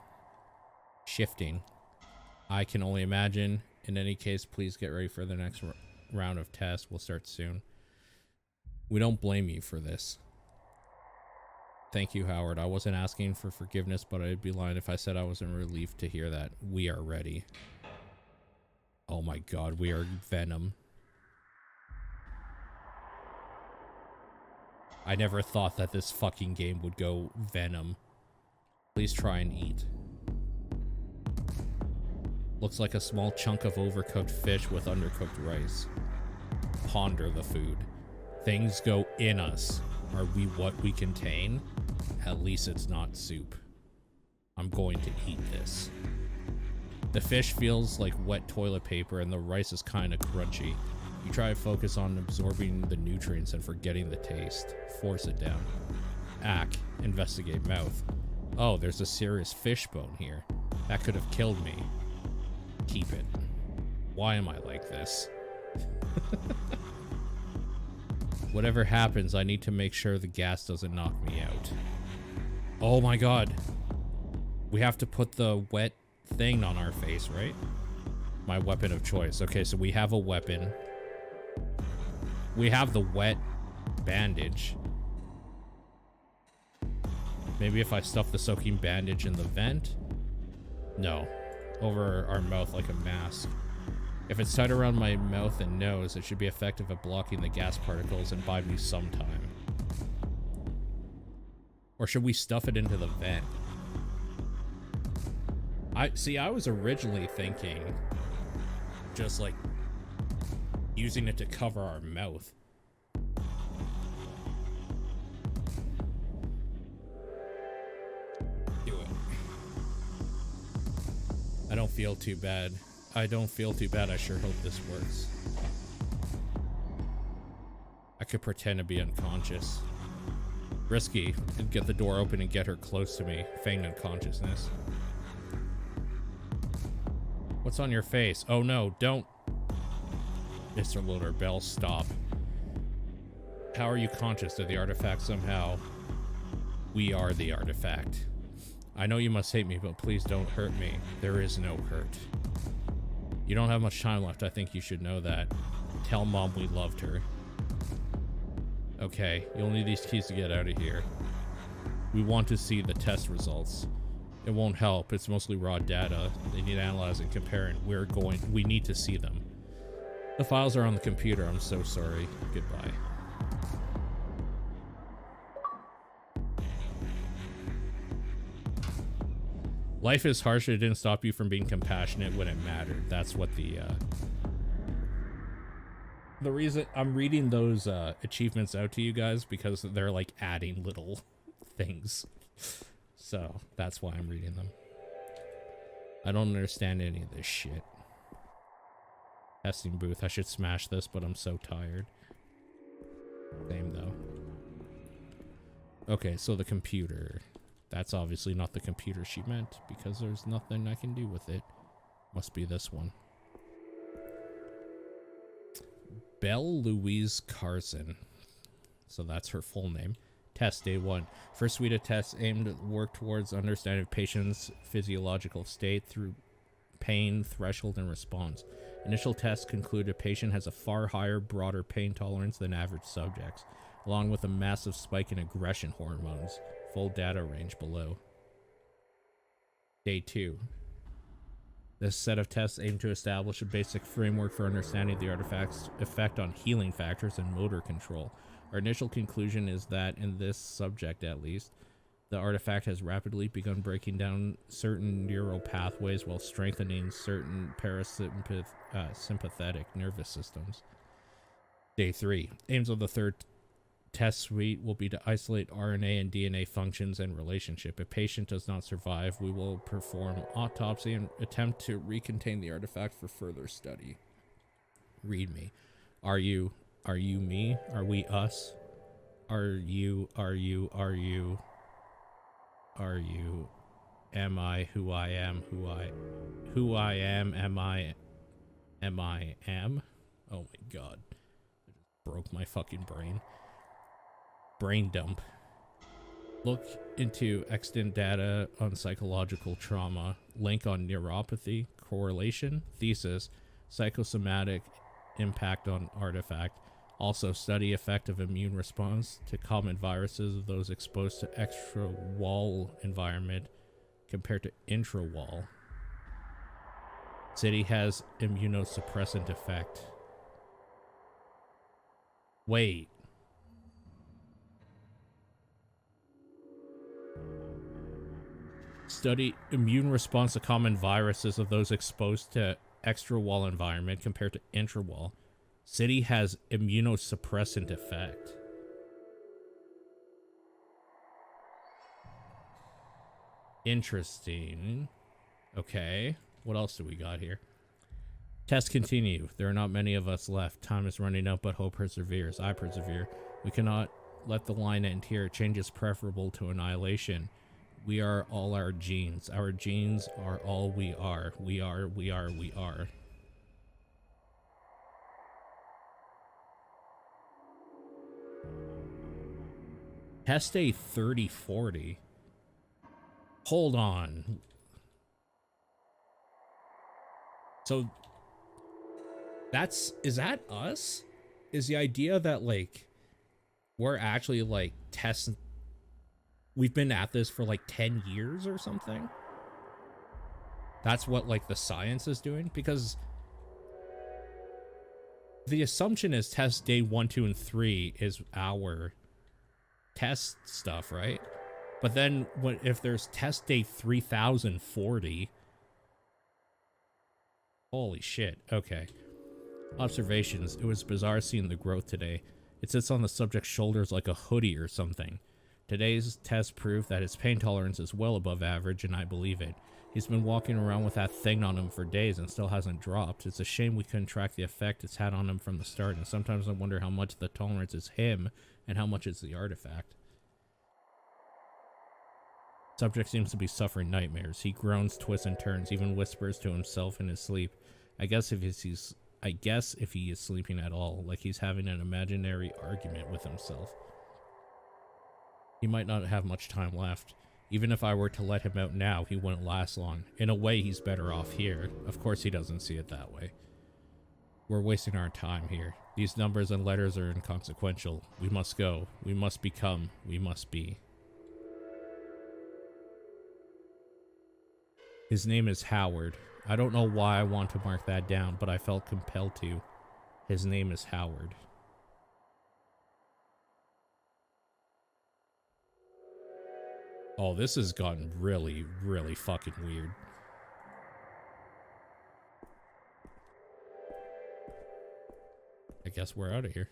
Shifting. I can only imagine. In any case, please get ready for the next round of tests. We'll start soon. We don't blame you for this. Thank you, Howard. I wasn't asking for forgiveness, but I'd be lying if I said I wasn't relieved to hear that. We are ready. Oh my god, we are Venom. I never thought that this fucking game would go Venom. Please try and eat. Looks like a small chunk of overcooked fish with undercooked rice. Ponder the food. Things go in us. Are we what we contain? At least it's not soup. I'm going to eat this. The fish feels like wet toilet paper and the rice is kind of crunchy. You try to focus on absorbing the nutrients and forgetting the taste. Force it down. Ack. Investigate mouth. Oh, there's a serious fish bone here. That could have killed me. Keep it. Why am I like this? Whatever happens, I need to make sure the gas doesn't knock me out. Oh my god. We have to put the wet thing on our face, right? My weapon of choice. Okay, so we have a weapon. We have the wet bandage. Maybe if I stuff the soaking bandage in the vent? No. Over our mouth like a mask. If it's tied around my mouth and nose, it should be effective at blocking the gas particles and buy me some time. Or should we stuff it into the vent? I was originally thinking just like using it to cover our mouth. Do it. I don't feel too bad. I don't feel too bad. I sure hope this works. I could pretend to be unconscious. Risky. And get the door open and get her close to me. Feign unconsciousness. What's on your face? Oh no, don't. Mr. Lotor, Bell, stop. How are you conscious of the artifact somehow? We are the artifact. I know you must hate me, but please don't hurt me. There is no hurt. You don't have much time left. I think you should know that. Tell Mom we loved her. Okay, you'll need these keys to get out of here. We want to see the test results. It won't help. It's mostly raw data. They need to analyze and compare, and we need to see them. The files are on the computer. I'm so sorry. Goodbye. Life is harsh. It didn't stop you from being compassionate when it mattered. That's what the reason I'm reading those achievements out to you guys, because they're like adding little things. So that's why I'm reading them. I don't understand any of this shit. Testing booth. I should smash this, but I'm so tired. Same though. Okay, so the computer. That's obviously not the computer she meant, because there's nothing I can do with it. Must be this one. Belle Louise Carson. So that's her full name. Test day 1. First suite of tests aimed at work towards understanding patient's physiological state through pain, threshold, and response. Initial tests conclude a patient has a far higher, broader pain tolerance than average subjects, along with a massive spike in aggression hormones. Full data range below. Day 2. This set of tests aim to establish a basic framework for understanding the artifact's effect on healing factors and motor control. Our initial conclusion is that, in this subject at least, the artifact has rapidly begun breaking down certain neural pathways while strengthening certain parasympathetic nervous systems. Day 3. Aims of the third test suite will be to isolate RNA and DNA functions and relationship. If patient does not survive, we will perform autopsy and attempt to recontain the artifact for further study. Read me. Are you me? Are we us? Are you? Am I who I am? Who I am? Am I? Am? Oh my god. I just broke my fucking brain. Brain dump. Look into extant data on psychological trauma. Link on neuropathy. Correlation. Thesis. Psychosomatic impact on artifact. Also, study effect of immune response to common viruses of those exposed to extra-wall environment compared to intra-wall. City has immunosuppressant effect. Wait. Study immune response to common viruses of those exposed to extra-wall environment compared to intra-wall. City has immunosuppressant effect. Interesting. Okay. What else do we got here? Tests continue. There are not many of us left. Time is running out, but hope perseveres. I persevere. We cannot let the line end here. Change is preferable to annihilation. We are all our genes. Our genes are all we are. We are. Test day 3040. Hold on. So is that us? Is the idea that like we're actually like testing, we've been at this for like 10 years or something? That's what like the science is doing? Because the assumption is test day 1, 2, and 3 is our test stuff, right? But then if there's test day 3040, holy shit. Okay. Observations. It was bizarre seeing the growth today. It sits on the subject's shoulders like a hoodie or something. Today's test proved that his pain tolerance is well above average, and I believe it. He's been walking around with that thing on him for days and still hasn't dropped. It's a shame we couldn't track the effect it's had on him from the start, and sometimes I wonder how much the tolerance is him and how much is the artifact. Subject seems to be suffering nightmares. He groans, twists, and turns, even whispers to himself in his sleep. I guess if he is sleeping at all, like he's having an imaginary argument with himself. He might not have much time left. Even if I were to let him out now, he wouldn't last long. In a way, he's better off here. Of course he doesn't see it that way. We're wasting our time here. These numbers and letters are inconsequential. We must go. We must become. We must be. His name is Howard. I don't know why I want to mark that down, but I felt compelled to. His name is Howard. Oh, this has gotten really, really fucking weird. I guess we're out of here.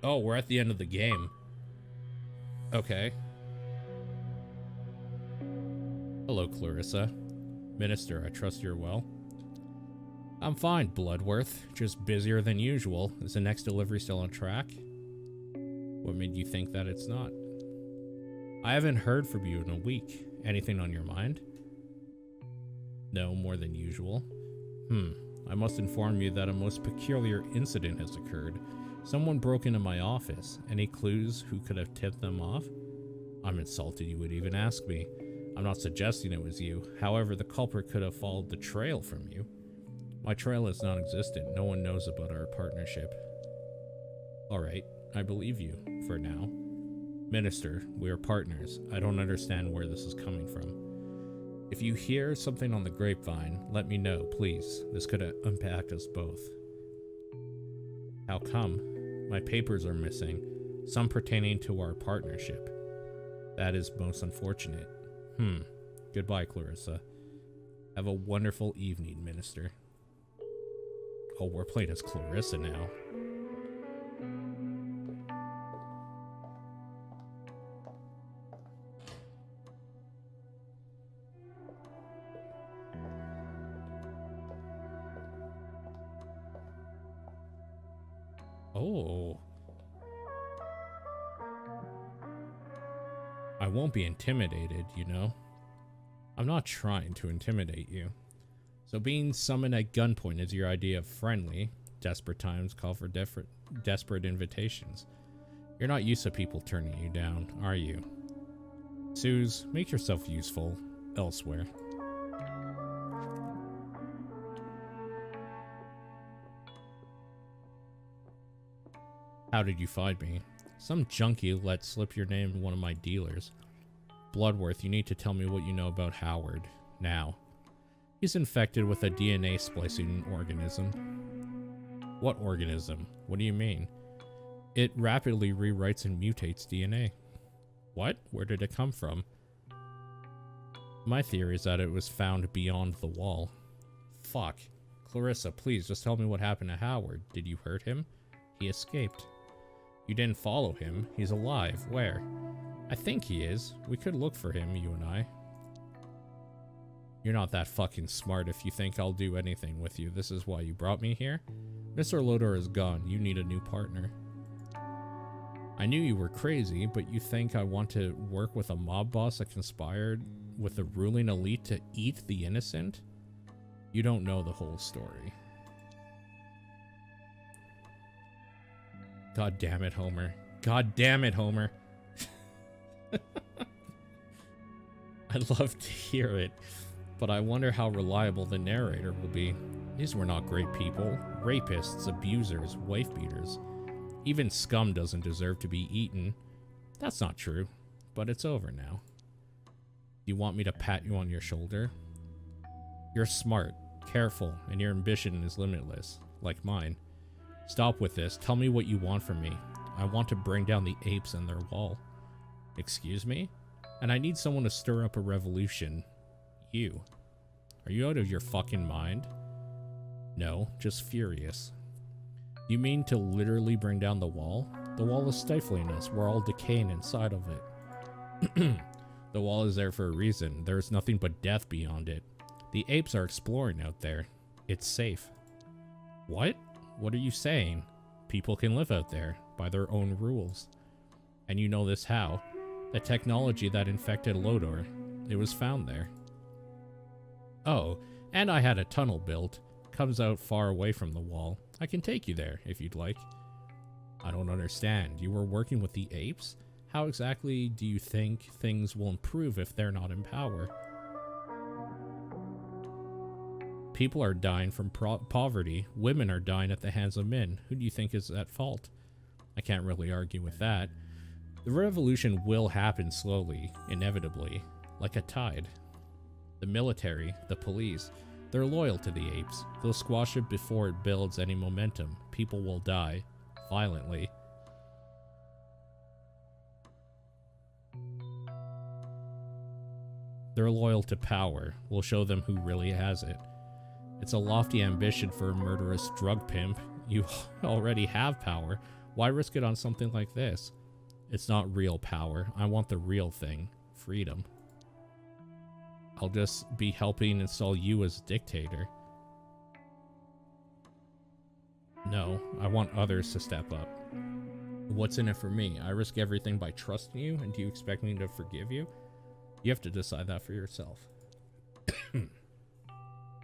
Oh, we're at the end of the game. Okay. Hello, Clarissa. Minister, I trust you're well. I'm fine, Bloodworth. Just busier than usual. Is the next delivery still on track? What made you think that it's not? I haven't heard from you in a week. Anything on your mind? No, more than usual. I must inform you that a most peculiar incident has occurred. Someone broke into my office. Any clues who could have tipped them off? I'm insulted you would even ask me. I'm not suggesting it was you. However, the culprit could have followed the trail from you. My trail is non-existent. No one knows about our partnership. Alright, I believe you, for now. Minister, we are partners. I don't understand where this is coming from. If you hear something on the grapevine, let me know, please. This could impact us both. How come? My papers are missing, some pertaining to our partnership. That is most unfortunate. Goodbye, Clarissa. Have a wonderful evening, Minister. Oh, we're playing as Clarissa now. Oh. I won't be intimidated, you know? I'm not trying to intimidate you. So being summoned at gunpoint is your idea of friendly. Desperate times call for desperate invitations. You're not used to people turning you down, are you? Suze, make yourself useful elsewhere. How did you find me? Some junkie let slip your name to one of my dealers. Bloodworth, you need to tell me what you know about Howard. Now. He's infected with a DNA splicing organism. What organism? What do you mean? It rapidly rewrites and mutates DNA. What? Where did it come from? My theory is that it was found beyond the wall. Fuck. Clarissa, please just tell me what happened to Howard. Did you hurt him? He escaped. You didn't follow him. He's alive. Where? I think he is. We could look for him, you and I. You're not that fucking smart if you think I'll do anything with you. This is why you brought me here? Mr. Lotor is gone. You need a new partner. I knew you were crazy, but you think I want to work with a mob boss that conspired with the ruling elite to eat the innocent? You don't know the whole story. God damn it, Homer. God damn it, Homer. I'd love to hear it, but I wonder how reliable the narrator will be. These were not great people. Rapists, abusers, wife beaters. Even scum doesn't deserve to be eaten. That's not true, but it's over now. You want me to pat you on your shoulder? You're smart, careful, and your ambition is limitless, like mine. Stop with this. Tell me what you want from me. I want to bring down the apes and their wall. Excuse me? And I need someone to stir up a revolution. You. Are you out of your fucking mind? No, just furious. You mean to literally bring down the wall? The wall is stifling us. We're all decaying inside of it. The wall is there for a reason. There is nothing but death beyond it. The apes are exploring out there. It's safe. What? What are you saying? People can live out there by their own rules. And you know this how? The technology that infected Lotor. It was found there. Oh, and I had a tunnel built. Comes out far away from the wall. I can take you there, if you'd like. I don't understand. You were working with the apes? How exactly do you think things will improve if they're not in power? People are dying from poverty. Women are dying at the hands of men. Who do you think is at fault? I can't really argue with that. The revolution will happen slowly, inevitably, like a tide. The military, the police, they're loyal to the apes. They'll squash it before it builds any momentum. People will die, violently. They're loyal to power. We'll show them who really has it. It's a lofty ambition for a murderous drug pimp. You already have power. Why risk it on something like this? It's not real power. I want the real thing. Freedom. I'll just be helping install you as dictator. No, I want others to step up. What's in it for me? I risk everything by trusting you, and do you expect me to forgive you? You have to decide that for yourself.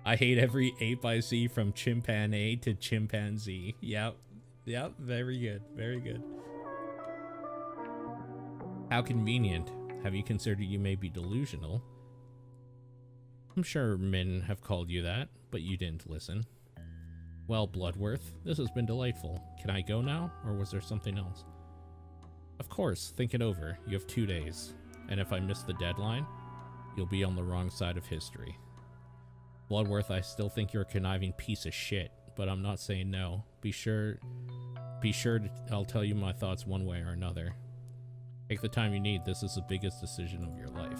I hate every ape I see from chimpanzee to chimpanzee. Yep, very good, very good. How convenient. Have you considered you may be delusional? I'm sure men have called you that, but you didn't listen. Well, Bloodworth, this has been delightful. Can I go now, or was there something else? Of course, think it over. You have 2 days, and if I miss the deadline, you'll be on the wrong side of history. Bloodworth, I still think you're a conniving piece of shit, but I'm not saying no. I'll tell you my thoughts one way or another. Take the time you need. This is the biggest decision of your life.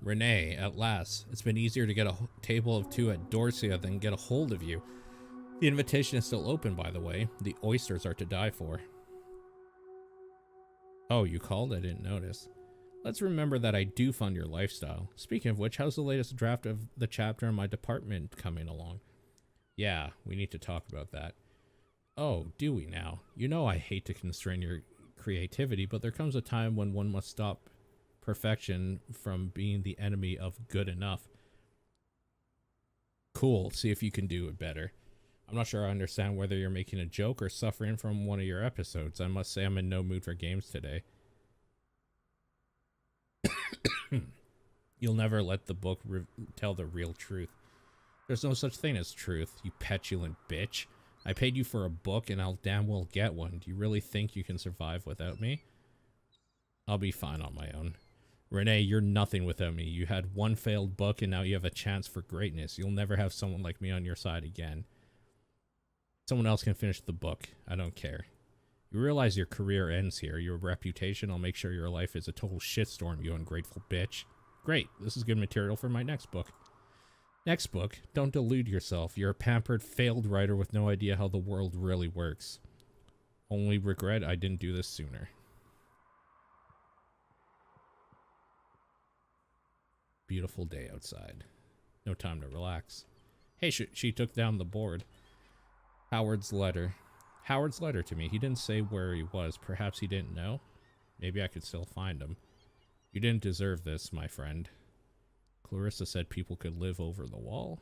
Renee, at last. It's been easier to get a table of 2 at Dorsia than get a hold of you. The invitation is still open, by the way. The oysters are to die for. Oh, you called? I didn't notice. Let's remember that I do fund your lifestyle. Speaking of which, how's the latest draft of the chapter in my department coming along? Yeah, we need to talk about that. Oh, do we now? You know I hate to constrain your creativity, but there comes a time when one must stop perfection from being the enemy of good enough. Cool, see if you can do it better. I'm not sure I understand whether you're making a joke or suffering from one of your episodes. I must say I'm in no mood for games today. You'll never let the book tell the real truth. There's no such thing as truth, you petulant bitch. I paid you for a book and I'll damn well get one. Do you really think you can survive without me? I'll be fine on my own. Renee, you're nothing without me. You had one failed book and now you have a chance for greatness. You'll never have someone like me on your side again. Someone else can finish the book. I don't care. You realize your career ends here. Your reputation, I'll make sure your life is a total shitstorm, you ungrateful bitch. Great. This is good material for my next book. Next book? Don't delude yourself. You're a pampered, failed writer with no idea how the world really works. Only regret I didn't do this sooner. Beautiful day outside. No time to relax. Hey, she took down the board. Howard's letter. Howard's letter to me. He didn't say where he was. Perhaps he didn't know. Maybe I could still find him. You didn't deserve this, my friend. Clarissa said people could live over the wall.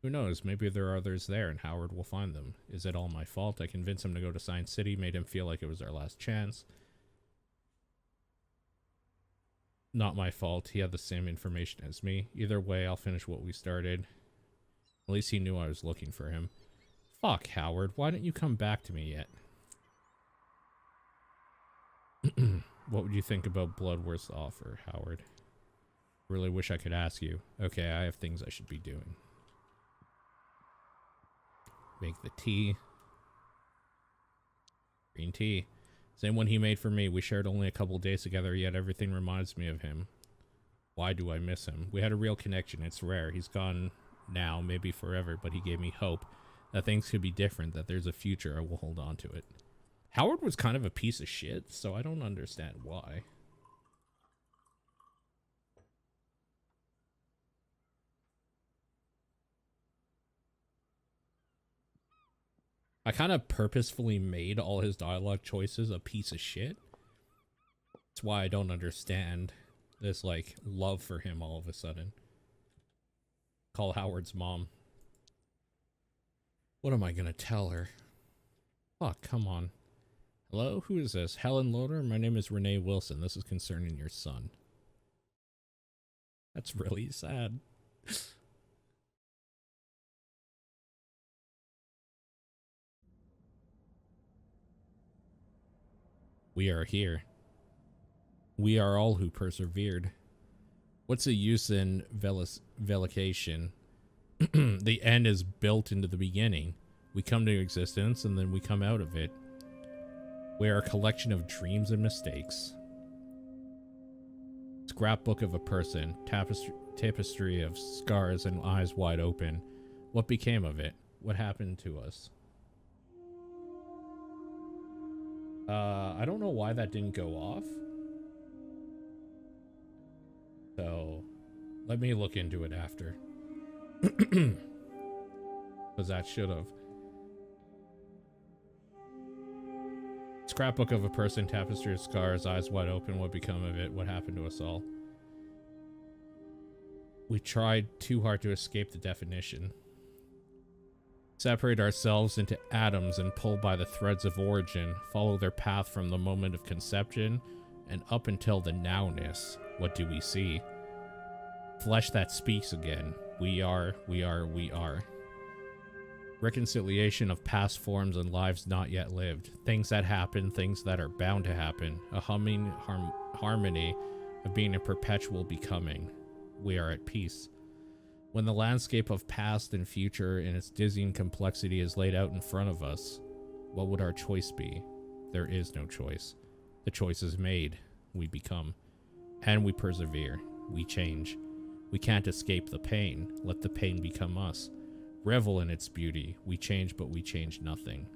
Who knows? Maybe there are others there and Howard will find them. Is it all my fault? I convinced him to go to Science City, made him feel like it was our last chance. Not my fault. He had the same information as me. Either way, I'll finish what we started. At least he knew I was looking for him. Fuck, Howard. Why didn't you come back to me yet? What would you think about Bloodworth's offer, Howard? Really wish I could ask you. Okay, I have things I should be doing. Make the tea. Green tea. Same one he made for me. We shared only a couple days together, yet everything reminds me of him. Why do I miss him? We had a real connection. It's rare. He's gone now, maybe forever, but he gave me hope that things could be different, that there's a future. I will hold on to it. Howard was kind of a piece of shit, so I don't understand why. I kind of purposefully made all his dialogue choices a piece of shit. That's why I don't understand this, like, love for him all of a sudden. Call Howard's mom. What am I gonna tell her? Fuck, come on. Hello? Who is this? Helen Lotor? My name is Renee Wilson. This is concerning your son. That's really sad. We are here. We are all who persevered. What's the use in velication? The end is built into the beginning. We come to existence and then we come out of it. We are a collection of dreams and mistakes. Scrapbook of a person, tapestry of scars and eyes wide open. What became of it? What happened to us? I don't know why that didn't go off. So, let me look into it after. Because that should have. Scrapbook of a person, tapestry of scars, eyes wide open. What become of it? What happened to us all? We tried too hard to escape the definition. Separate ourselves into atoms and pull by the threads of origin, follow their path from the moment of conception and up until the nowness. What do we see? Flesh that speaks again. We are. Reconciliation of past forms and lives not yet lived. Things that happen, things that are bound to happen. A humming harmony of being a perpetual becoming. We are at peace. When the landscape of past and future in its dizzying complexity is laid out in front of us, what would our choice be? There is no choice. The choice is made. We become. And we persevere. We change. We can't escape the pain. Let the pain become us. Revel in its beauty. We change, but we change nothing.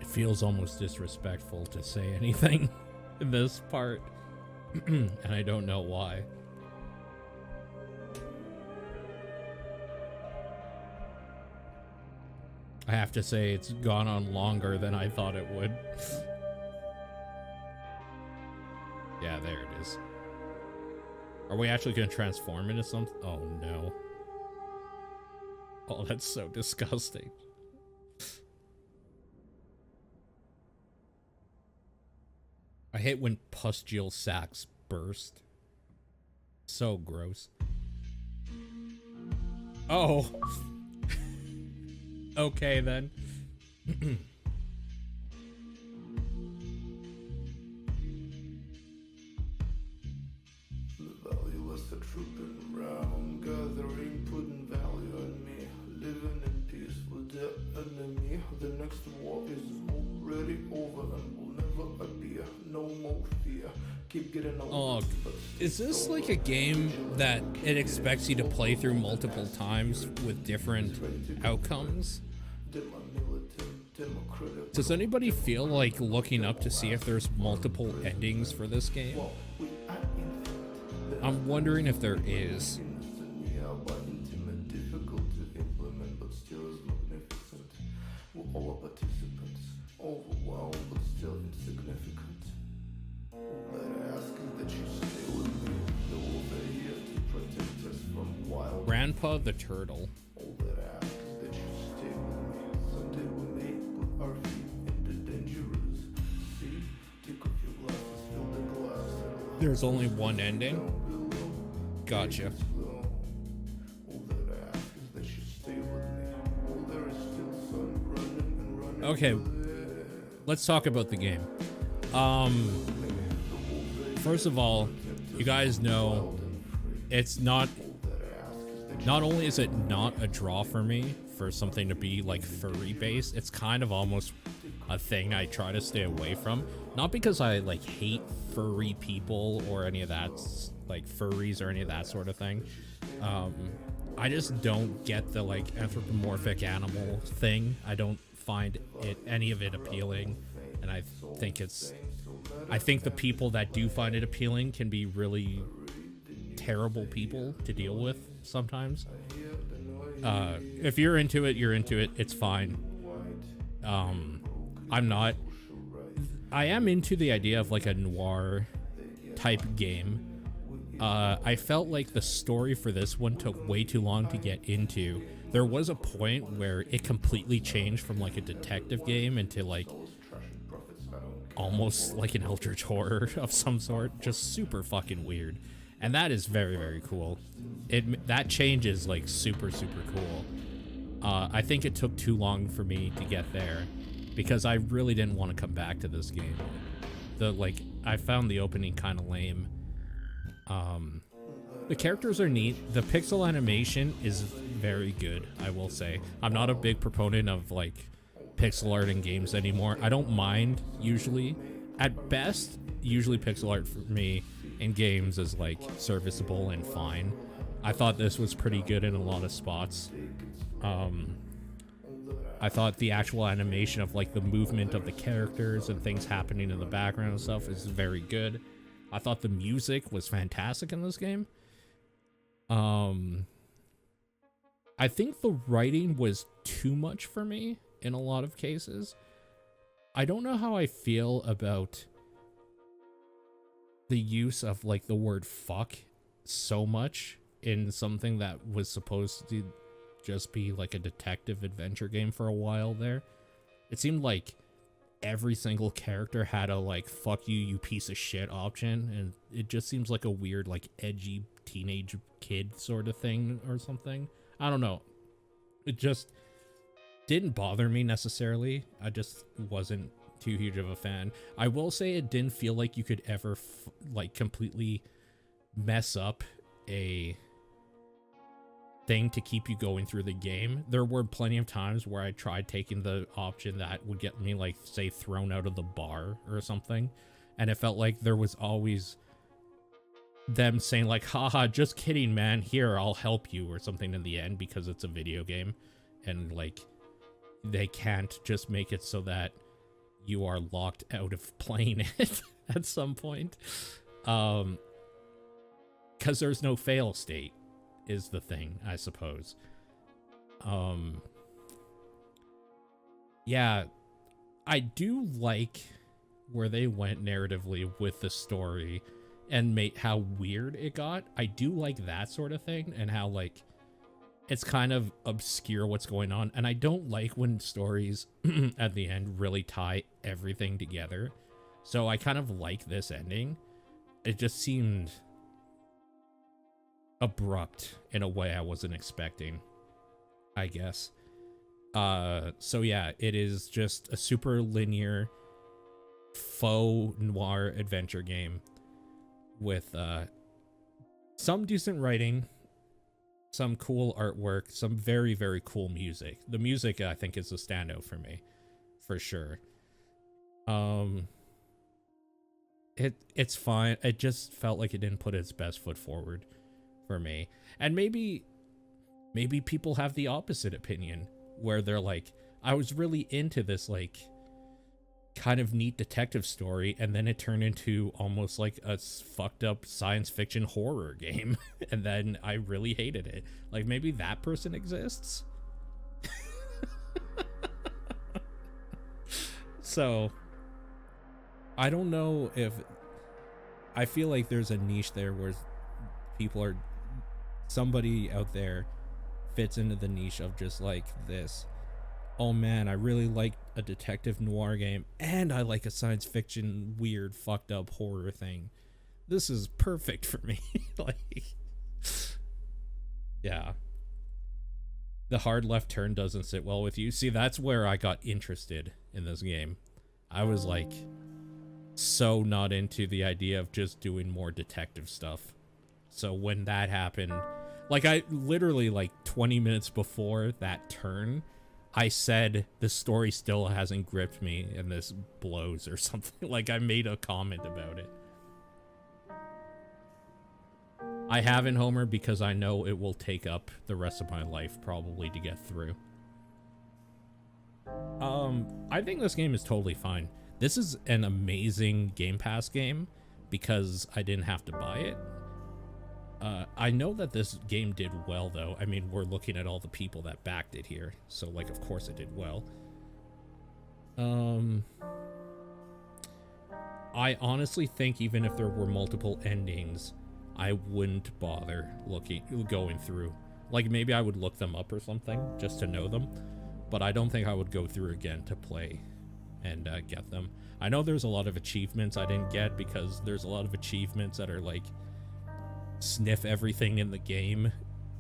Feels almost disrespectful to say anything in this part, and I don't know why. I have to say it's gone on longer than I thought it would. Yeah, there it is. Are we actually going to transform into something? Oh no. Oh, that's so disgusting. I hate when pustule sacs burst. So gross. Oh. Okay then. Value the trooping round, gathering, putting value on me, living in peace with the enemy. The next war is already over and will never appear. No more fear. keep getting Oh, older. is this like a game that it expects you to play through multiple times with different outcomes? Does anybody feel like looking up to see if there's multiple endings for this game? I'm wondering if there is. All participants, overwhelmed but still insignificant. All that I ask is that you stay with me. The wolf are here to protect us from wild. Grandpa the Turtle. All that I ask is that you stay with me. Someday we may put our feet into dangerous. See, take off your glasses, fill the glass. There's only one ending? Gotcha. All that I ask is that you stay with me. All there is still sun running and running. Okay, let's talk about the game. First of all, you guys know it's not only is it not a draw for me for something to be like furry based, it's kind of almost a thing I try to stay away from. Not because I like hate furry people or any of that, like furries or any of that sort of thing. I just don't get the like anthropomorphic animal thing. I don't find any of it appealing, and I think the people that do find it appealing can be really terrible people to deal with sometimes. If you're into it, you're into it. It's fine. I'm not. I am into the idea of like a noir type game. I felt like the story for this one took way too long to get into. There was a point where it completely changed from like a detective game into like almost like an eldritch horror of some sort. Just super fucking weird. And that is very, very cool. That change is like super, super cool. I think it took too long for me to get there because I really didn't want to come back to this game. I found the opening kind of lame. The characters are neat. The pixel animation is very good, I will say. I'm not a big proponent of like pixel art in games anymore. I don't mind usually. At best, usually pixel art for me in games is like serviceable and fine. I thought this was pretty good in a lot of spots. I thought the actual animation of like the movement of the characters and things happening in the background and stuff is very good. I thought the music was fantastic in this game. I think the writing was too much for me in a lot of cases. I don't know how I feel about the use of like the word fuck so much in something that was supposed to just be like a detective adventure game for a while there. It seemed like every single character had a like fuck you, you piece of shit option, and it just seems like a weird like edgy teenage kid sort of thing or something. I don't know. It just didn't bother me necessarily. I just wasn't too huge of a fan. I will say it didn't feel like you could ever like completely mess up a thing to keep you going through the game. There were plenty of times where I tried taking the option that would get me like say thrown out of the bar or something, and it felt like there was always them saying like, haha, just kidding, man, here, I'll help you or something in the end, because it's a video game and like they can't just make it so that you are locked out of playing it at some point, because there's no fail state is the thing, I suppose. Yeah, I do like where they went narratively with the story and how weird it got. I do like that sort of thing, and how like it's kind of obscure what's going on, and I don't like when stories at the end really tie everything together. So I kind of like this ending. It just seemed abrupt in a way I wasn't expecting, I guess. So yeah, it is just a super linear faux noir adventure game with some decent writing, some cool artwork, some very, very cool music. The music, I think, is a standout for me, for sure. It's fine. It just felt like it didn't put its best foot forward for me. And maybe people have the opposite opinion where they're like, I was really into this like kind of neat detective story, and then it turned into almost like a fucked up science fiction horror game, and then I really hated it. Like, maybe that person exists. So I don't know if I feel like there's a niche there where people are, somebody out there fits into the niche of just like this. Oh man, I really like a detective noir game, and I like a science fiction weird fucked up horror thing. This is perfect for me. Like, yeah. The hard left turn doesn't sit well with you. See, that's where I got interested in this game. I was like so not into the idea of just doing more detective stuff. So when that happened, like I literally like 20 minutes before that turn, I said the story still hasn't gripped me and this blows or something. Like I made a comment about it. I haven't, Homer, because I know it will take up the rest of my life probably to get through. I think this game is totally fine. This is an amazing Game Pass game because I didn't have to buy it. I know that this game did well, though. I mean, we're looking at all the people that backed it here, so, like, of course it did well. I honestly think even if there were multiple endings, I wouldn't bother going through. Like, maybe I would look them up or something, just to know them, but I don't think I would go through again to play and get them. I know there's a lot of achievements I didn't get because there's a lot of achievements that are, like, sniff everything in the game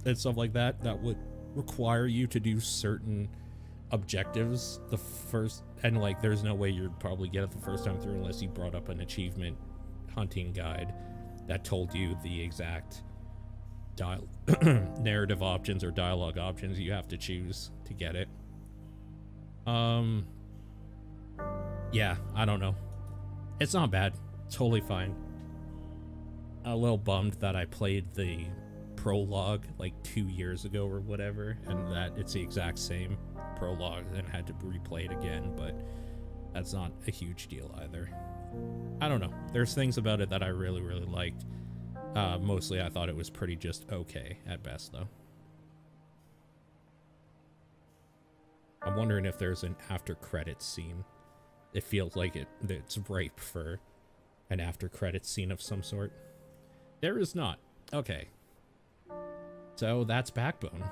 and stuff like that that would require you to do certain objectives the first, and like there's no way you'd probably get it the first time through unless you brought up an achievement hunting guide that told you the exact narrative options or dialogue options you have to choose to get it. Yeah, I don't know, it's not bad, it's totally fine. A little bummed that I played the prologue like 2 years ago or whatever, and that it's the exact same prologue and had to replay it again, but that's not a huge deal either. I don't know. There's things about it that I really, really liked. Mostly I thought it was pretty just okay at best, though. I'm wondering if there's an after credits scene. It feels like it's ripe for an after credits scene of some sort. There is not. Okay. So that's Backbone.